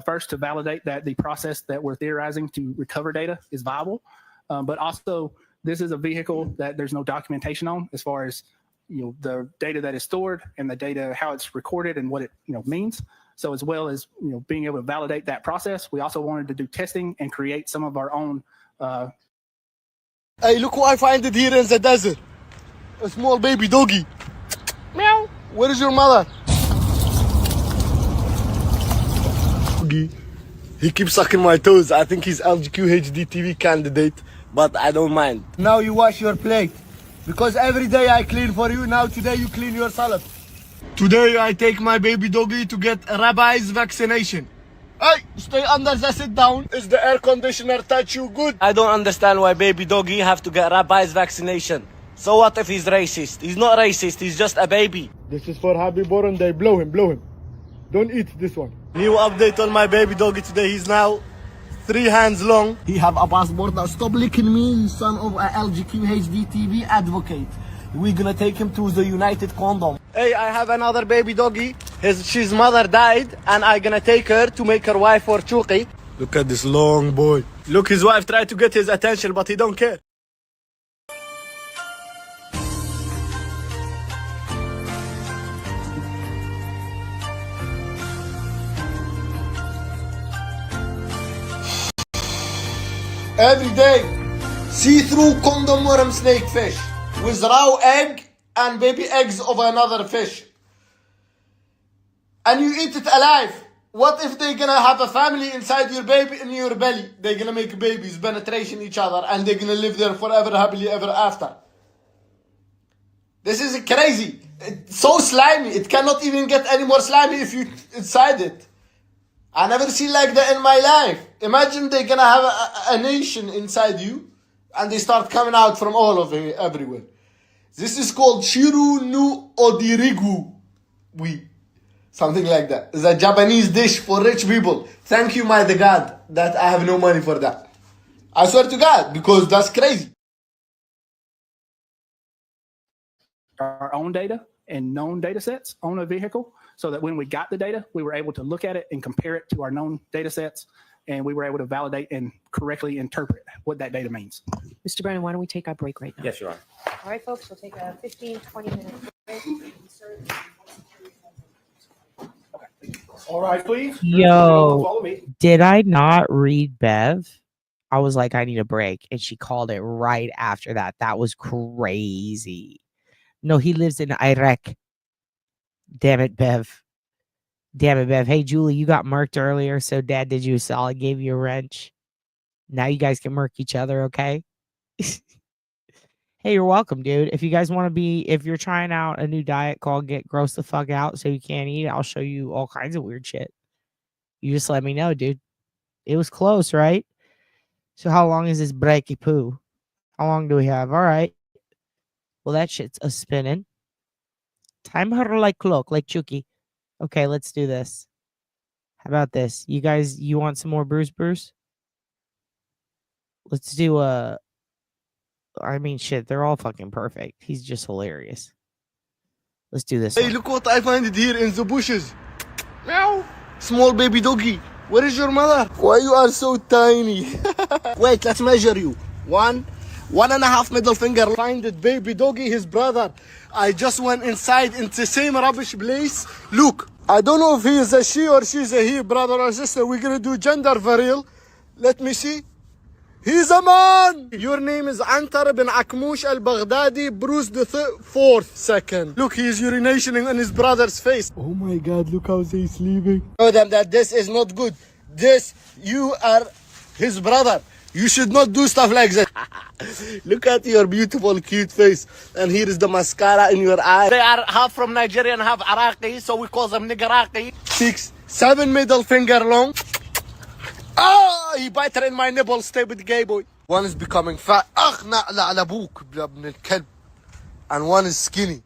First, to validate that the process that we're theorizing to recover data is viable. But also, this is a vehicle that there's no documentation on as far as, the data that is stored and the data, how it's recorded and what it, means. So as well as, being able to validate that process, we also wanted to do testing and create some of our own. Hey, look what I find it here in the desert. A small baby doggy. Meow. Where is your mother? He keeps sucking my toes. I think he's LGQ HD TV candidate, but I don't mind. Now you wash your plate. Because every day I clean for you, now today you clean yourself. Today I take my baby doggy to get a rabies vaccination. Hey, stay under the sit down. Is the air conditioner touch you good? I don't understand why baby doggy have to get rabies vaccination. So what if he's racist? He's not racist, he's just a baby. This is for happy born day. Blow him. Don't eat this one. New update on my baby doggy today. He's now 3 hands long. He have a passport. Now stop licking me, son of a LGQ HD TV advocate. We're gonna take him to the United Kingdom. Hey, I have another baby doggy. His mother died, and I'm gonna take her to make her wife for Chuki. Look at this long boy. Look, his wife tried to get his attention, but he don't care. Every day, see-through condom worm snake fish with raw egg and baby eggs of another fish. And you eat it alive. What if they're gonna have a family inside your baby in your belly? They're gonna make babies, penetration each other, and they're gonna live there forever, happily ever after. This is crazy. It's so slimy. It cannot even get any more slimy if you inside it. I never seen like that in my life. Imagine they're gonna have a nation inside you, and they start coming out from all of it, everywhere. This is called Shiru no Odirigu. Something like that. It's a Japanese dish for rich people. Thank you, my God, that I have no money for that. I swear to God, because that's crazy. Our own data and known data sets on a vehicle so that when we got the data, we were able to look at it and compare it to our known data sets, and we were able to validate and correctly interpret what that data means. Mr. Brennan, why don't we take our break right now? Yes, you are. All right, folks, we'll take a 15, 20-minute break. All right, please. Yo, Follow me. did I not read Bev? I was like, I need a break. And she called it right after that. That was crazy. No, he lives in Iraq. Damn it, Bev. Hey, Julie, you got murked earlier, so Dad did you a solid, gave you a wrench. Now you guys can murk each other, okay? Hey, you're welcome, dude. If you guys want to if you're trying out a new diet called Get Gross the Fuck Out so you can't eat, I'll show you all kinds of weird shit. You just let me know, dude. It was close, right? So how long is this breaky poo? How long do we have? All right. Well, that shit's a spinning. Time her like clock, like Chucky. Okay, let's do this. How about this? You guys, you want some more Bruce? Let's do shit, they're all fucking perfect. He's just hilarious. Let's do this. Hey, look what I find here in the bushes. Meow. Small baby doggy. Where is your mother? Why you are so tiny? Wait, let's measure you. 1, 1.5 middle finger. Find it, baby doggy, his brother. I just went inside into the same rubbish place. Look, I don't know if he is a she or she's a he, brother or sister. We're gonna do gender reveal. Let me see. He's a man. Your name is Antar bin Akmoush al-Baghdadi, Bruce the 4th second. Look, he is urinating on his brother's face. Oh my God, look how he's sleeping. Tell them that this is not good. This, you are his brother. You should not do stuff like that. Look at your beautiful, cute face. And here is the mascara in your eye. They are half from Nigeria and half Iraqi, so we call them Nigaraki. 6, 7 middle finger long. Ah, he bite in my nipple, stupid gay boy. One is becoming fat. And one is skinny.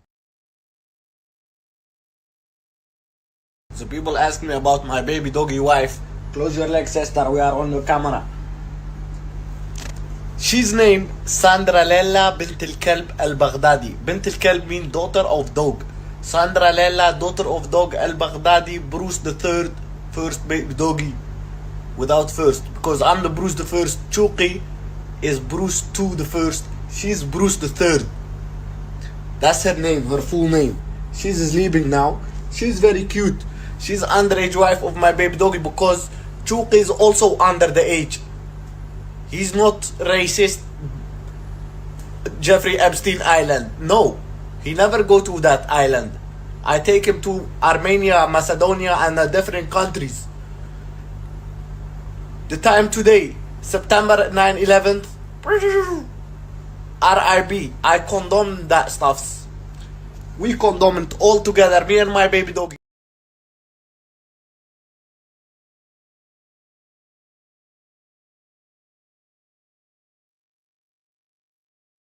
So people ask me about my baby doggy wife. Close your legs, sister, we are on the camera. She's named Sandra Lella bint al-Kalb al-Baghdadi. Bint al-Kalb means daughter of dog. Sandra Lella, daughter of dog al-Baghdadi, Bruce the 3rd, first baby doggy. Without first, because I'm the Bruce the 1st. Chuki is Bruce 2 the 1st. She's Bruce the 3rd. That's her name, her full name. She's sleeping now. She's very cute. She's underage wife of my baby doggy because Chuki is also under the age. He's not racist. Jeffrey Epstein Island. No, he never go to that island. I take him to Armenia, Macedonia, and different countries. The time today, September 9/11th, RIP. I condone that stuff. We condone it all together, me and my baby doggy.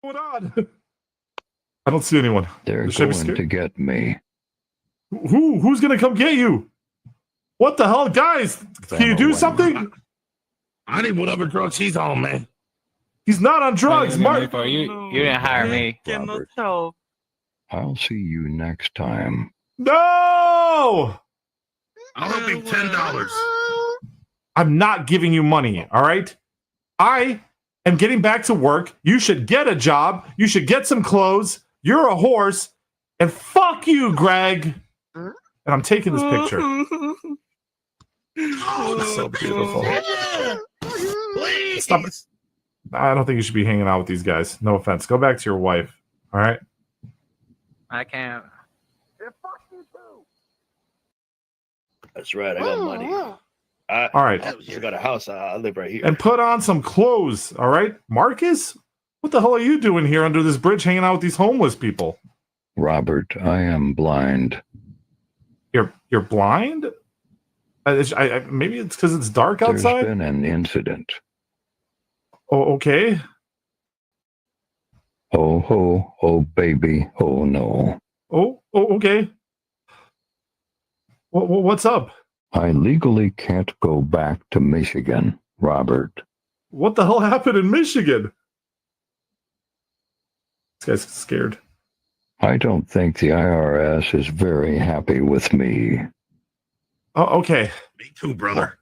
What's going on? I don't see anyone. They're going to get me. Who's gonna come get you? What the hell, guys? Can you do something? I need whatever drug she's on, man. He's not on drugs, Mark. You didn't hire me. Robert, I'll see you next time. No! I'll be $10. I'm not giving you money, all right? I am getting back to work. You should get a job. You should get some clothes. You're a horse. And fuck you, Greg. And I'm taking this picture. Oh, it's so beautiful. Please. Stop it. I don't think you should be hanging out with these guys. No offense. Go back to your wife. All right? I can't. That's right. I got money. All right. I got a house. I live right here. And put on some clothes. All right? Marcus? What the hell are you doing here under this bridge hanging out with these homeless people? Robert, I am blind. You're blind? Maybe it's because it's dark outside? There's been an incident. Oh, okay. Oh, ho, oh, baby, oh, no. Oh, okay. What's up? I legally can't go back to Michigan, Robert. What the hell happened in Michigan? This guy's scared. I don't think the IRS is very happy with me. Oh, okay. Me too, brother.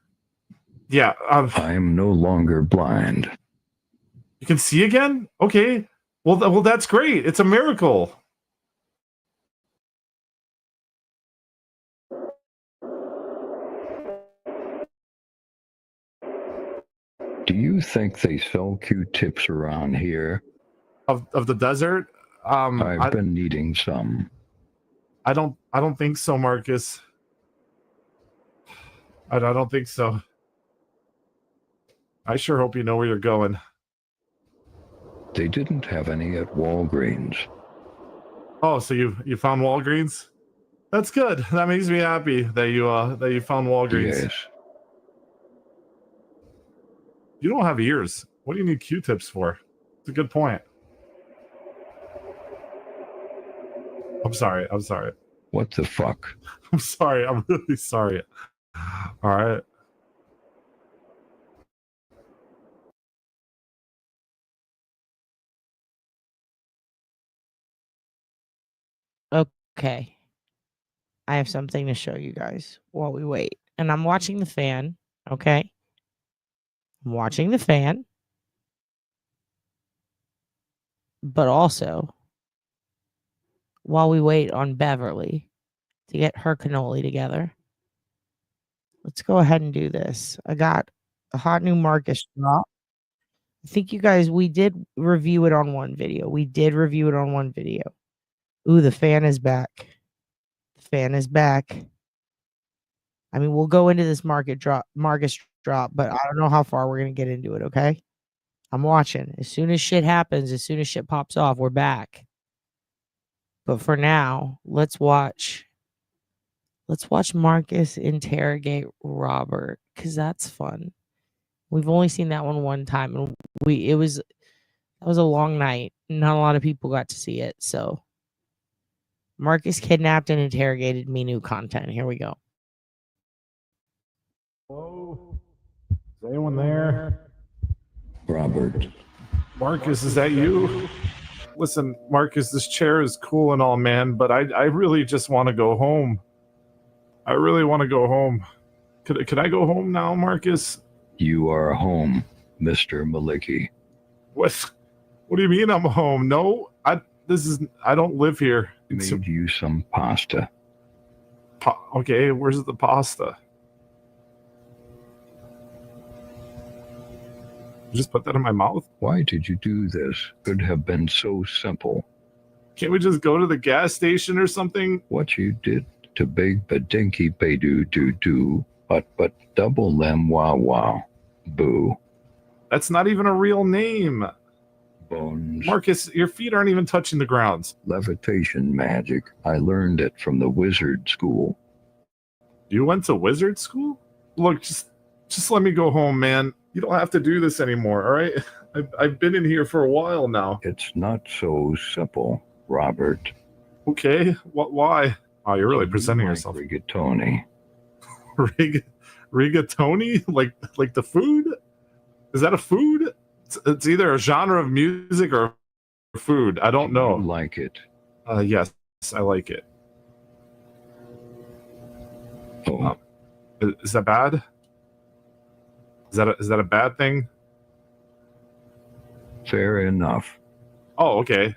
Yeah. I'm no longer blind. You can see again? Okay. Well, that's great. It's a miracle. Do you think they sell Q-tips around here? Of the desert? I've been needing some. I don't think so, Marcus. I don't think so. I sure hope you know where you're going. They didn't have any at Walgreens. Oh, so you found Walgreens? That's good. That makes me happy that you found Walgreens. Yes. You don't have ears. What do you need Q-tips for? It's a good point. I'm sorry. What the fuck? I'm sorry. I'm really sorry. All right. Okay. I have something to show you guys while we wait. And I'm watching the fan, okay? I'm watching the fan. But also, while we wait on Beverly to get her cannoli together, let's go ahead and do this. I got a hot new Marcus drop. I think you guys, we did review it on one video. Ooh, the fan is back. The fan is back. I mean, we'll go into this Marcus drop, but I don't know how far we're going to get into it, okay? I'm watching. As soon as shit happens, as soon as shit pops off, we're back. But for now, let's watch Marcus interrogate Robert, because that's fun. We've only seen that one time, and that was a long night. Not a lot of people got to see it. So Marcus kidnapped and interrogated me. New content. Here we go. Hello? Is anyone there? Robert. Marcus, is that you? Listen, Marcus, this chair is cool and all, man, but I really just want to go home. I really want to go home. Could I go home now, Marcus? You are home, Mr. Malicki. What do you mean I'm home? No, I don't live here. Made you some pasta. Okay, where's the pasta? You just put that in my mouth? Why did you do this? Could have been so simple. Can't we just go to the gas station or something? What you did to big badinky badu do do, but double them wow wow. Boo. That's not even a real name. Bones. Marcus, your feet aren't even touching the ground. Levitation magic. I learned it from the wizard school. You went to wizard school? Look, just let me go home, man. You don't have to do this anymore, all right? I've been in here for a while now. It's not so simple, Robert. Okay, why? Oh, you're really presenting yourself. Rigatoni. Rigatoni? Like the food? Is that a food? It's either a genre of music or food. I don't know. You like it? Yes, I like it. Oh. Is that bad? Is that a bad thing? Fair enough. Oh, okay.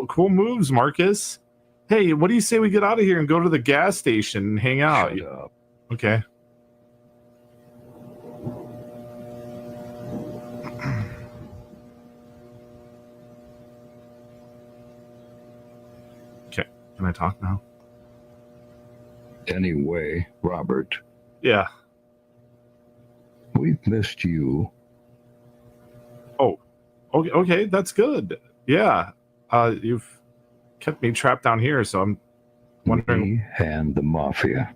Cool moves, Marcus. Hey, what do you say we get out of here and go to the gas station and hang out? Shut up. Okay. Okay. Can I talk now? Anyway, Robert. Yeah. We've missed you. Oh, okay, that's good. Yeah. You've kept me trapped down here, so I'm wondering. Me and the mafia.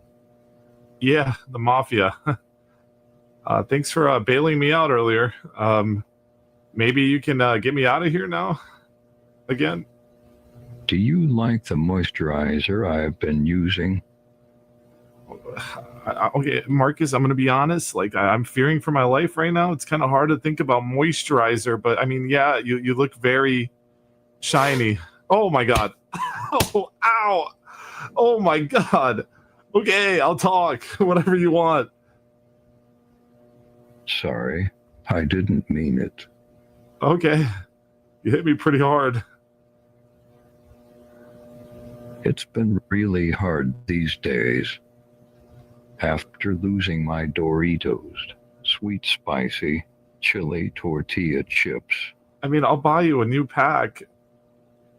Yeah, the mafia. Thanks for bailing me out earlier. Maybe you can get me out of here now? Again? Do you like the moisturizer I've been using? Okay, Marcus, I'm going to be honest. Like, I'm fearing for my life right now. It's kind of hard to think about moisturizer, but I mean, yeah, you look very shiny. Oh my God. Oh, ow. Oh my God. Okay, I'll talk. Whatever you want. Sorry, I didn't mean it. Okay. You hit me pretty hard. It's been really hard these days. After losing my Doritos, sweet spicy, chili tortilla chips. I mean, I'll buy you a new pack.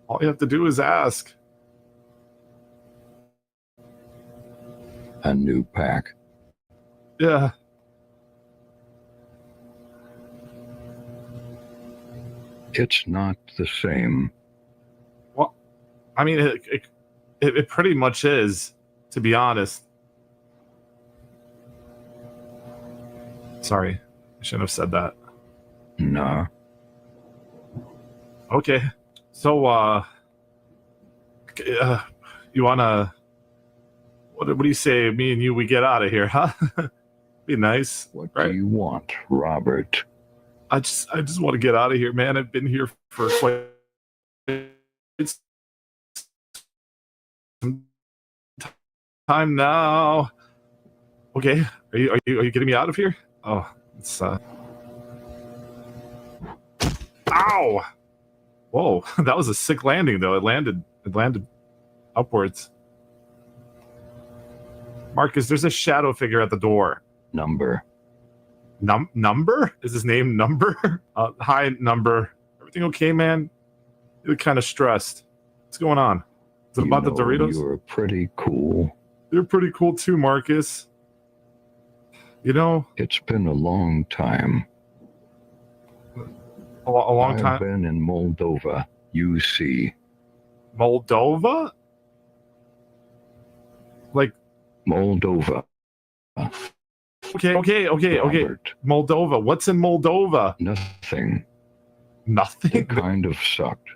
All you have to do is ask. A new pack? Yeah. It's not the same. Well, I mean, it pretty much is, to be honest. Sorry, I shouldn't have said that. Nah. Okay, so you wanna? What do you say? Me and you, we get out of here, huh? Be nice. What do you want, Robert? I just want to get out of here, man. I've been here for quite some time now. Okay, are you getting me out of here? Oh, it's ow! Whoa, that was a sick landing though. It landed upwards. Marcus, there's a shadow figure at the door. Number. Number? Is his name Number? Hi, Number. Everything okay, man? You look kind of stressed. What's going on? Is it about the Doritos? You're pretty cool. You're pretty cool too, Marcus. You know, it's been a long time. A long time? I've been in Moldova, UC. Moldova? Like Moldova. Okay. Moldova. What's in Moldova? Nothing. Nothing? It kind of sucked.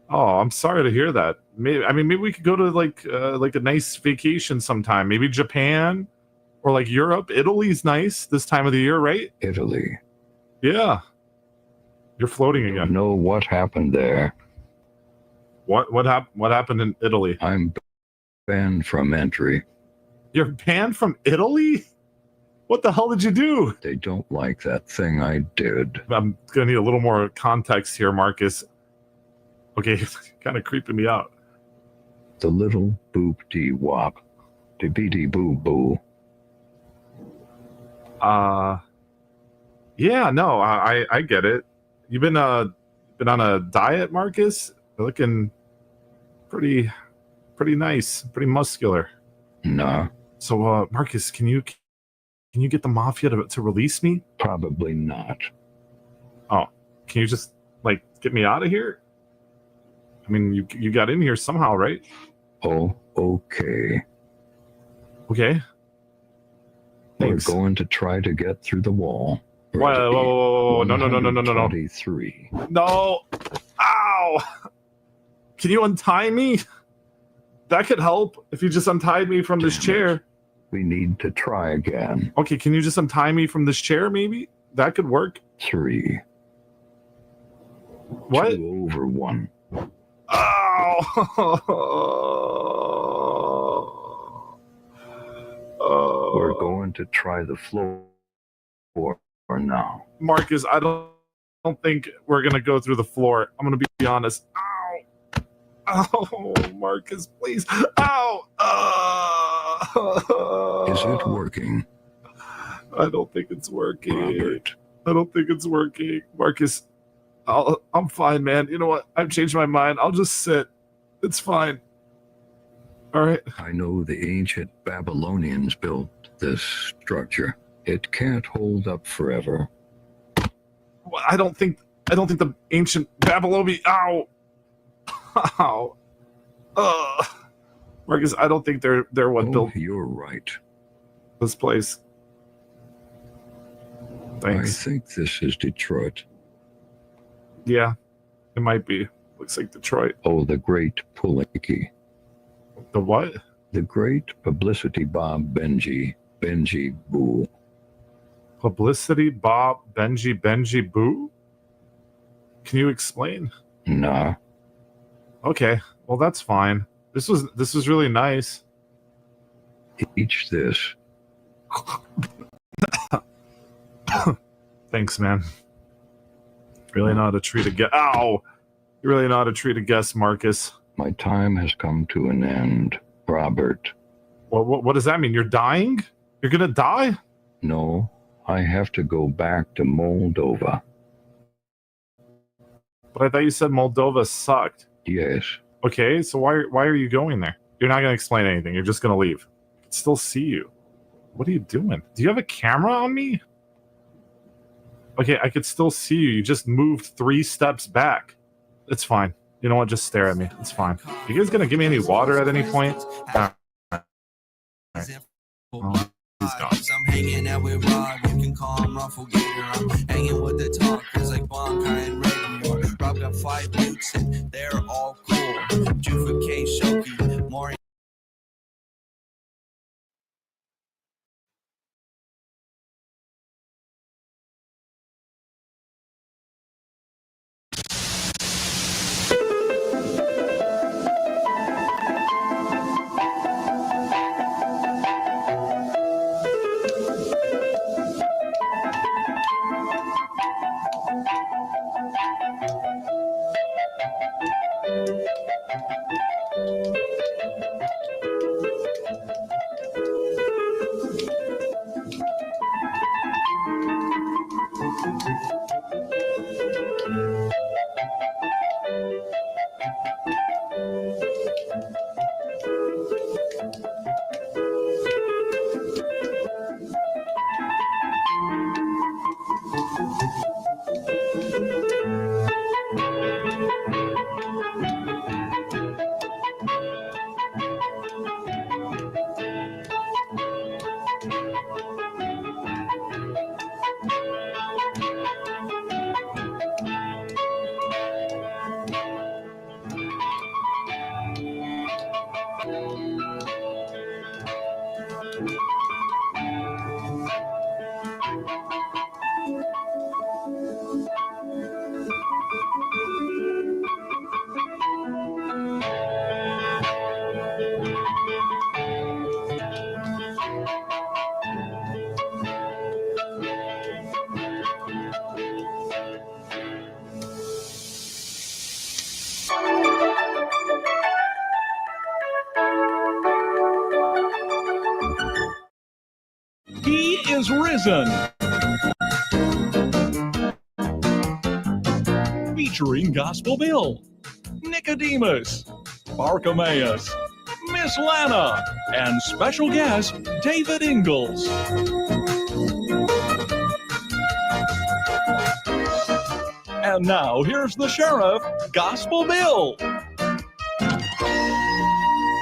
Oh, I'm sorry to hear that. Maybe we could go to like a nice vacation sometime. Maybe Japan or like Europe. Italy's nice this time of the year, right? Italy. Yeah. You're floating again. Know what happened there? What happened in Italy? I'm banned from entry. You're banned from Italy? What the hell did you do? They don't like that thing I did. I'm gonna need a little more context here, Marcus. Okay, kind of creeping me out. The little boop dee wop. De bee boo boo. Yeah, no, I get it. You've been on a diet, Marcus? You're looking pretty nice, pretty muscular. Nah. So Marcus, can you get the mafia to release me? Probably not. Oh, can you just like get me out of here? I mean, you got in here somehow, right? Oh, okay. Okay. Thanks. We're going to try to get through the wall. Whoa, no. 23. No. Ow. Can you untie me? That could help if you just untied me from this chair. We need to try again. Okay, can you just untie me from this chair, maybe? That could work. 3. What? 2 over 1. Oh. We're going to try the floor now. Marcus, I don't think we're going to go through the floor. I'm going to be honest. Ow. Oh, Marcus, please. Ow. Is it working? I don't think it's working. Robert. I don't think it's working. Marcus, I'm fine, man. You know what? I've changed my mind. I'll just sit. It's fine. All right. I know the ancient Babylonians built this structure. It can't hold up forever. Well, I don't think the ancient Babylonian. Ow. Ow. Marcus, I don't think they're what built. You're right. This place. Thanks. I think this is Detroit. Yeah, it might be. Looks like Detroit. Oh, the great Pulinky. The what? The great publicity Bob Benji Boo. Publicity Bob Benji Boo? Can you explain? Nah. Okay, well that's fine. This was really nice. Each this. Thanks, man. Really know how to treat a guest. Ow! You really know how to treat a guest, Marcus. My time has come to an end, Robert. What does that mean? You're dying? You're gonna die? No, I have to go back to Moldova. But I thought you said Moldova sucked. Yes. Okay, so why are you going there? You're not gonna explain anything. You're just gonna leave. I can still see you. What are you doing? Do you have a camera on me? Okay, I could still see you. You just moved 3 steps back. It's fine. You know what? Just stare at me. It's fine. You guys gonna give me any water at any point? All right. Oh, he's gone. I'm hanging out with Rob, you can call him Ruffle Gator. I'm hanging with the talkers like Bonkai and Ravenor. Rob got 5 boots and they're all cool. Jufa K, Shoki, Maury. is risen. Featuring Gospel Bill, Nicodemus, Bartimaeus, Miss Lana, and special guest David Ingalls. And now here's the sheriff, Gospel Bill.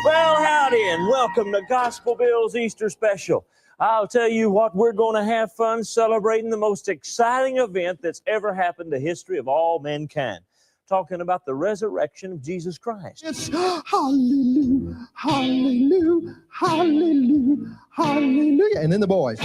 Well, howdy, and welcome to Gospel Bill's Easter Special. I'll tell you what, we're going to have fun celebrating the most exciting event that's ever happened in the history of all mankind. Talking about the resurrection of Jesus Christ. It's hallelujah, hallelujah, hallelujah, hallelujah. And then the boys.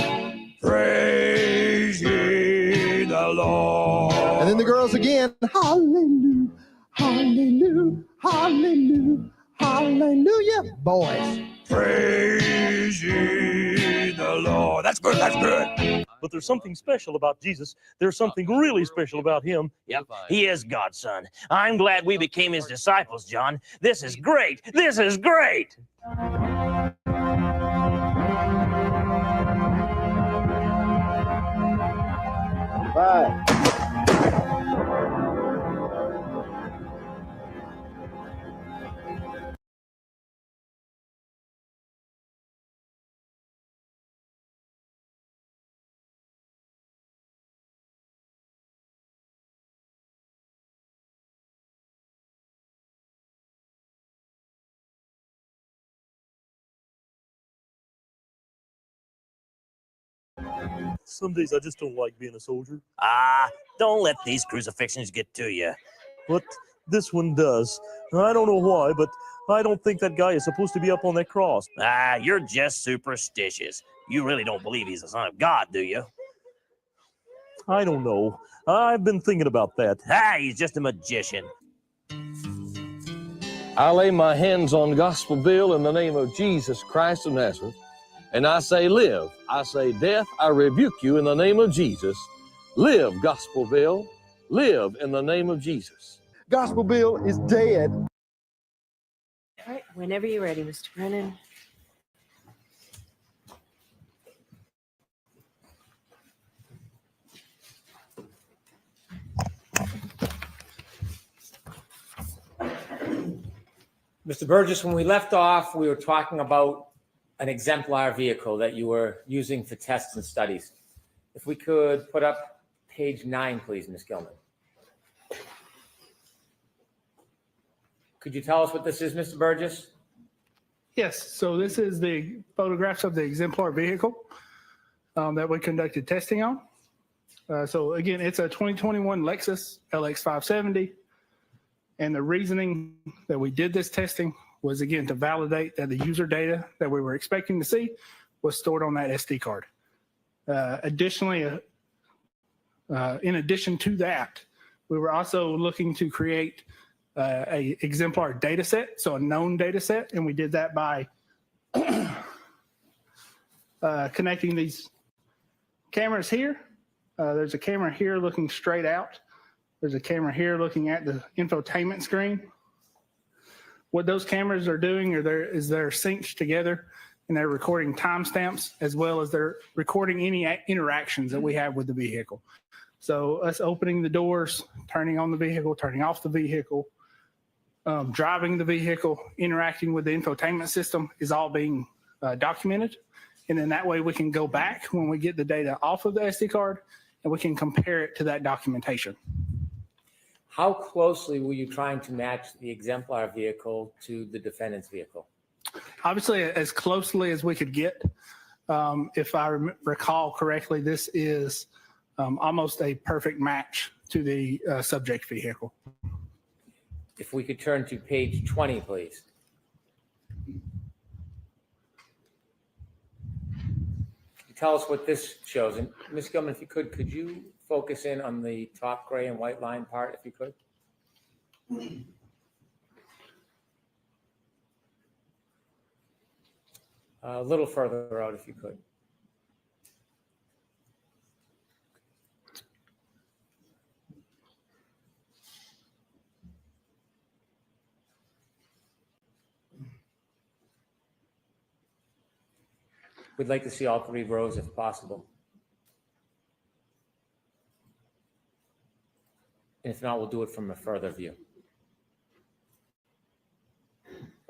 Praise ye the Lord. And then the girls again. Hallelujah, hallelujah, hallelujah, hallelujah. Boys. Praise ye the Lord. That's good, that's good. But there's something special about Jesus. There's something really special about him. Yep, he is God's son. I'm glad we became his disciples, John. This is great. This is great. Bye. Some days I just don't like being a soldier. Don't let these crucifixions get to you. But this one does. I don't know why, but I don't think that guy is supposed to be up on that cross. You're just superstitious. You really don't believe he's the son of God, do you? I don't know. I've been thinking about that. He's just a magician. I lay my hands on Gospel Bill in the name of Jesus Christ of Nazareth, and I say, live. I say, death, I rebuke you in the name of Jesus. Live, Gospel Bill. Live in the name of Jesus. Gospel Bill is dead. All right, whenever you're ready, Mr. Brennan. Mr. Burgess, when we left off, we were talking about an exemplar vehicle that you were using for tests and studies. If we could put up page 9, please, Ms. Gilman. Could you tell us what this is, Mr. Burgess? Yes, so this is the photographs of the exemplar vehicle that we conducted testing on. So again, it's a 2021 Lexus LX 570. And the reasoning that we did this testing was, again, to validate that the user data that we were expecting to see was stored on that SD card. Additionally, in addition to that, we were also looking to create a exemplar data set, so a known data set, and we did that by connecting these cameras here. There's a camera here looking straight out. There's a camera here looking at the infotainment screen. What those cameras are doing is they're synced together, and they're recording timestamps as well as they're recording any interactions that we have with the vehicle. So us opening the doors, turning on the vehicle, turning off the vehicle, driving the vehicle, interacting with the infotainment system is all being documented. And then that way we can go back when we get the data off of the SD card and we can compare it to that documentation. How closely were you trying to match the exemplar vehicle to the defendant's vehicle? Obviously, as closely as we could get. If I recall correctly, this is almost a perfect match to the subject vehicle. If we could turn to page 20, please. Tell us what this shows. And Ms. Gilman, if you could you focus in on the top gray and white line part, if you could? A little further out, if you could. We'd like to see all 3 rows if possible. And if not, we'll do it from a further view.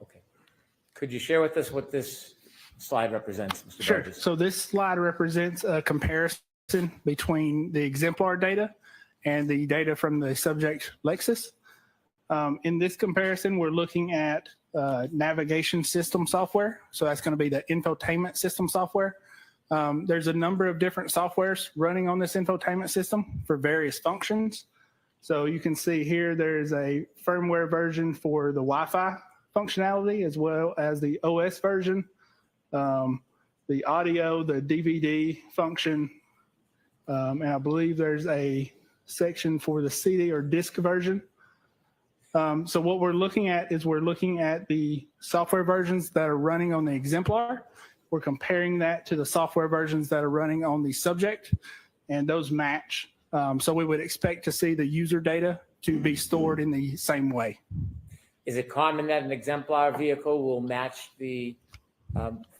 Okay. Could you share with us what this slide represents, Mr. Sure. Burgess? So this slide represents a comparison between the exemplar data and the data from the subject Lexus. In this comparison, we're looking at navigation system software. So that's going to be the infotainment system software. There's a number of different softwares running on this infotainment system for various functions. So you can see here there's a firmware version for the Wi-Fi functionality, as well as the OS version, the audio, the DVD function, and I believe there's a section for the CD or disc version. So what we're looking at is we're looking at the software versions that are running on the exemplar. We're comparing that to the software versions that are running on the subject, and those match. So we would expect to see the user data to be stored in the same way. Is it common that an exemplar vehicle will match the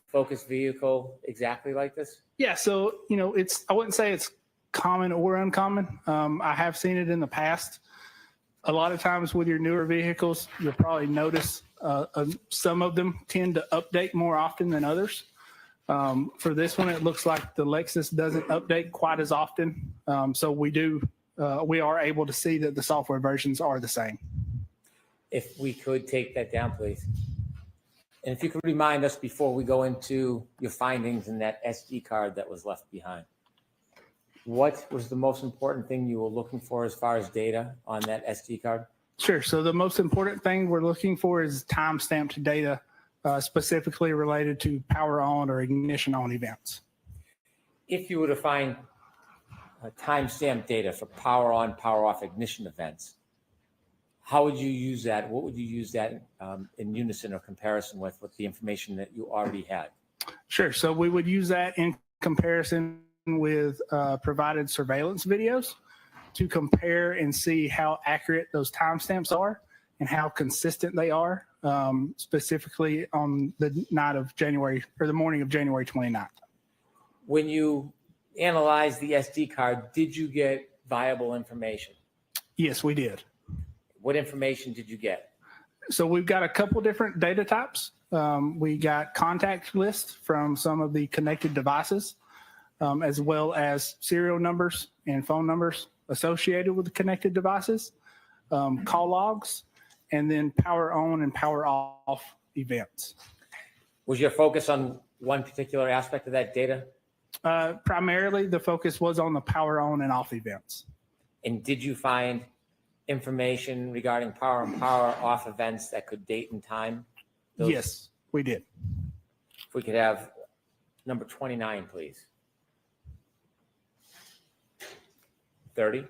Focus vehicle exactly like this? Yeah, so I wouldn't say it's common or uncommon. I have seen it in the past. A lot of times with your newer vehicles, you'll probably notice some of them tend to update more often than others. For this one, it looks like the Lexus doesn't update quite as often. So we are able to see that the software versions are the same. If we could take that down, please. And if you could remind us before we go into your findings in that SD card that was left behind. What was the most important thing you were looking for as far as data on that SD card? Sure. So the most important thing we're looking for is time-stamped data, specifically related to power on or ignition on events. If you were to find time-stamped data for power on, power off ignition events, how would you use that? What would you use that in unison or comparison with the information that you already had? Sure. So we would use that in comparison with provided surveillance videos to compare and see how accurate those timestamps are and how consistent they are, specifically on the night of January or the morning of January 29th. When you analyzed the SD card, did you get viable information? Yes, we did. What information did you get? So we've got a couple different data types. We got contact lists from some of the connected devices, as well as serial numbers and phone numbers associated with the connected devices, call logs, and then power on and power off events. Was your focus on one particular aspect of that data? Primarily, the focus was on the power on and off events. And did you find information regarding power and power off events that could date and time? Yes, we did. If we could have number 29, please. 30.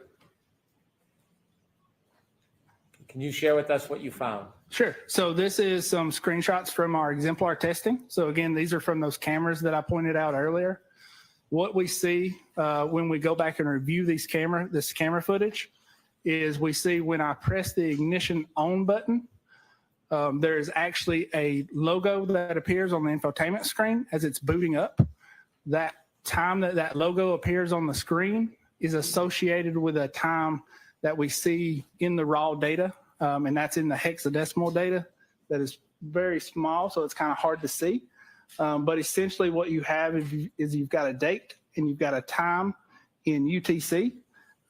Can you share with us what you found? Sure. So this is some screenshots from our exemplar testing. So again, these are from those cameras that I pointed out earlier. What we see when we go back and review this camera footage is we see when I press the ignition on button, there is actually a logo that appears on the infotainment screen as it's booting up. That time that logo appears on the screen is associated with a time that we see in the raw data, and that's in the hexadecimal data that is very small, so it's kind of hard to see. But essentially what you have is you've got a date and you've got a time in UTC,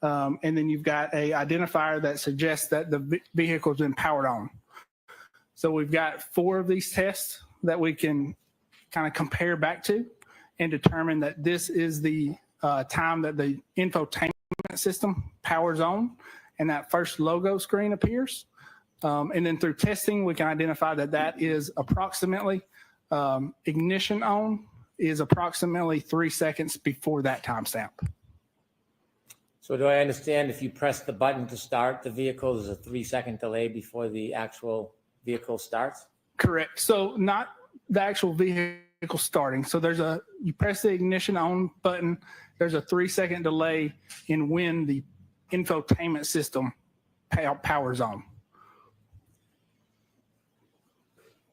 and then you've got a identifier that suggests that the vehicle's been powered on. So we've got 4 of these tests that we can kind of compare back to and determine that this is the time that the infotainment system powers on and that first logo screen appears. And then through testing, we can identify that that is approximately ignition on is approximately 3 seconds before that timestamp. So do I understand if you press the button to start the vehicle, there's a 3-second delay before the actual vehicle starts? Correct. So not the actual vehicle starting. So you press the ignition on button, there's a 3-second delay in when the infotainment system powers on.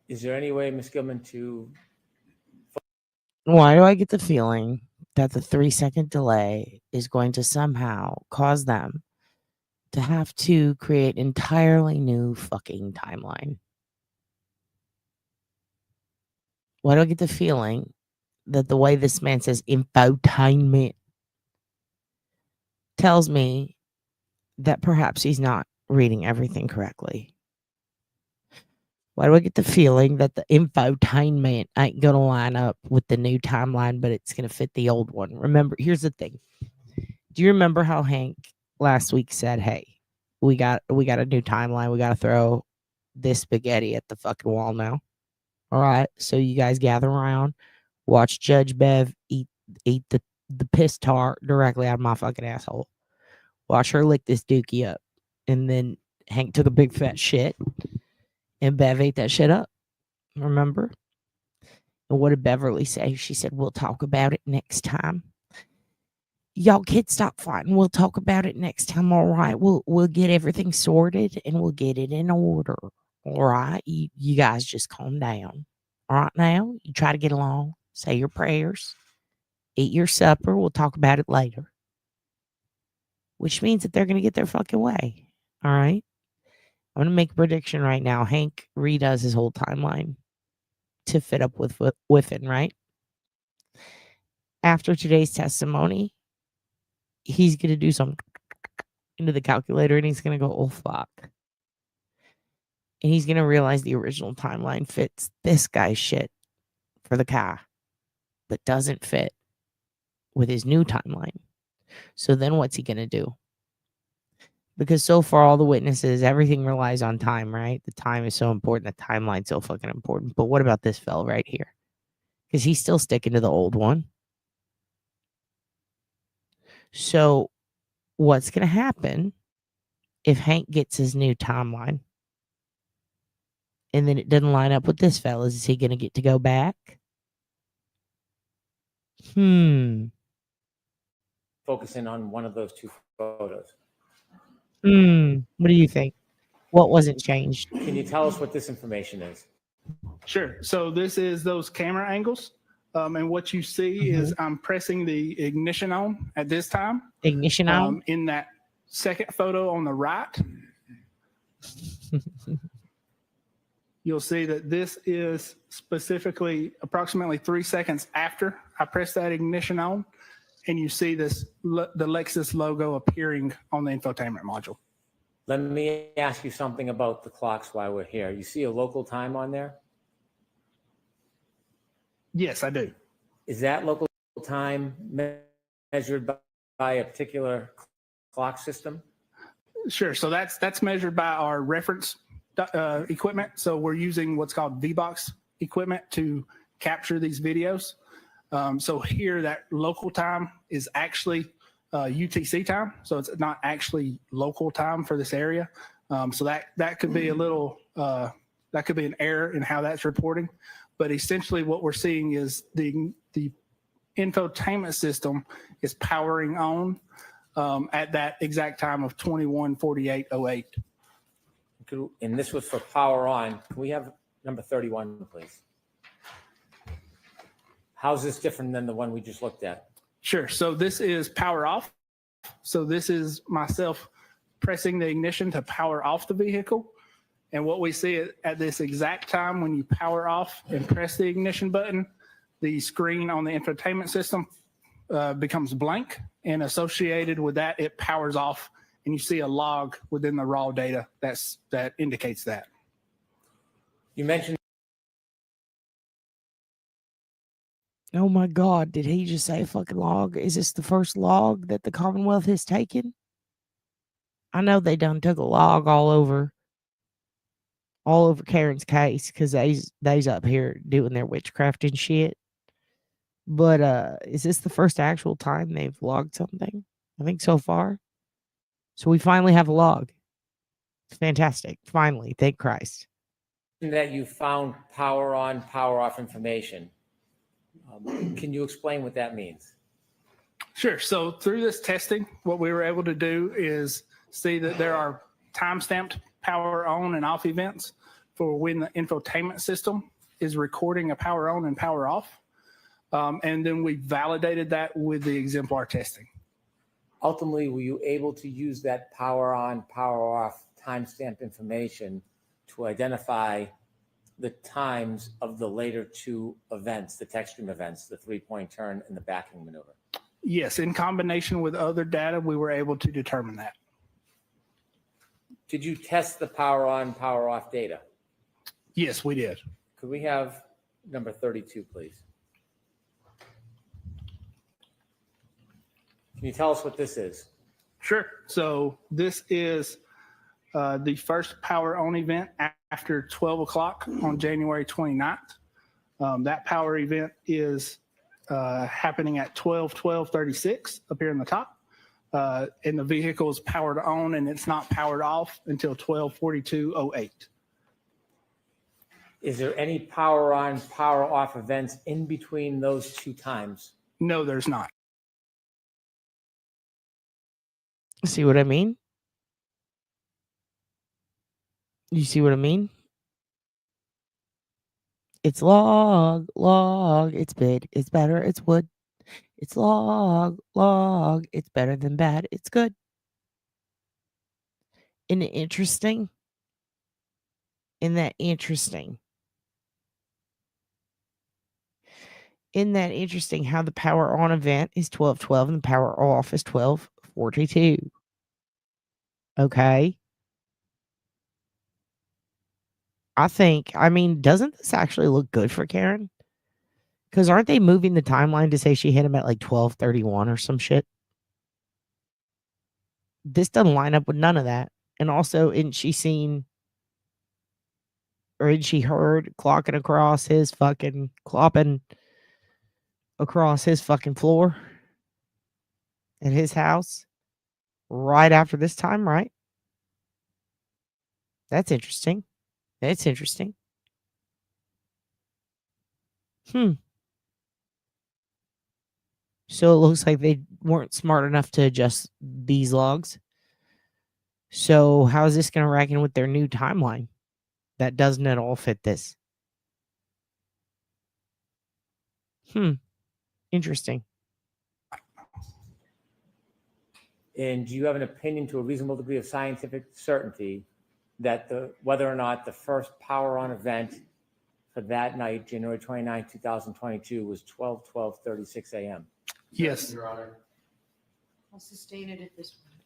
Is there any way, Ms. Gilman, to... Why do I get the feeling that the 3-second delay is going to somehow cause them to have to create an entirely new fucking timeline? Why do I get the feeling that the way this man says infotainment tells me that perhaps he's not reading everything correctly? Why do I get the feeling that the infotainment ain't going to line up with the new timeline, but it's going to fit the old one? Remember, here's the thing. Do you remember how Hank last week said, hey, we got a new timeline. We got to throw this spaghetti at the fucking wall now. All right. So you guys gather around, watch Judge Bev eat the piss tar directly out of my fucking asshole. Watch her lick this dookie up. And then Hank took a big fat shit. And Bev ate that shit up. Remember? And what did Beverly say? She said, we'll talk about it next time. Y'all kids, stop fighting. We'll talk about it next time. All right. We'll get everything sorted and we'll get it in order. All right. You guys just calm down. All right now. You try to get along. Say your prayers. Eat your supper. We'll talk about it later. Which means that they're going to get their fucking way. All right. I'm going to make a prediction right now. Hank redoes his whole timeline to fit up with Whiffen, right? After today's testimony, he's going to do some into the calculator and he's going to go, oh, fuck. And he's going to realize the original timeline fits this guy's shit for the car, but doesn't fit with his new timeline. So then what's he going to do? Because so far, all the witnesses, everything relies on time, right? The time is so important. The timeline's so fucking important. But what about this fella right here? Because he's still sticking to the old one. So what's going to happen if Hank gets his new timeline and then it doesn't line up with this fella? Is he going to get to go back? Focusing on one of those two photos. What do you think? What wasn't changed? Can you tell us what this information is? Sure. So this is those camera angles. And what you see is I'm pressing the ignition on at this time. Ignition on? In that second photo on the right, you'll see that this is specifically approximately 3 seconds after I press that ignition on. And you see this the Lexus logo appearing on the infotainment module. Let me ask you something about the clocks while we're here. You see a local time on there? Yes, I do. Is that local time measured by a particular clock system? Sure. So that's measured by our reference equipment. So we're using what's called VBox equipment to capture these videos. So here, that local time is actually UTC time. So it's not actually local time for this area. So that could be a little, that could be an error in how that's reporting. But essentially what we're seeing is the infotainment system is powering on at that exact time of 21:48:08. And this was for power on. Can we have number 31, please? How's this different than the one we just looked at? Sure. So this is power off. So this is myself pressing the ignition to power off the vehicle. And what we see at this exact time when you power off and press the ignition button, the screen on the infotainment system becomes blank. And associated with that, it powers off. And you see a log within the raw data that indicates that. You mentioned. Oh my God, did he just say fucking log? Is this the first log that the Commonwealth has taken? I know they done took a log all over Karen's case because they's up here doing their witchcraft and shit. But is this the first actual time they've logged something? I think so far. So we finally have a log. It's fantastic. Finally, thank Christ. That you found power on, power off information. Can you explain what that means? Sure. So through this testing, what we were able to do is see that there are time-stamped power on and off events for when the infotainment system is recording a power on and power off. And then we validated that with the exemplar testing. ultimately, were you able to use that power on, power off timestamp information to identify the times of the later two events, the tech stream events, the 3-point turn and the backing maneuver? Yes, in combination with other data, we were able to determine that. Did you test the power on, power off data? Yes, we did. Could we have number 32, please? Can you tell us what this is? Sure. So this is the first power on event after 12 o'clock on January 29th. That power event is happening at 12:36 up here in the top. And the vehicle is powered on and it's not powered off until 12:42:08. Is there any power on, power off events in between those two times? No, there's not. See what I mean? You see what I mean? It's log, it's bid, it's better, it's wood. It's log, it's better than bad, it's good. Isn't it interesting? Isn't that interesting? Isn't that interesting how the power on event is 12:12 and the power off is 12:42? Okay. I mean, doesn't this actually look good for Karen? Because aren't they moving the timeline to say she hit him at like 12:31 or some shit? This doesn't line up with none of that. And also, isn't she seen or isn't she heard clopping across his fucking floor at his house right after this time, right? That's interesting. That's interesting. So it looks like they weren't smart enough to adjust these logs. So how is this going to reckon with their new timeline? That doesn't at all fit this. Interesting. And do you have an opinion to a reasonable degree of scientific certainty that whether or not the first power on event for that night, January 29, 2022, was 12:36 a.m.? Yes. Your Honor. I'll sustain it at this point.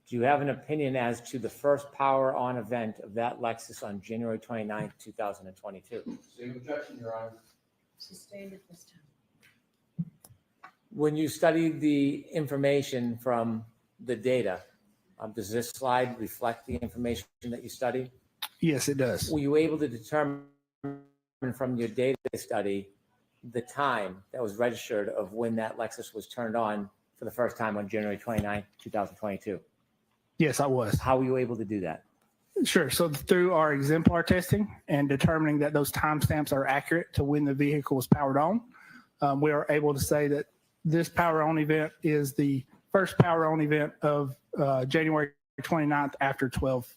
Do you have an opinion as to the first power on event of that Lexus on January 29, 2022? Same objection, Your Honor. Sustained at this time. When you studied the information from the data, does this slide reflect the information that you studied? Yes, it does. Were you able to determine from your data study the time that was registered of when that Lexus was turned on for the first time on January 29, 2022? Yes, I was. How were you able to do that? Sure. So through our exemplar testing and determining that those timestamps are accurate to when the vehicle was powered on, we are able to say that this power on event is the first power on event of January 29th after 12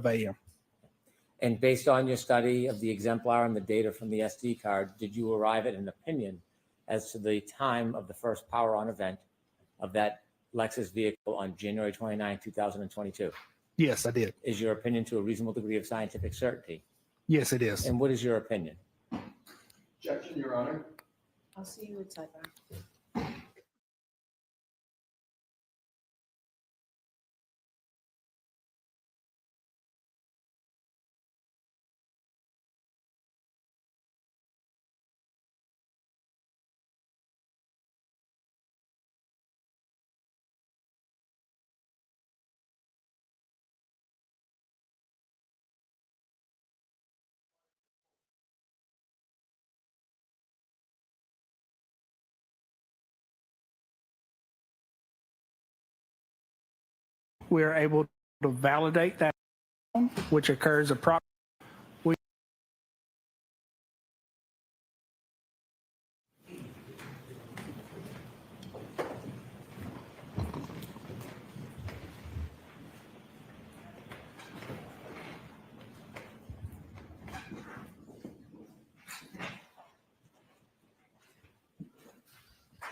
a.m. And based on your study of the exemplar and the data from the SD card, did you arrive at an opinion as to the time of the first power on event of that Lexus vehicle on January 29, 2022? Yes, I did. Is your opinion to a reasonable degree of scientific certainty? Yes, it is. And what is your opinion? Objection, Your Honor. I'll see you at sidebar. We are able to validate that, which occurs approximately.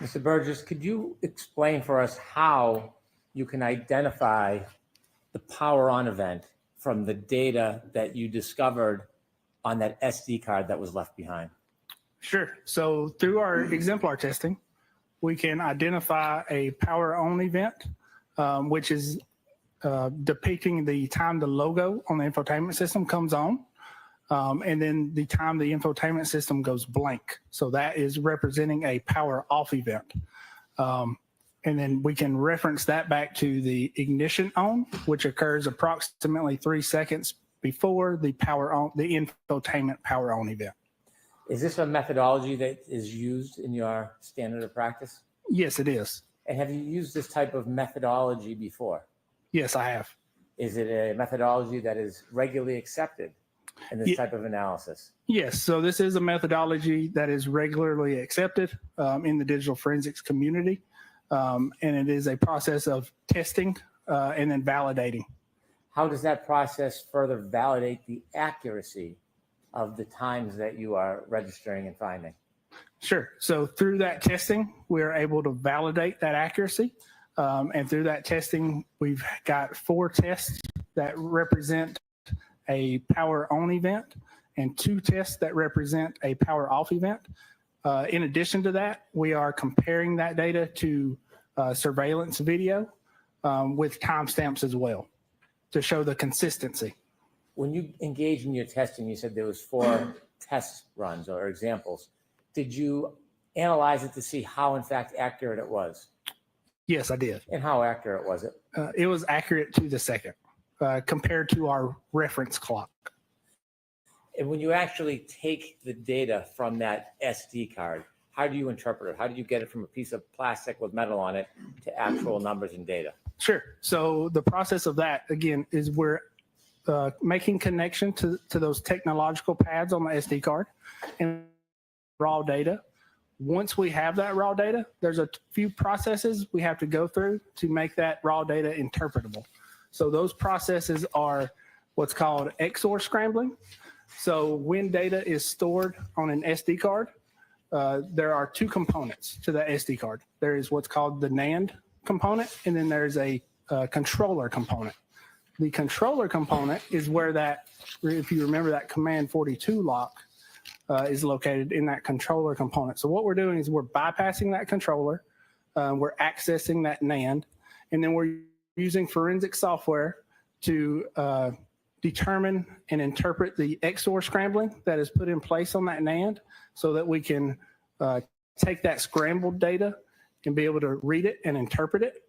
Mr. Burgess, could you explain for us how you can identify the power on event from the data that you discovered on that SD card that was left behind? Sure. So through our exemplar testing, we can identify a power on event, which is depicting the time the logo on the infotainment system comes on, and then the time the infotainment system goes blank. So that is representing a power off event. And then we can reference that back to the ignition on, which occurs approximately 3 seconds before the power on, the infotainment power on event. Is this a methodology that is used in your standard of practice? Yes, it is. And have you used this type of methodology before? Yes, I have. Is it a methodology that is regularly accepted in this type of analysis? Yes, so this is a methodology that is regularly accepted in the digital forensics community, and it is a process of testing and then validating. How does that process further validate the accuracy of the times that you are registering and finding? Sure. So through that testing, we're able to validate that accuracy. And through that testing, we've got 4 tests that represent a power on event and 2 tests that represent a power off event. In addition to that, we are comparing that data to surveillance video with timestamps as well to show the consistency. When you engage in your testing, you said there was 4 test runs or examples. Did you analyze it to see how, in fact, accurate it was? Yes, I did. And how accurate was it? It was accurate to the second compared to our reference clock. And when you actually take the data from that SD card, how do you interpret it? How do you get it from a piece of plastic with metal on it to actual numbers and data? Sure. So the process of that, again, is we're making connection to those technological pads on the SD card and raw data. Once we have that raw data, there's a few processes we have to go through to make that raw data interpretable. So those processes are what's called XOR scrambling. So when data is stored on an SD card, there are 2 components to the SD card. There is what's called the NAND component, and then there's a controller component. The controller component is where that, if you remember that command 42 lock, is located in that controller component. So what we're doing is we're bypassing that controller, we're accessing that NAND, and then we're using forensic software to determine and interpret the XOR scrambling that is put in place on that NAND so that we can take that scrambled data and be able to read it and interpret it,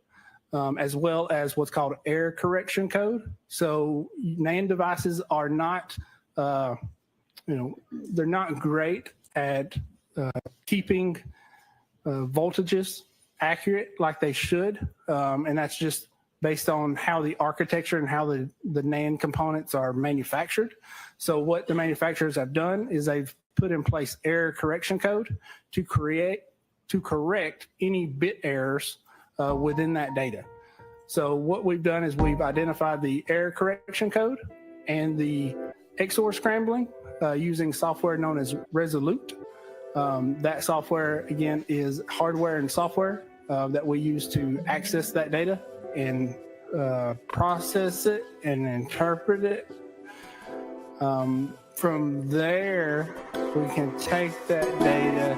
as well as what's called error correction code. So NAND devices are not they're not great at keeping voltages accurate like they should. And that's just based on how the architecture and how the NAND components are manufactured. So what the manufacturers have done is they've put in place error correction code to correct any bit errors within that data. So what we've done is we've identified the error correction code and the XOR scrambling using software known as Resolute. That software, again, is hardware and software that we use to access that data and process it and interpret it. From there, we can take that data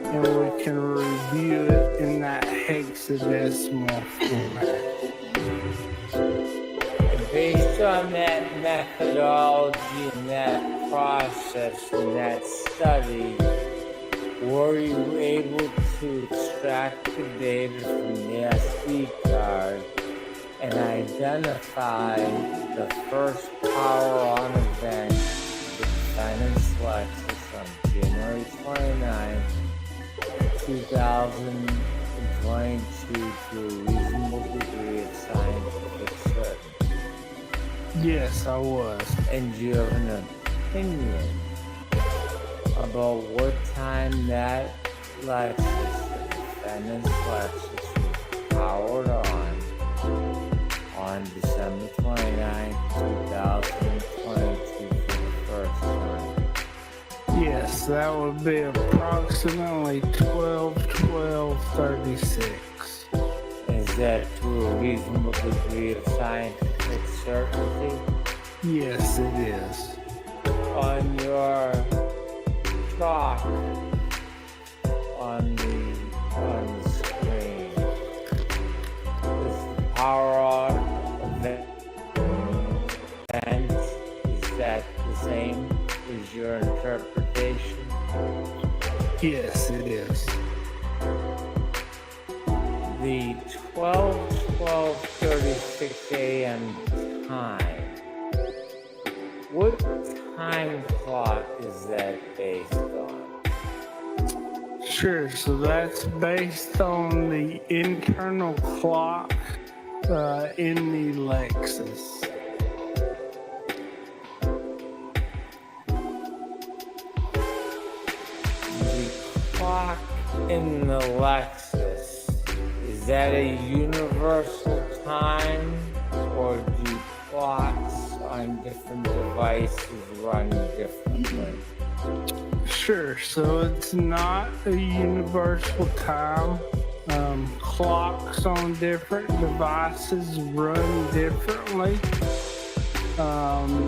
and we can review it in that hexadecimal format. Based on that methodology and that process and that study, were you able to extract the data from the SD card and identify the first power on event, the defendant's Lexus on January 29, 2022 to a reasonable degree of scientific certainty? Yes, I was. And you have an opinion about what time that Lexus, the defendant's Lexus, was powered on December 29, 2022 for the first time? Yes, that would be approximately 12/12/36. Is that to a reasonable degree of scientific certainty? Yes, it is. On your clock on the screen, is the power on event? Is that the same as your interpretation? Yes, it is. The 12:36 a.m. time. What time clock is that based on? Sure, so that's based on the internal clock in the Lexus. The clock in the Lexus, is that a universal time, or do clocks on different devices run differently? Sure, so it's not a universal time. Clocks on different devices run differently.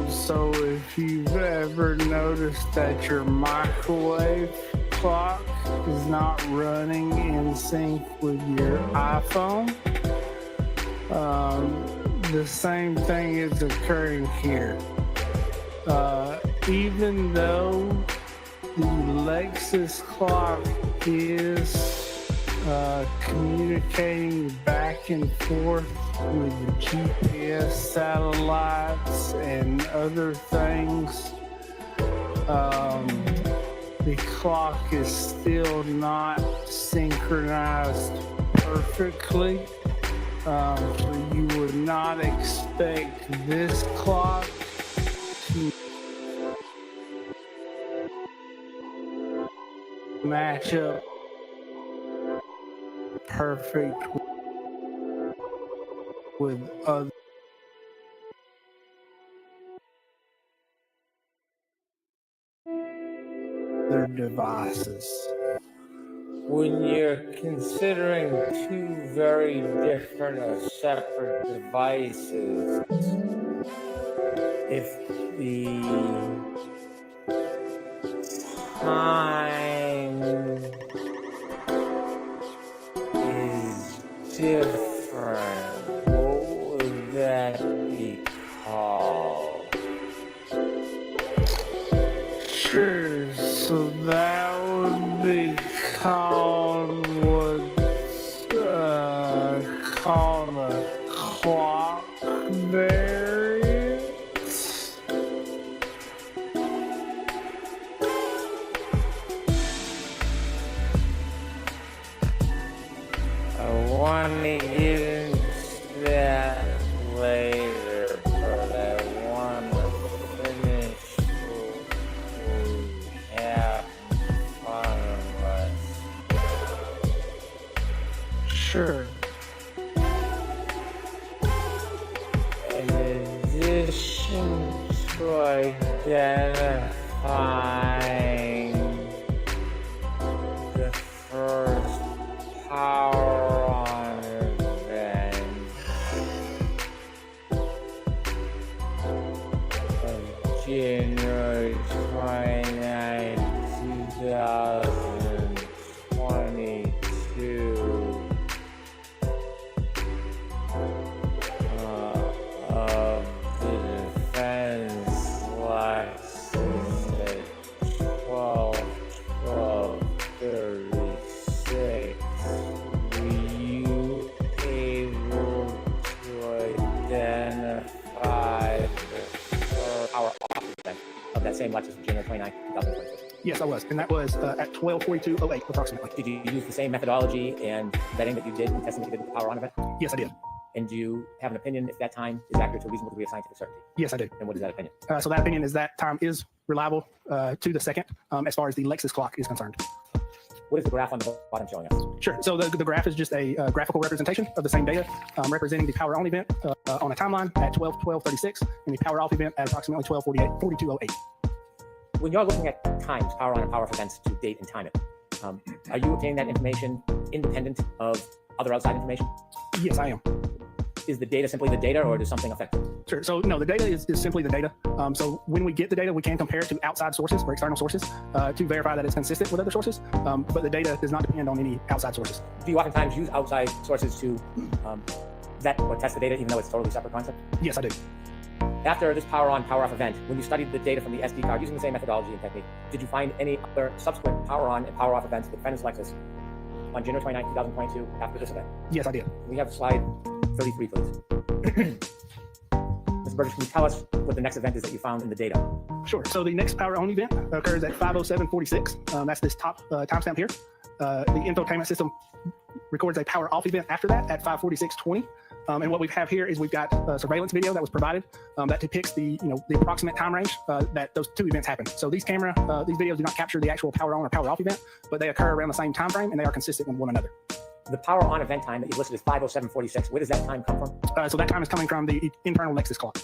So if you've ever noticed that your microwave clock is not running in sync with your iPhone, the same thing is occurring here. Even though the Lexus clock is communicating back and forth with the GPS satellites and other things, the clock is still not synchronized perfectly. So you would not expect this clock to match up perfect with other devices. When you're considering two very different or separate devices, if the time is different, what would that be called? Sure, so that would be called what's called a clock variance. I want to get into that later, but I want to finish what we have in front of us. Sure. In addition to identifying the first power on event of January 29, 2022, of the defense Lexus at 12:36. Were you able to identify the power off event of that same Lexus of January 29, 2022? Yes, I was, and that was at 12:42:08 approximately. Did you use the same methodology and vetting that you did and testing that you did with the power on event? Yes, I did. And do you have an opinion if that time is accurate to a reasonable degree of scientific certainty? Yes, I do. And what is that opinion? So that opinion is that time is reliable to the second as far as the Lexus clock is concerned. What is the graph on the bottom showing us? Sure. So the graph is just a graphical representation of the same data, representing the power on event on a timeline at 12:36 and the power off event at approximately 12:42:08. When you're looking at times, power on and power off events to date and time it, are you obtaining that information independent of other outside information? Yes, I am. Is the data simply the data, or does something affect it? Sure. So no, the data is simply the data. So when we get the data, we can compare it to outside sources or external sources to verify that it's consistent with other sources. But the data does not depend on any outside sources. Do you oftentimes use outside sources to vet or test the data, even though it's a totally separate concept? Yes, I do. After this power on, power off event, when you studied the data from the SD card using the same methodology and technique, did you find any other subsequent power on and power off events with defendant's Lexus on January 29, 2022 after this event? Yes, I did. We have slide 33, please. Mr. Burgess, can you tell us what the next event is that you found in the data? Sure. So the next power on event occurs at 5:07:46. That's this top timestamp here. The infotainment system records a power off event after that at 5:46:20. And what we have here is we've got surveillance video that was provided that depicts the approximate time range that those two events happened. So these videos do not capture the actual power on or power off event, but they occur around the same time frame and they are consistent with one another. The power on event time that you listed is 5:07:46. Where does that time come from? So that time is coming from the internal Lexus clock.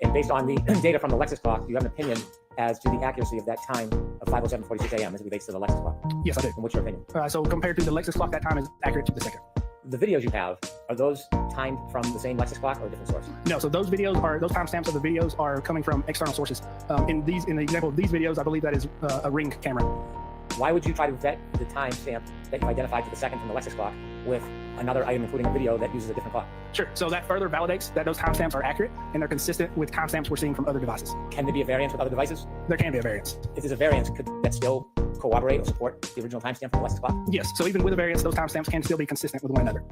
And based on the data from the Lexus clock, do you have an opinion as to the accuracy of that time of 5:07:46 a.m. as it relates to the Lexus clock? Yes, I do. And what's your opinion? So compared to the Lexus clock, that time is accurate to the second. The videos you have, are those timed from the same Lexus clock or a different source? No, so those timestamps of the videos are coming from external sources. In the example of these videos, I believe that is a Ring camera. Why would you try to vet the timestamp that you've identified to the second from the Lexus clock with another item, including a video that uses a different clock? Sure. So that further validates that those timestamps are accurate and they're consistent with timestamps we're seeing from other devices. Can there be a variance with other devices? There can be a variance. If there's a variance, could that still corroborate or support the original timestamp from the Lexus clock? Yes. So even with a variance, those timestamps can still be consistent with one another.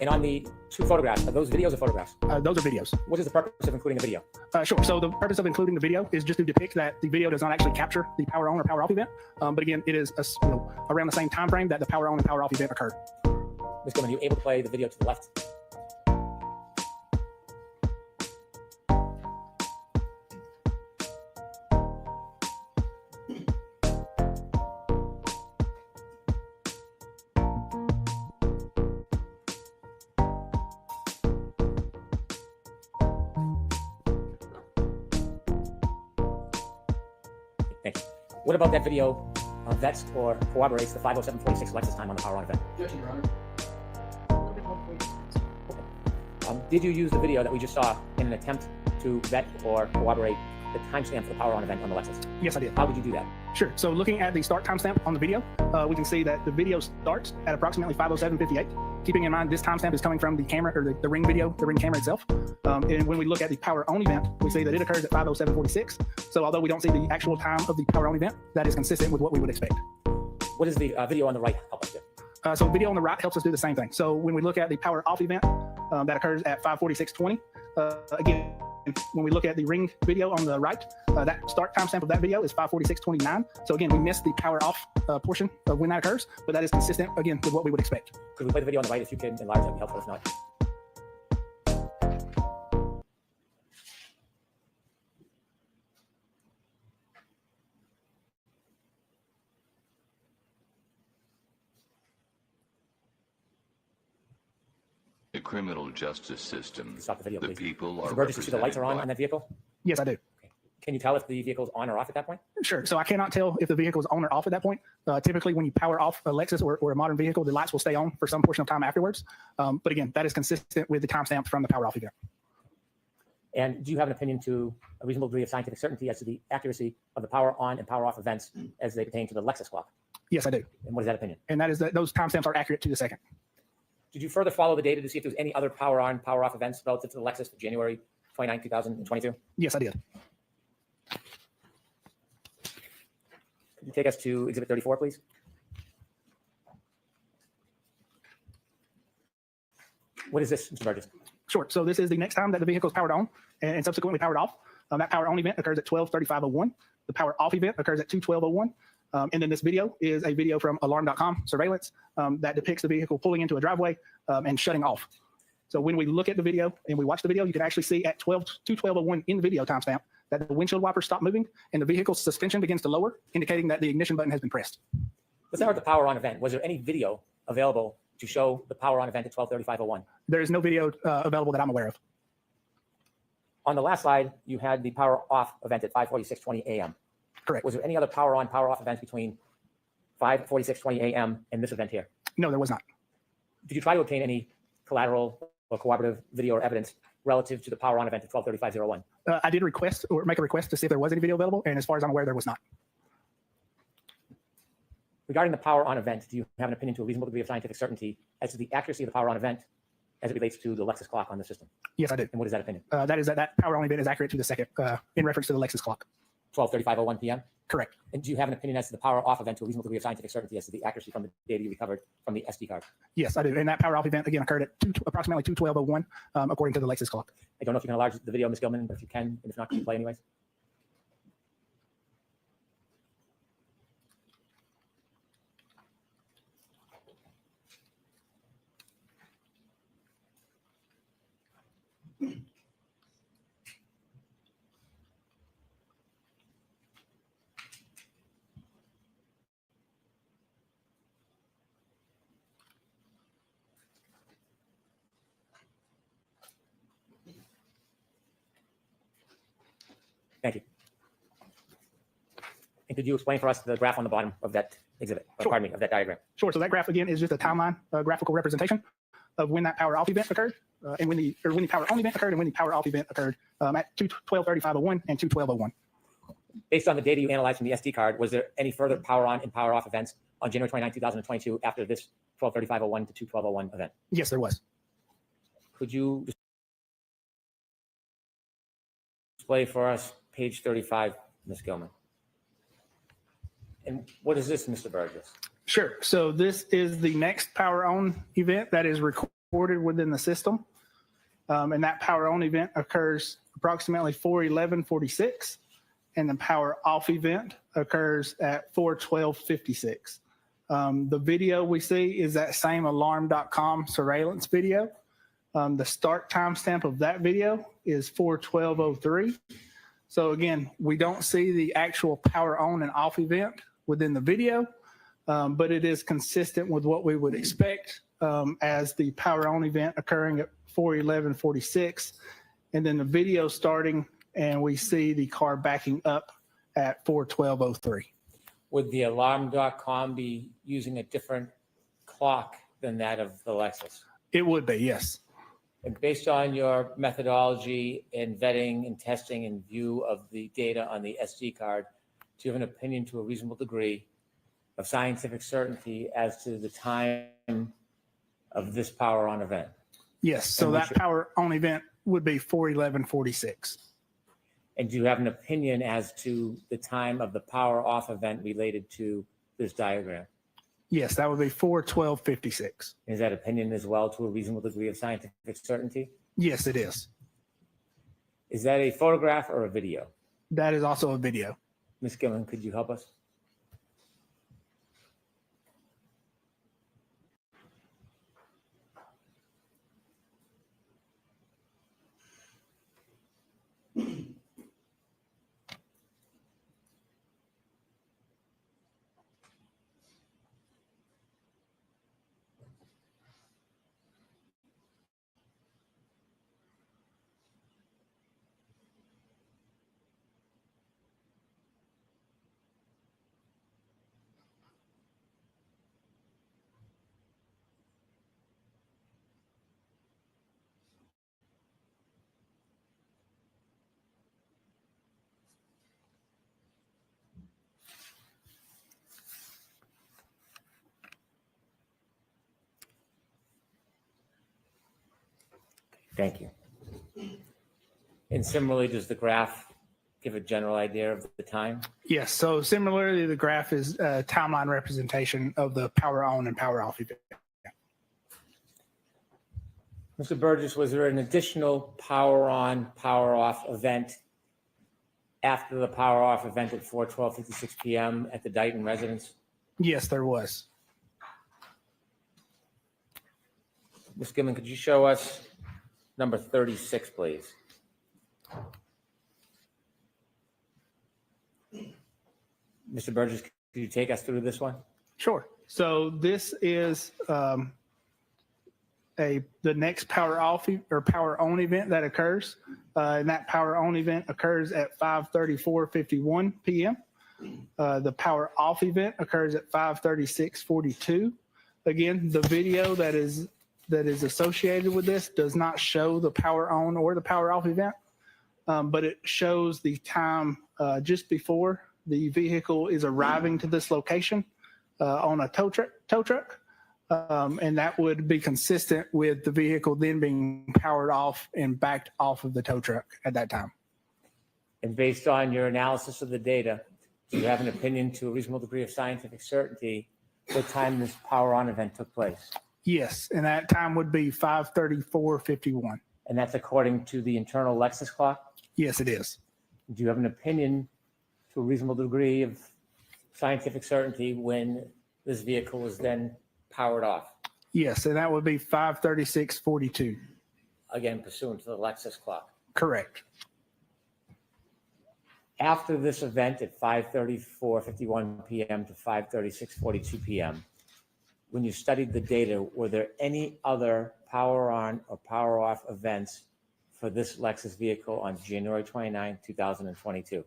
And on the two photographs, are those videos or photographs? Those are videos. What is the purpose of including a video? Sure. So the purpose of including the video is just to depict that the video does not actually capture the power on or power off event. But again, it is around the same time frame that the power on and power off event occurred. Ms. Gilman, are you able to play the video to the left? Thank you. What about that video vets or corroborates the 5:07:46 Lexus time on the power on event? Objection, Your Honor. Did you use the video that we just saw in an attempt to vet or corroborate the timestamp for the power on event on the Lexus? Yes, I did. How did you do that? Sure. So looking at the start timestamp on the video, we can see that the video starts at approximately 5:07:58. Keeping in mind this timestamp is coming from the camera or the Ring video, the Ring camera itself. And when we look at the power on event, we see that it occurs at 5:07:46. So although we don't see the actual time of the power on event, that is consistent with what we would expect. What does the video on the right help us do? So the video on the right helps us do the same thing. So when we look at the power off event, that occurs at 5:46:20. Again, when we look at the Ring video on the right, that start timestamp of that video is 5:46:29. So again, we missed the power off portion of when that occurs, but that is consistent, again, with what we would expect. Could we play the video on the right? If you can enlarge, that'd be helpful. If not, The criminal justice system. stop the video, The please. people are Mr. Burgess, you see the lights are on represented that vehicle? Yes, I do. Can you tell if the vehicle's on or off at that point? Sure. So I cannot tell if the vehicle is on or off at that point. Typically, when you power off a Lexus or a modern vehicle, the lights will stay on for some portion of time afterwards. But again, that is consistent with the timestamp from the power off event. And do you have an opinion to a reasonable degree of scientific certainty as to the accuracy of the power on and power off events as they pertain to the Lexus clock? Yes, I do. And what is that opinion? And that is that those timestamps are accurate to the second. Did you further follow the data to see if there was any other power on, power off events relative to the Lexus for January 29, 2022? Yes, I did. Could you take us to Exhibit 34, please? What is this, Mr. Burgess? Sure. So this is the next time that the vehicle is powered on and subsequently powered off. That power on event occurs at 12:35:01. The power off event occurs at 2:12:01. And then this video is a video from alarm.com surveillance that depicts the vehicle pulling into a driveway and shutting off. So when we look at the video and we watch the video, you can actually see at 2:12:01 in the video timestamp that the windshield wipers stop moving and the vehicle's suspension begins to lower, indicating that the ignition button has been pressed. Let's start with the power on event. Was there any video available to show the power on event at 12:35:01? There is no video available that I'm aware of. On the last slide, you had the power off event at 5:46:20 a.m. Correct. Was there any other power on, power off events between 5:46:20 a.m. and this event here? No, there was not. Did you try to obtain any collateral or cooperative video or evidence relative to the power on event of 12:35:01? I did request or make a request to see if there was any video available, and as far as I'm aware, there was not. Regarding the power on event, do you have an opinion to a reasonable degree of scientific certainty as to the accuracy of the power on event as it relates to the Lexus clock on the system? Yes, I did. And what is that opinion? That is that power on event is accurate to the second in reference to the Lexus clock. 12:35:01 p.m.? Correct. And do you have an opinion as to the power off event to a reasonable degree of scientific certainty as to the accuracy from the data you recovered from the SD card? Yes, I do. And that power off event again occurred at approximately 2:12:01 according to the Lexus clock. I don't know if you can enlarge the video, Ms. Gilman, but if you can, and if not, can you play anyways? Thank you. And could you explain for us the graph on the bottom of that exhibit, or pardon me, of that diagram? Sure. So that graph again is just a timeline graphical representation of when that power off event occurred, and when the power on event occurred, and when the power off event occurred at 12:35:01 and 2:12:01. Based on the data you analyzed from the SD card, was there any further power on and power off events on January 29, 2022 after this 12:35:01 to 2:12:01 event? Yes, there was. Could you display for us page 35, Ms. Gilman? And what is this, Mr. Burgess? Sure. So this is the next power on event that is recorded within the system. And that power on event occurs approximately 4:11:46. And the power off event occurs at 4:12:56. The video we see is that same alarm.com surveillance video. The start timestamp of that video is 4:12:03. So again, we don't see the actual power on and off event within the video, but it is consistent with what we would expect as the power on event occurring at 4:11:46, and then the video starting, and we see the car backing up at 4:12:03. Would the alarm.com be using a different clock than that of the Lexus? It would be, yes. And based on your methodology in vetting and testing in view of the data on the SD card, do you have an opinion to a reasonable degree of scientific certainty as to the time of this power on event? Yes, so that power on event would be 4:11:46. And do you have an opinion as to the time of the power off event related to this diagram? Yes, that would be 4:12:56. Is that opinion as well to a reasonable degree of scientific certainty? Yes, it is. Is that a photograph or a video? That is also a video. Ms. Gilman, could you help us? Thank you. And similarly, does the graph give a general idea of the time? Yes, so similarly, the graph is a timeline representation of the power on and power off event. Mr. Burgess, was there an additional power on, power off event after the power off event at 4:12:56 p.m. at the Dighton residence? Yes, there was. Ms. Gilman, could you show us number 36, please? Mr. Burgess, could you take us through this one? Sure. So this is the next power off or power on event that occurs. And that power on event occurs at 5:34:51 p.m. The power off event occurs at 5:36:42. Again, the video that is that is associated with this does not show the power on or the power off event, but it shows the time just before the vehicle is arriving to this location on a tow truck. And that would be consistent with the vehicle then being powered off and backed off of the tow truck at that time. And based on your analysis of the data, do you have an opinion to a reasonable degree of scientific certainty what time this power on event took place? Yes, and that time would be 5:34:51. And that's according to the internal Lexus clock? Yes, it is. Do you have an opinion to a reasonable degree of scientific certainty when this vehicle was then powered off? Yes, and that would be 5:36:42. Again, pursuant to the Lexus clock. Correct. After this event at 5:34:51 p.m. to 5:36:42 p.m., when you studied the data, were there any other power on or power off events for this Lexus vehicle on January 29, 2022?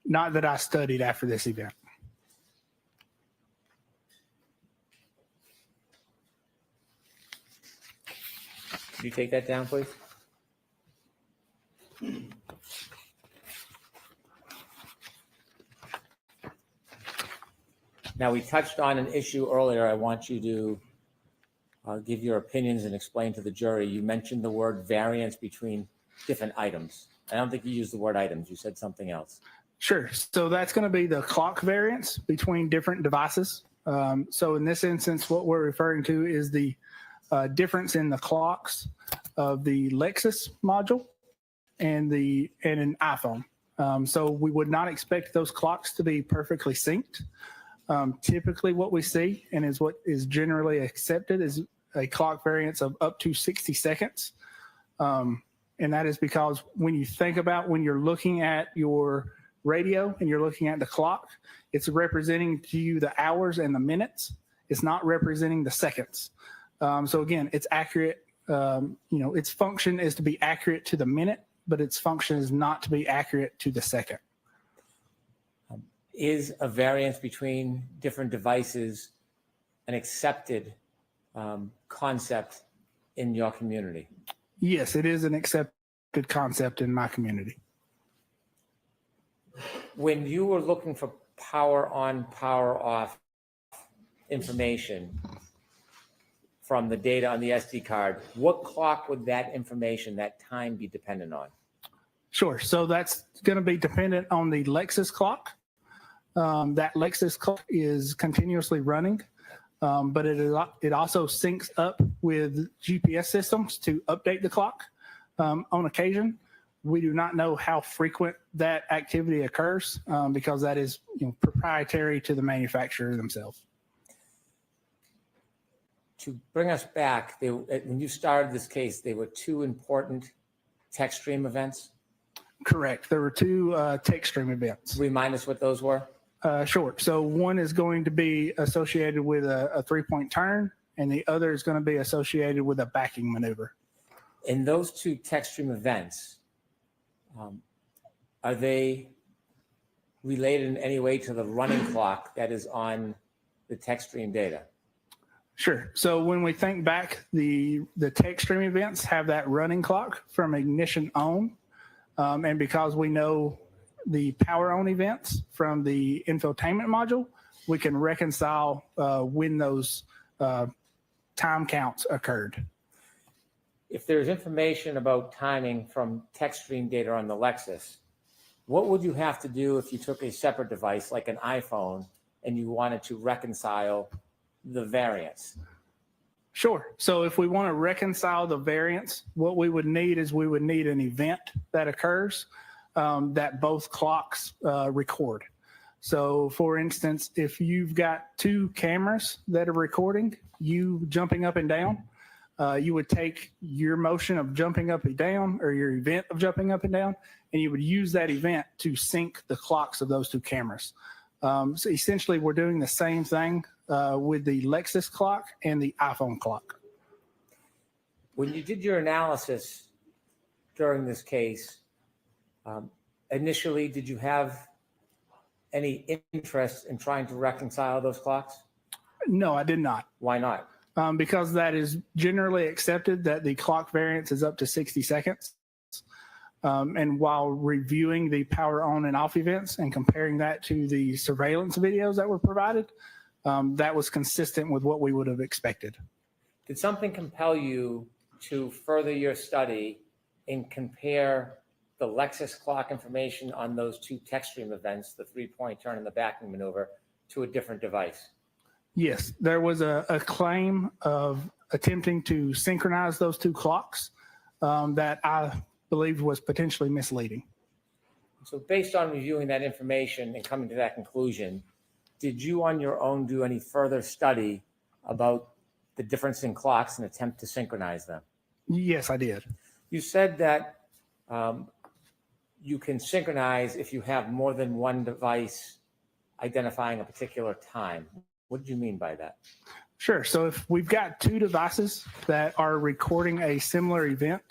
Not that I studied after this event. Could you take that down, please? Now, we touched on an issue earlier. I want you to give your opinions and explain to the jury. You mentioned the word variance between different items. I don't think you used the word items. You said something else. Sure. So that's going to be the clock variance between different devices. So in this instance, what we're referring to is the difference in the clocks of the Lexus module and an iPhone. So we would not expect those clocks to be perfectly synced. Typically what we see, and is what is generally accepted, is a clock variance of up to 60 seconds. And that is because when you think about when you're looking at your radio and you're looking at the clock, it's representing to you the hours and the minutes. It's not representing the seconds. So again, it's accurate. Its function is to be accurate to the minute, but its function is not to be accurate to the second. Is a variance between different devices an accepted concept in your community? Yes, it is an accepted concept in my community. When you were looking for power on, power off information from the data on the SD card, what clock would that information, that time, be dependent on? Sure. So that's going to be dependent on the Lexus clock. That Lexus clock is continuously running, but it also syncs up with GPS systems to update the clock on occasion. We do not know how frequent that activity occurs because that is proprietary to the manufacturer themselves. To bring us back, when you started this case, there were two important tech stream events? Correct. There were two tech stream events. Remind us what those were. Sure. So one is going to be associated with a three-point turn, and the other is going to be associated with a backing maneuver. In those two tech stream events, are they related in any way to the running clock that is on the tech stream data? Sure. So when we think back, the tech stream events have that running clock from ignition on, and because we know the power on events from the infotainment module, we can reconcile when those time counts occurred. If there's information about timing from tech stream data on the Lexus, what would you have to do if you took a separate device like an iPhone and you wanted to reconcile the variance? Sure. So if we want to reconcile the variance, what we would need is we would need an event that occurs that both clocks record. So for instance, if you've got two cameras that are recording you jumping up and down, you would take your motion of jumping up and down, or your event of jumping up and down, and you would use that event to sync the clocks of those two cameras. So essentially, we're doing the same thing with the Lexus clock and the iPhone clock. When you did your analysis during this case, initially, did you have any interest in trying to reconcile those clocks? No, I did not. Why not? because that is generally accepted that the clock variance is up to 60 seconds. And while reviewing the power on and off events and comparing that to the surveillance videos that were provided, that was consistent with what we would have expected. Did something compel you to further your study and compare the Lexus clock information on those two text stream events, the 3-point turn and the backing maneuver, to a different device? Yes, there was a claim of attempting to synchronize those two clocks that I believed was potentially misleading. So based on reviewing that information and coming to that conclusion, did you on your own do any further study about the difference in clocks and attempt to synchronize them? Yes, I did. You said that you can synchronize if you have more than one device identifying a particular time. What do you mean by that? Sure. So if we've got two devices that are recording a similar event,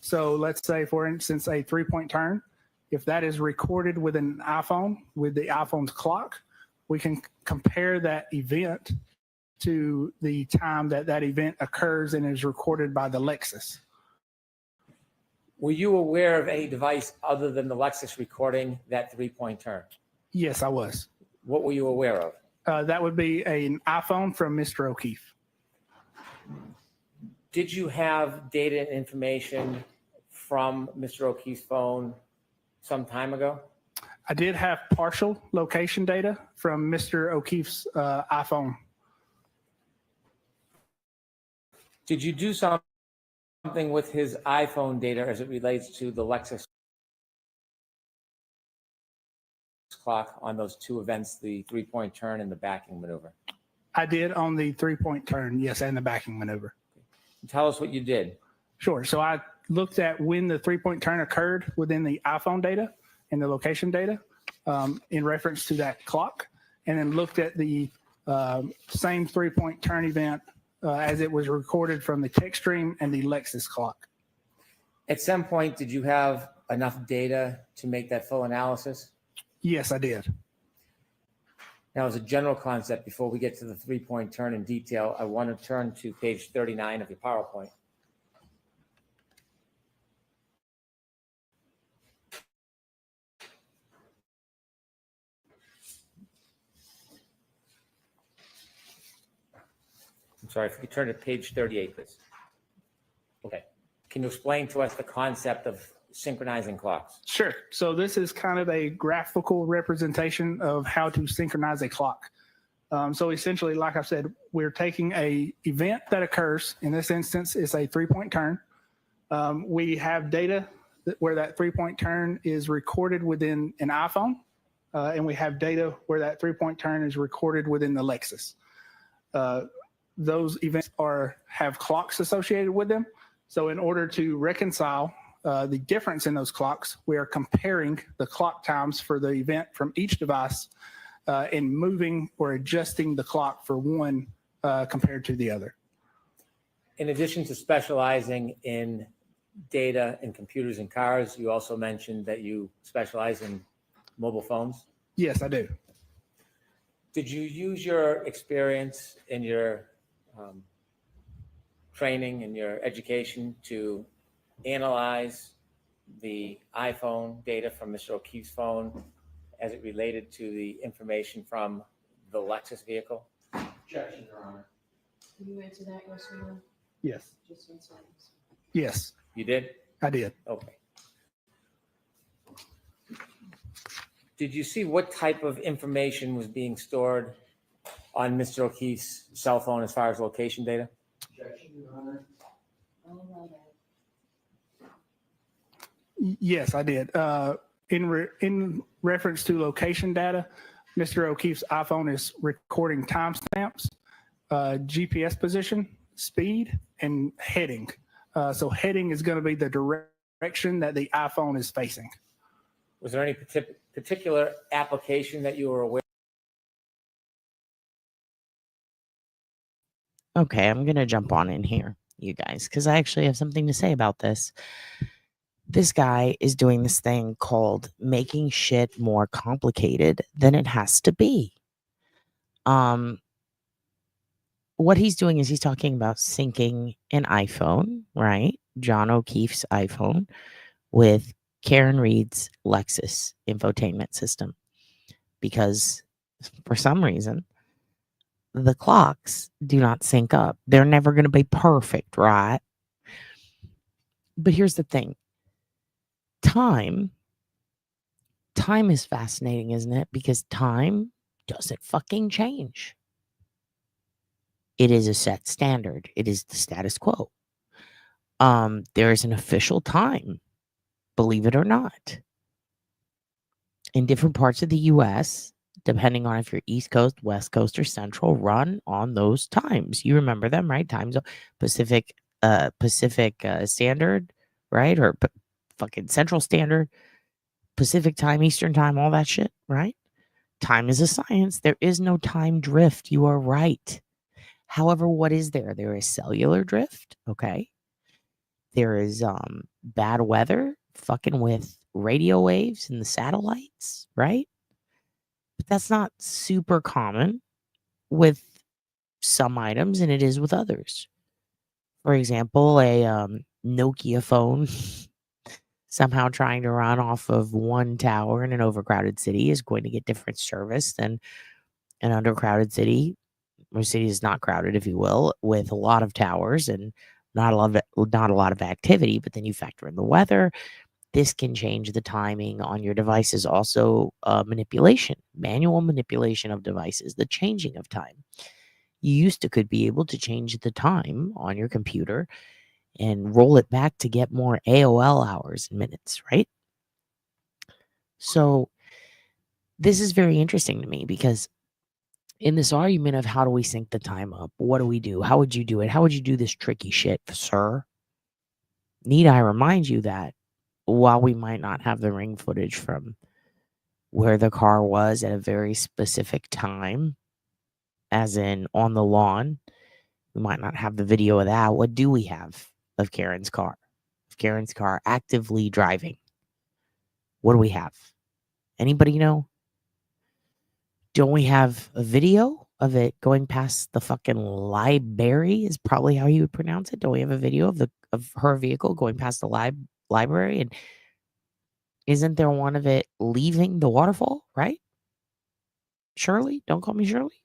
so let's say, for instance, a 3-point turn, if that is recorded with an iPhone, with the iPhone's clock, we can compare that event to the time that that event occurs and is recorded by the Lexus. Were you aware of any device other than the Lexus recording that 3-point turn? Yes, I was. What were you aware of? That would be an iPhone from Mr. O'Keefe. Did you have data and information from Mr. O'Keefe's phone some time ago? I did have partial location data from Mr. O'Keefe's iPhone. Did you do something with his iPhone data as it relates to the Lexus clock on those two events, the 3-point turn and the backing maneuver? I did on the 3-point turn, yes, and the backing maneuver. Tell us what you did. Sure. So I looked at when the 3-point turn occurred within the iPhone data and the location data in reference to that clock, and then looked at the same 3-point turn event as it was recorded from the text stream and the Lexus clock. At some point, did you have enough data to make that full analysis? Yes, I did. Now, as a general concept, before we get to the 3-point turn in detail, I want to turn to page 39 of your PowerPoint. I'm sorry, if you could turn to page 38, please. Okay. Can you explain to us the concept of synchronizing clocks? Sure. So this is kind of a graphical representation of how to synchronize a clock. So essentially, like I said, we're taking a event that occurs. In this instance, it's a 3-point turn. We have data where that 3-point turn is recorded within an iPhone, and we have data where that 3-point turn is recorded within the Lexus. Those events have clocks associated with them. So in order to reconcile the difference in those clocks, we are comparing the clock times for the event from each device and moving or adjusting the clock for one compared to the other. In addition to specializing in data and computers and cars, you also mentioned that you specialize in mobile phones? Yes, I do. Did you use your experience in your training and your education to analyze the iPhone data from Mr. O'Keefe's phone as it related to the information from the Lexus vehicle? Objection, Your Honor. Can you answer that, yes or no? Yes. Just in silence. Yes, You did? I did. Okay. Did you see what type of information was being stored on Mr. O'Keefe's cell phone as far as location data? Objection, Your Honor. I'll allow that. Yes, I did. In reference to location data, Mr. O'Keefe's iPhone is recording timestamps, GPS position, speed, and heading. So heading is going to be the direction that the iPhone is facing. Was there any particular application that you were aware? Okay, I'm going to jump on in here, you guys, because I actually have something to say about this. This guy is doing this thing called making shit more complicated than it has to be. what he's doing is he's talking about syncing an iPhone, right? John O'Keefe's iPhone with Karen Reed's Lexus infotainment system. Because for some reason, the clocks do not sync up. They're never going to be perfect, right? But here's the thing. Time is fascinating, isn't it? Because time doesn't fucking change. It is a set standard. It is the status quo. There is an official time, believe it or not. In different parts of the US, depending on if you're East Coast, West Coast, or Central, run on those times. You remember them, right? Time zone, Pacific Standard, right? Or fucking Central Standard, Pacific Time, Eastern Time, all that shit, right? Time is a science. There is no time drift. You are right. However, what is there? There is cellular drift, okay? There is bad weather, fucking with radio waves and the satellites, right? But that's not super common with some items, and it is with others. For example, a Nokia phone somehow trying to run off of one tower in an overcrowded city is going to get different service than an undercrowded city. Or city is not crowded, if you will, with a lot of towers and not a lot of activity. But then you factor in the weather. This can change the timing on your devices. Also, manual manipulation of devices, the changing of time. You could be able to change the time on your computer and roll it back to get more AOL hours and minutes, right? So this is very interesting to me because in this argument of how do we sync the time up, what do we do? How would you do it? How would you do this tricky shit, sir? Need I remind you that while we might not have the ring footage from where the car was at a very specific time, as in on the lawn, we might not have the video of that. What do we have of Karen's car? Of Karen's car actively driving. What do we have? Anybody know? Don't we have a video of it going past the fucking library is probably how you would pronounce it. Don't we have a video of her vehicle going past the library? And isn't there one of it leaving the waterfall, right? Shirley? Don't call me Shirley.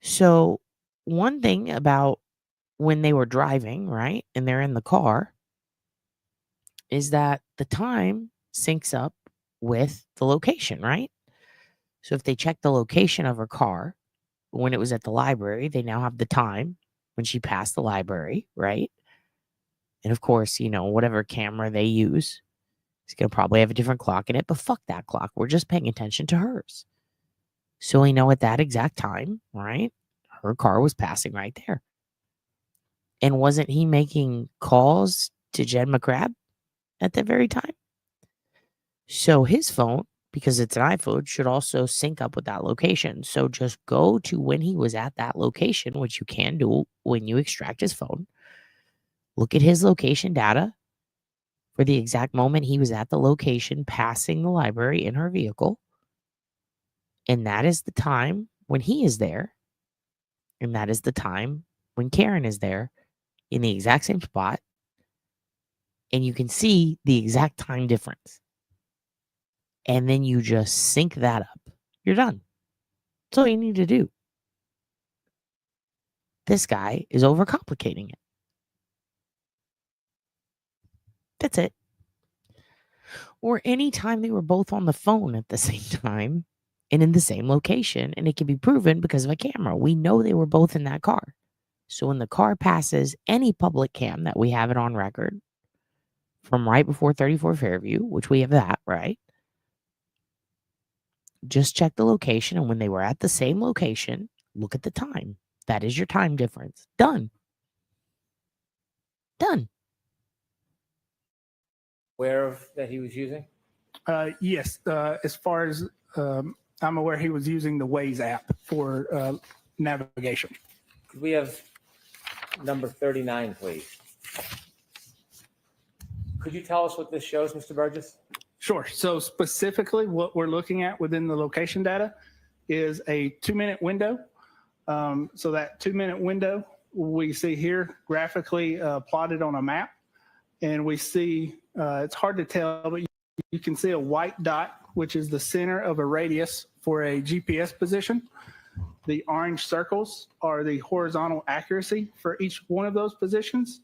So one thing about when they were driving, right, and they're in the car, is that the time syncs up with the location, right? So if they check the location of her car when it was at the library, they now have the time when she passed the library, right? And of course, whatever camera they use, it's going to probably have a different clock in it, but fuck that clock. We're just paying attention to hers. So we know at that exact time, right, her car was passing right there. And wasn't he making calls to Jen McCrabb at that very time? So his phone, because it's an iPhone, should also sync up with that location. So just go to when he was at that location, which you can do when you extract his phone. Look at his location data for the exact moment he was at the location passing the library in her vehicle. And that is the time when he is there. And that is the time when Karen is there in the exact same spot. And you can see the exact time difference. And then you just sync that up. You're done. That's all you need to do. This guy is overcomplicating it. That's it. Or anytime they were both on the phone at the same time and in the same location, and it can be proven because of a camera. We know they were both in that car. So when the car passes any public cam that we have it on record from right before 34 Fairview, which we have that, right? Just check the location, and when they were at the same location, look at the time. That is your time difference. Done. Done. Aware of that he was using? Yes. As far as I'm aware, he was using the Waze app for navigation. Could we have number 39, please? Could you tell us what this shows, Mr. Burgess? Sure. So specifically what we're looking at within the location data is a 2-minute window So that 2-minute window we see here graphically plotted on a map. And we see, it's hard to tell, but you can see a white dot, which is the center of a radius for a GPS position. The orange circles are the horizontal accuracy for each one of those positions.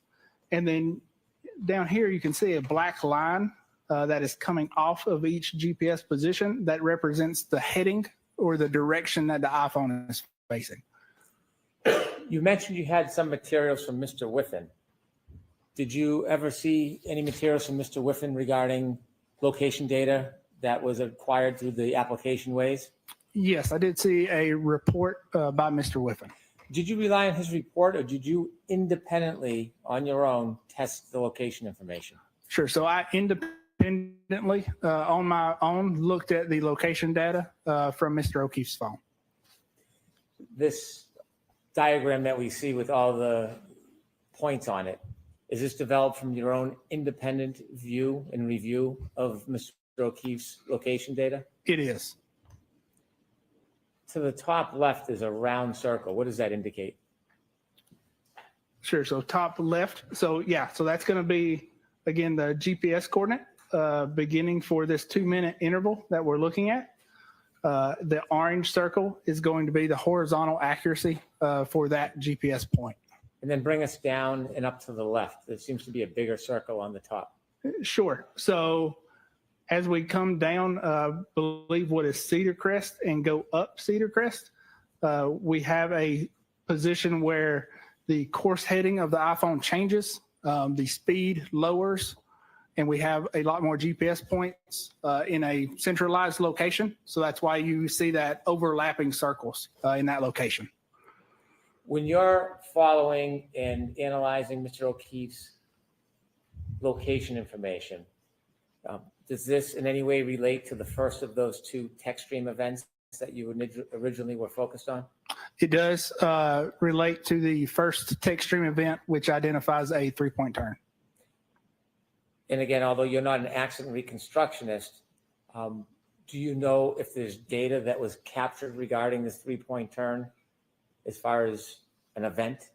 And then down here, you can see a black line that is coming off of each GPS position that represents the heading or the direction that the iPhone is facing. You mentioned you had some materials from Mr. Whiffen. Did you ever see any materials from Mr. Whiffen regarding location data that was acquired through the application ways? Yes, I did see a report by Mr. Whiffen. Did you rely on his report, or did you independently, on your own, test the location information? Sure. So I independently, on my own, looked at the location data from Mr. O'Keefe's phone. This diagram that we see with all the points on it, is this developed from your own independent view and review of Mr. O'Keefe's location data? It is. To the top left is a round circle. What does that indicate? Sure. So top left. So yeah, so that's going to be, again, the GPS coordinate beginning for this 2-minute interval that we're looking at. The orange circle is going to be the horizontal accuracy for that GPS point. And then bring us down and up to the left. There seems to be a bigger circle on the top. Sure. So as we come down, believe what is Cedar Crest and go up Cedar Crest, we have a position where the course heading of the iPhone changes, the speed lowers, and we have a lot more GPS points in a centralized location. So that's why you see that overlapping circles in that location. When you're following and analyzing Mr. O'Keefe's location information, does this in any way relate to the first of those two tech stream events that you originally were focused on? It does relate to the first tech stream event, which identifies a 3-point turn. And again, although you're not an accident reconstructionist, do you know if there's data that was captured regarding this 3-point turn as far as an event?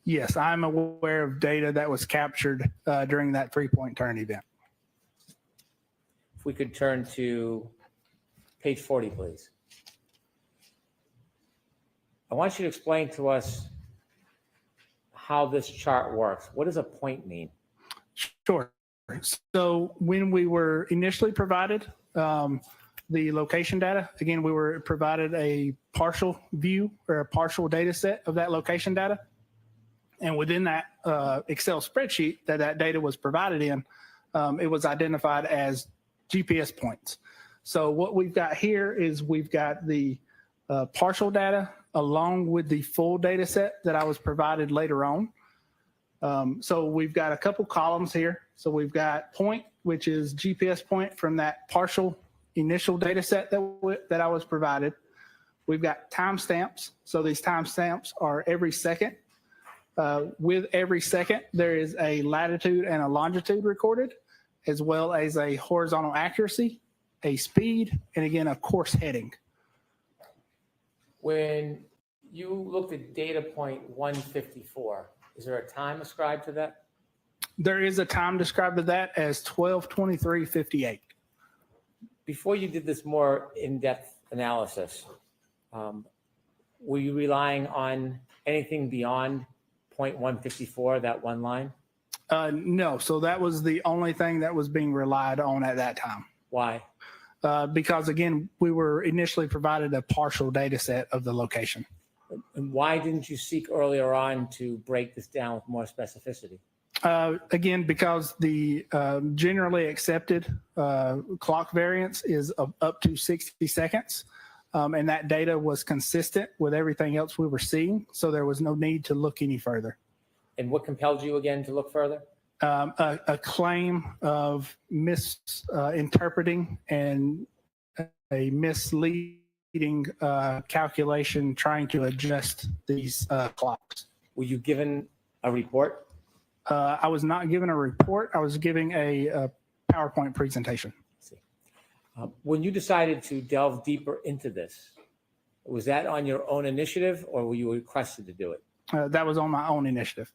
Yes, I'm aware of data that was captured during that 3-point turn event. If we could turn to page 40, please. I want you to explain to us how this chart works. What does a point mean? Sure. So when we were initially provided the location data, again, we were provided a partial view or a partial data set of that location data. And within that Excel spreadsheet that data was provided in, it was identified as GPS points. So what we've got here is we've got the partial data along with the full data set that I was provided later on. So we've got a couple columns here. So we've got point, which is GPS point from that partial initial data set that I was provided. We've got timestamps. So these timestamps are every second. With every second, there is a latitude and a longitude recorded, as well as a horizontal accuracy, a speed, and again, a course heading. When you looked at data point 154, is there a time ascribed to that? There is a time described to that as 12:23:58. Before you did this more in-depth analysis, were you relying on anything beyond point 154, that one line? No, so that was the only thing that was being relied on at that time. Why? Because again, we were initially provided a partial data set of the location. And why didn't you seek earlier on to break this down with more specificity? Again, because the generally accepted clock variance is up to 60 seconds. And that data was consistent with everything else we were seeing. So there was no need to look any further. And what compelled you again to look further? A claim of misinterpreting and a misleading calculation trying to adjust these clocks. Were you given a report? I was not given a report. I was giving a PowerPoint presentation. When you decided to delve deeper into this, Was that on your own initiative or were you requested to do it? That was on my own initiative.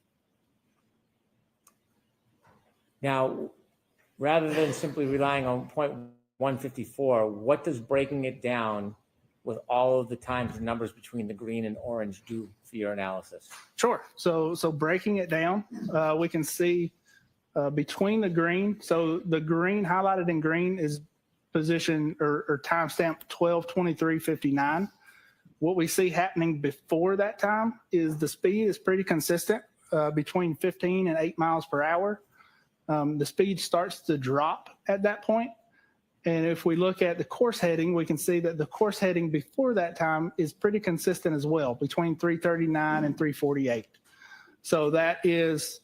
Now, rather than simply relying on point 154, what does breaking it down with all of the times and numbers between the green and orange do for your analysis? Sure. So breaking it down, we can see between the green. So the green highlighted in green is position or timestamp 12:23:59. What we see happening before that time is the speed is pretty consistent between 15 and 8 miles per hour. The speed starts to drop at that point. And if we look at the course heading, we can see that the course heading before that time is pretty consistent as well, between 339 and 348. So that is,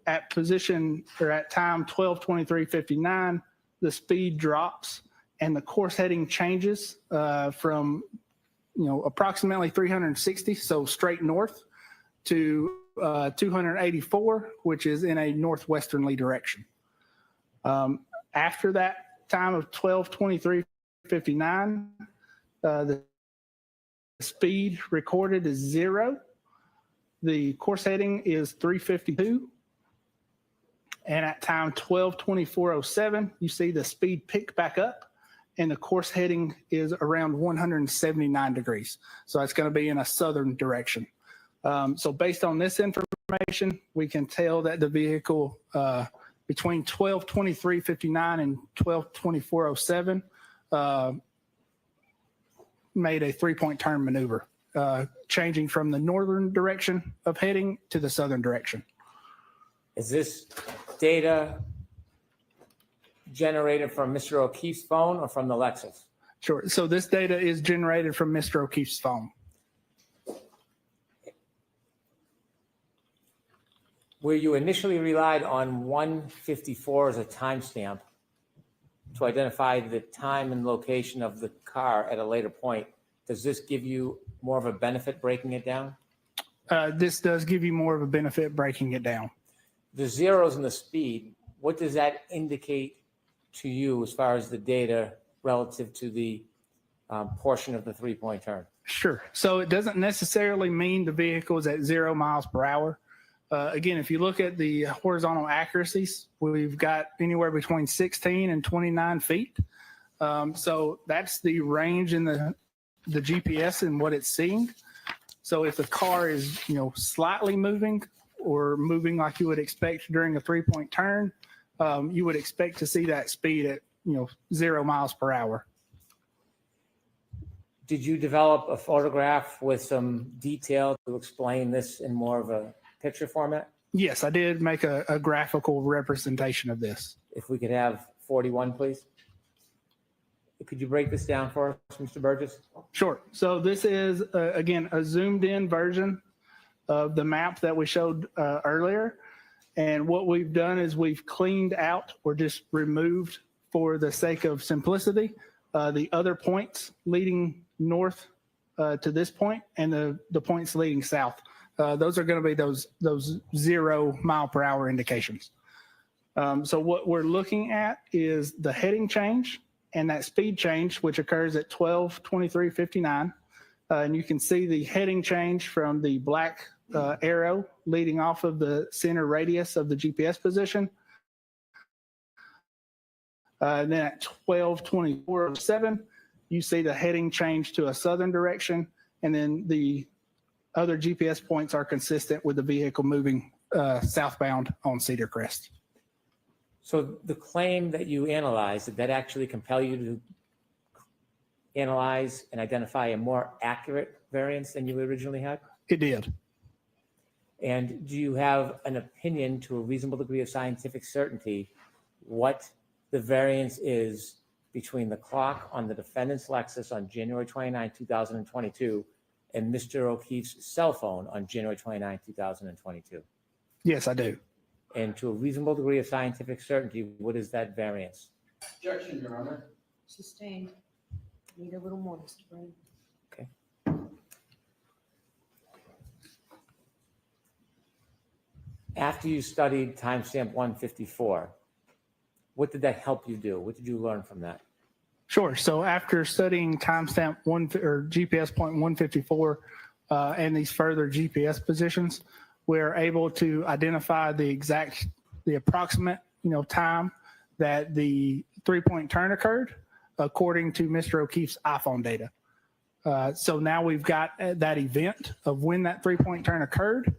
at position or at time 12:23:59, the speed drops and the course heading changes from, approximately 360, so straight north, to 284, which is in a northwesternly direction. After that time of 12:23:59, the speed recorded is 0. The course heading is 352. And at time 12:24:07, you see the speed pick back up and the course heading is around 179 degrees. So it's going to be in a southern direction. So based on this information, we can tell that the vehicle between 12:23:59 and 12:24:07 made a 3-point turn maneuver, changing from the northern direction of heading to the southern direction. Is this data generated from Mr. O'Keefe's phone or from the Lexus? Sure. So this data is generated from Mr. O'Keefe's phone. Where you initially relied on 154 as a timestamp to identify the time and location of the car at a later point, does this give you more of a benefit breaking it down? This does give you more of a benefit breaking it down. The zeros and the speed, what does that indicate to you as far as the data relative to the portion of the 3-point turn? Sure. So it doesn't necessarily mean the vehicle is at 0 miles per hour. Again, if you look at the horizontal accuracies, we've got anywhere between 16 and 29 feet. So that's the range in the GPS and what it's seeing. So if the car is, slightly moving or moving like you would expect during a 3-point turn, you would expect to see that speed at, 0 miles per hour. Did you develop a photograph with some detail to explain this in more of a picture format? Yes, I did make a graphical representation of this. If we could have 41, please. Could you break this down for us, Mr. Burgess? Sure. So this is, again, a zoomed in version of the map that we showed earlier. And what we've done is we've cleaned out or just removed, for the sake of simplicity, the other points leading north to this point and the points leading south. Those are going to be those 0 mile per hour indications. So what we're looking at is the heading change and that speed change, which occurs at 12:23:59. And you can see the heading change from the black arrow leading off of the center radius of the GPS position. And then at 12:24:07, you see the heading change to a southern direction. And then the other GPS points are consistent with the vehicle moving southbound on Cedar Crest. So the claim that you analyzed, did that actually compel you to analyze and identify a more accurate variance than you originally had? It did. And do you have an opinion to a reasonable degree of scientific certainty what the variance is between the clock on the defendant's Lexus on January 29, 2022 and Mr. O'Keefe's cell phone on January 29, 2022? Yes, I do. And to a reasonable degree of scientific certainty, what is that variance? Objection, Your Honor. Sustained. Need a little more, Mr. Brain. Okay. After you studied timestamp 154, what did that help you do? What did you learn from that? Sure. So after studying timestamp GPS point 154 and these further GPS positions, we're able to identify the approximate, time that the 3-point turn occurred according to Mr. O'Keefe's iPhone data. So now we've got that event of when that 3-point turn occurred.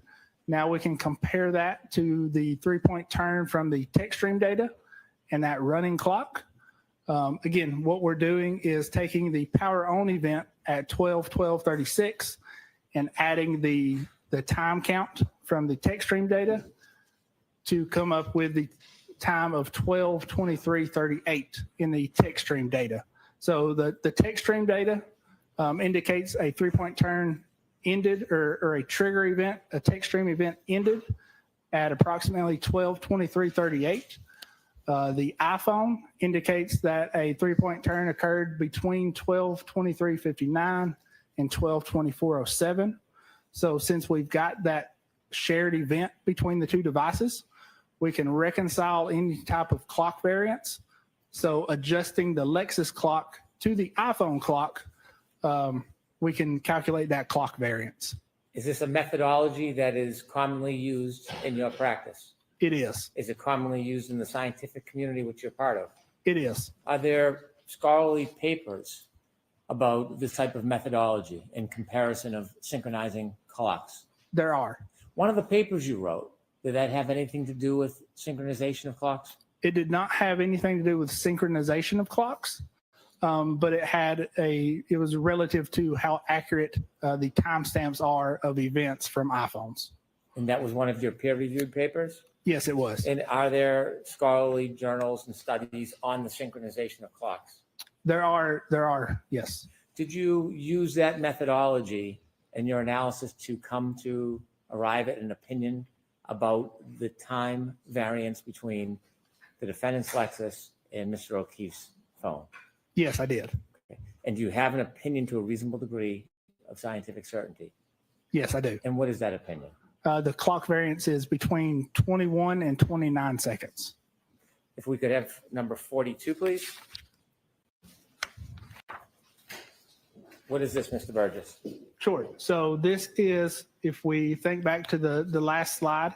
Now we can compare that to the 3-point turn from the text stream data and that running clock. Again, what we're doing is taking the power on event at 12:12:36 and adding the time count from the text stream data to come up with the time of 12:23:38 in the text stream data. So the text stream data indicates a 3-point turn ended or a trigger event, a text stream event ended at approximately 12:23:38. The iPhone indicates that a 3-point turn occurred between 12:23:59 and 12:24:07. So since we've got that shared event between the two devices, we can reconcile any type of clock variance. So adjusting the Lexus clock to the iPhone clock, we can calculate that clock variance. Is this a methodology that is commonly used in your practice? It is. Is it commonly used in the scientific community which you're part of? It is. Are there scholarly papers about this type of methodology in comparison of synchronizing clocks? There are. One of the papers you wrote, did that have anything to do with synchronization of clocks? It did not have anything to do with synchronization of clocks, but it was relative to how accurate the timestamps are of events from iPhones. And that was one of your peer-reviewed papers? Yes, it was. And are there scholarly journals and studies on the synchronization of clocks? There are, yes. Did you use that methodology in your analysis to come to arrive at an opinion about the time variance between the defendant's Lexus and Mr. O'Keefe's phone? Yes, I did. Okay. And do you have an opinion to a reasonable degree of scientific certainty? Yes, I do. And what is that opinion? The clock variance is between 21 and 29 seconds. If we could have number 42, please. What is this, Mr. Burgess? Sure. So this is, if we think back to the last slide,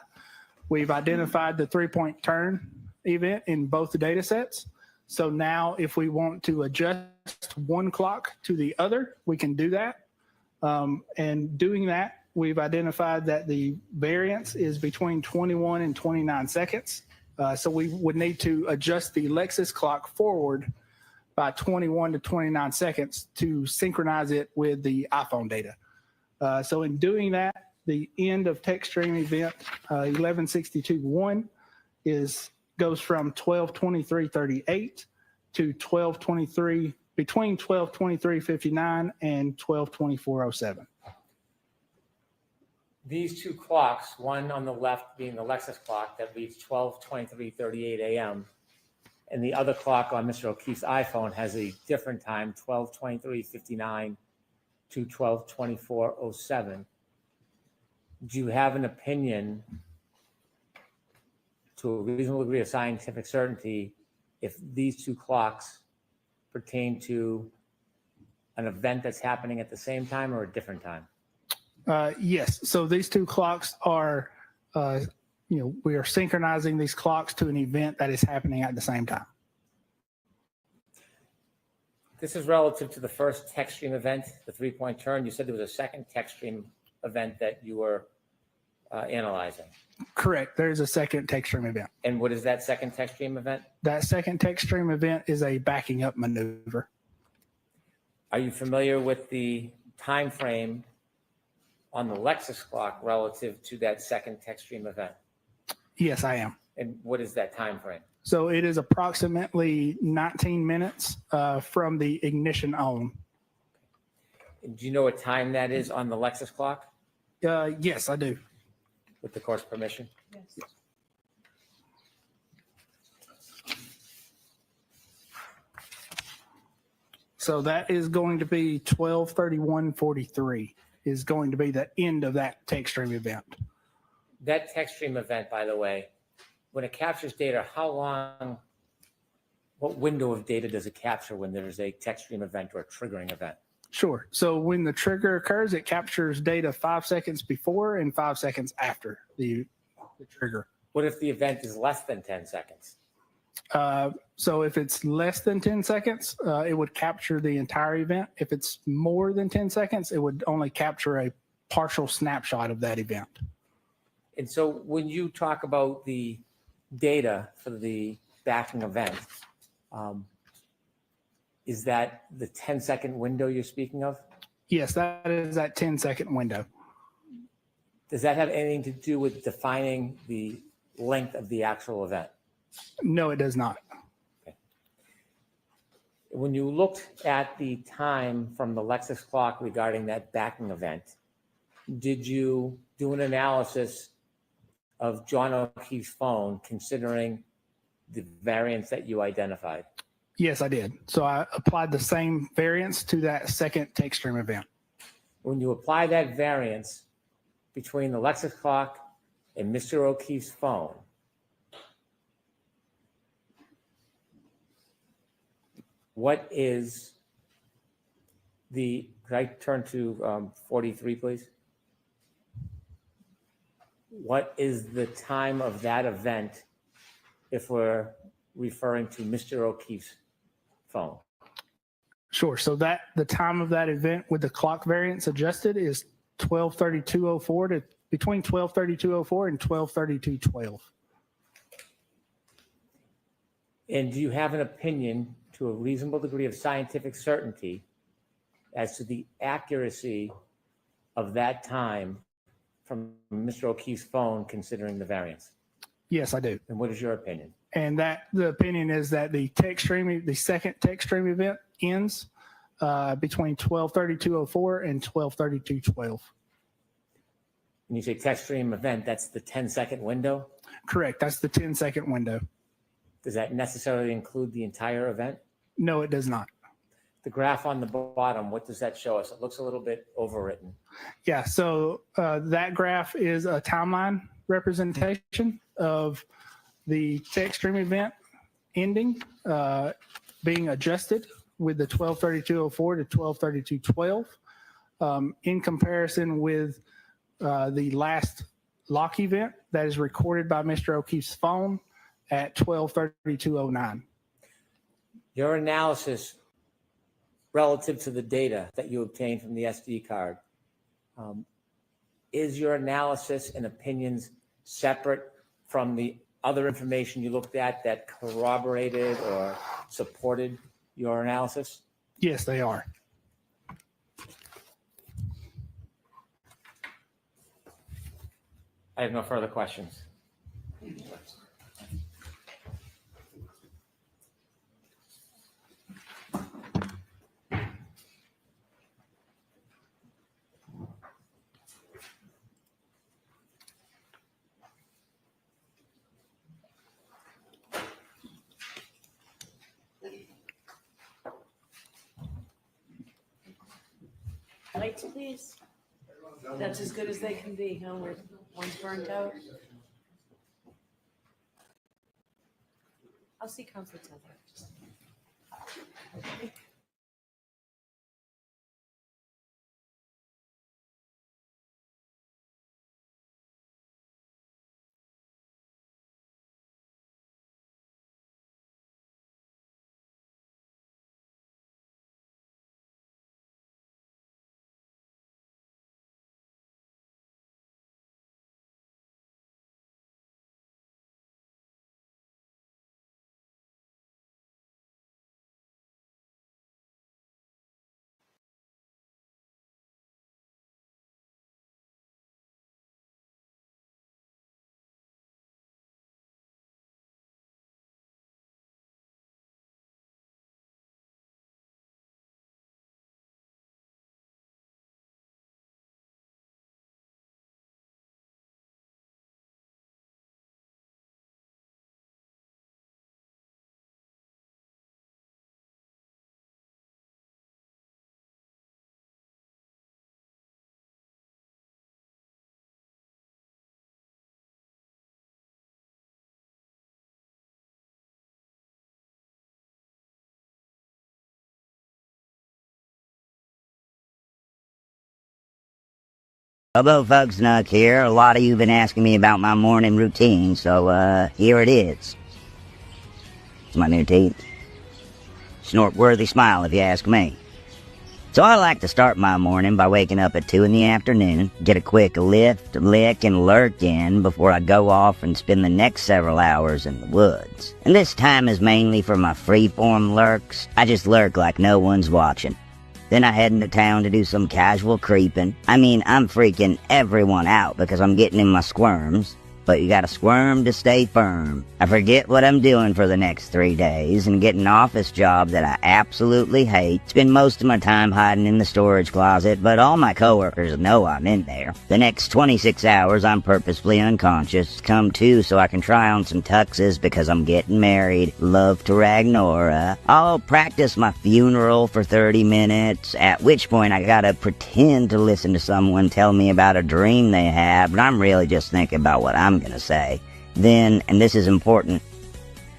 we've identified the 3-point turn event in both the data sets. So now if we want to adjust one clock to the other, we can do that. And doing that, we've identified that the variance is between 21 and 29 seconds. So we would need to adjust the Lexus clock forward by 21 to 29 seconds to synchronize it with the iPhone data. So in doing that, the end of text stream event 1162.1 goes from 12:23:38 to 12:23, between 12:23:59 and 12:24:07. These two clocks, one on the left being the Lexus clock that reads 12:23:38 a.m., and the other clock on Mr. O'Keefe's iPhone has a different time, 12:23:59 to 12:24:07. Do you have an opinion to a reasonable degree of scientific certainty if these two clocks pertain to an event that's happening at the same time or a different time? Yes. So these two clocks are, we are synchronizing these clocks to an event that is happening at the same time. This is relative to the first text stream event, the 3-point turn. You said there was a second text stream event that you were analyzing. Correct. There's a second text stream event. And what is that second text stream event? That second text stream event is a backing up maneuver. Are you familiar with the time frame on the Lexus clock relative to that second text stream event? Yes, I am. And what is that time frame? So it is approximately 19 minutes from the ignition on. Do you know what time that is on the Lexus clock? Yes, I do. With the court's permission? Yes. So that is going to be 12:31:43 is going to be the end of that text stream event. That text stream event, by the way, when it captures data, how long What window of data does it capture when there's a text stream event or a triggering event? Sure. So when the trigger occurs, it captures data 5 seconds before and 5 seconds after the trigger. What if the event is less than 10 seconds? So if it's less than 10 seconds, it would capture the entire event. If it's more than 10 seconds, it would only capture a partial snapshot of that event. And so when you talk about the data for the backing event, is that the 10-second window you're speaking of? Yes, that is that 10-second window. Does that have anything to do with defining the length of the actual event? No, it does not. Okay. When you looked at the time from the Lexus clock regarding that backing event, did you do an analysis of John O'Keefe's phone considering the variance that you identified? Yes, I did. So I applied the same variance to that second text stream event. When you apply that variance between the Lexus clock and Mr. O'Keefe's phone, what is the, could I turn to 43, please? What is the time of that event if we're referring to Mr. O'Keefe's phone? Sure. So that the time of that event with the clock variance adjusted is 12:32:04 to between 12:32:04 and 12:32:12. And do you have an opinion to a reasonable degree of scientific certainty as to the accuracy of that time from Mr. O'Keefe's phone considering the variance? Yes, I do. And what is your opinion? And that the opinion is that the second text stream event ends between 12:32:04 and 12:32:12. When you say text stream event, that's the 10-second window? Correct. That's the 10-second window. Does that necessarily include the entire event? No, it does not. The graph on the bottom, what does that show us? It looks a little bit overwritten. Yeah. So that graph is a timeline representation of the text stream event ending, being adjusted with the 12:32:04 to 12:32:12 in comparison with the last lock event that is recorded by Mr. O'Keefe's phone at 12:32:09. Your analysis relative to the data that you obtained from the SD card, is your analysis and opinions separate from the other information you looked at that corroborated or supported your analysis? Yes, they are. I have no further questions. Lights, please. That's as good as they can be, huh? One's burned out. I'll see Councilor Tether. Hello folks, Nuck here. A lot of you have been asking me about my morning routine, so here it is. It's my new teeth. Snort-worthy smile if you ask me. So I like to start my morning by waking up at 2 in the afternoon, get a quick lift, lick, and lurk in before I go off and spend the next several hours in the woods. And this time is mainly for my freeform lurks. I just lurk like no one's watching. Then I head into town to do some casual creeping. I mean, I'm freaking everyone out because I'm getting in my squirms. But you gotta squirm to stay firm. I forget what I'm doing for the next 3 days and get an office job that I absolutely hate. Spend most of my time hiding in the storage closet, but all my coworkers know I'm in there. The next 26 hours I'm purposefully unconscious, come to so I can try on some tuxes because I'm getting married. Love to Ragnora. I'll practice my funeral for 30 minutes, at which point I gotta pretend to listen to someone tell me about a dream they have, but I'm really just thinking about what I'm gonna say. Then, and this is important,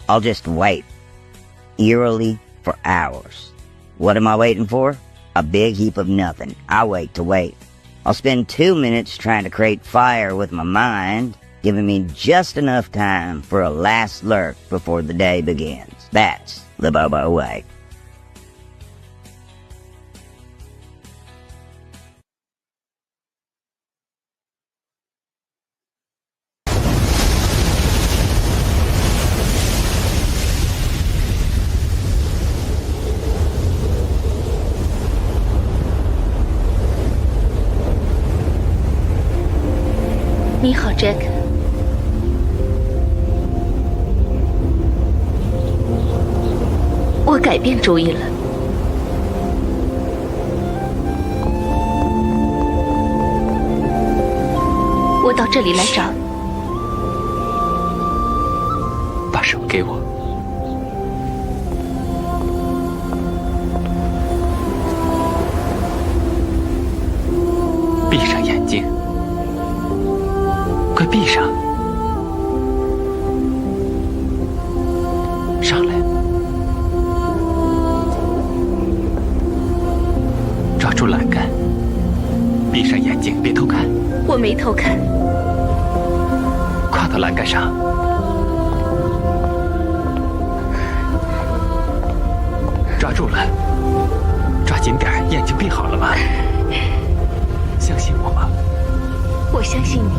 I'll just wait, eerily, for hours. What am I waiting for? A big heap of nothing. I wait to wait. I'll spend 2 minutes trying to create fire with my mind, giving me just enough time for a last lurk before the day begins. That's the Bobo way. “你好，Jack。我改变主意了。我到这里来找你。把手给我。闭上眼睛。快闭上。上来。抓住栏杆。闭上眼睛，别偷看。我没偷看。跨到栏杆上。抓住了。抓紧点，眼睛闭好了吗？相信我吗？我相信你。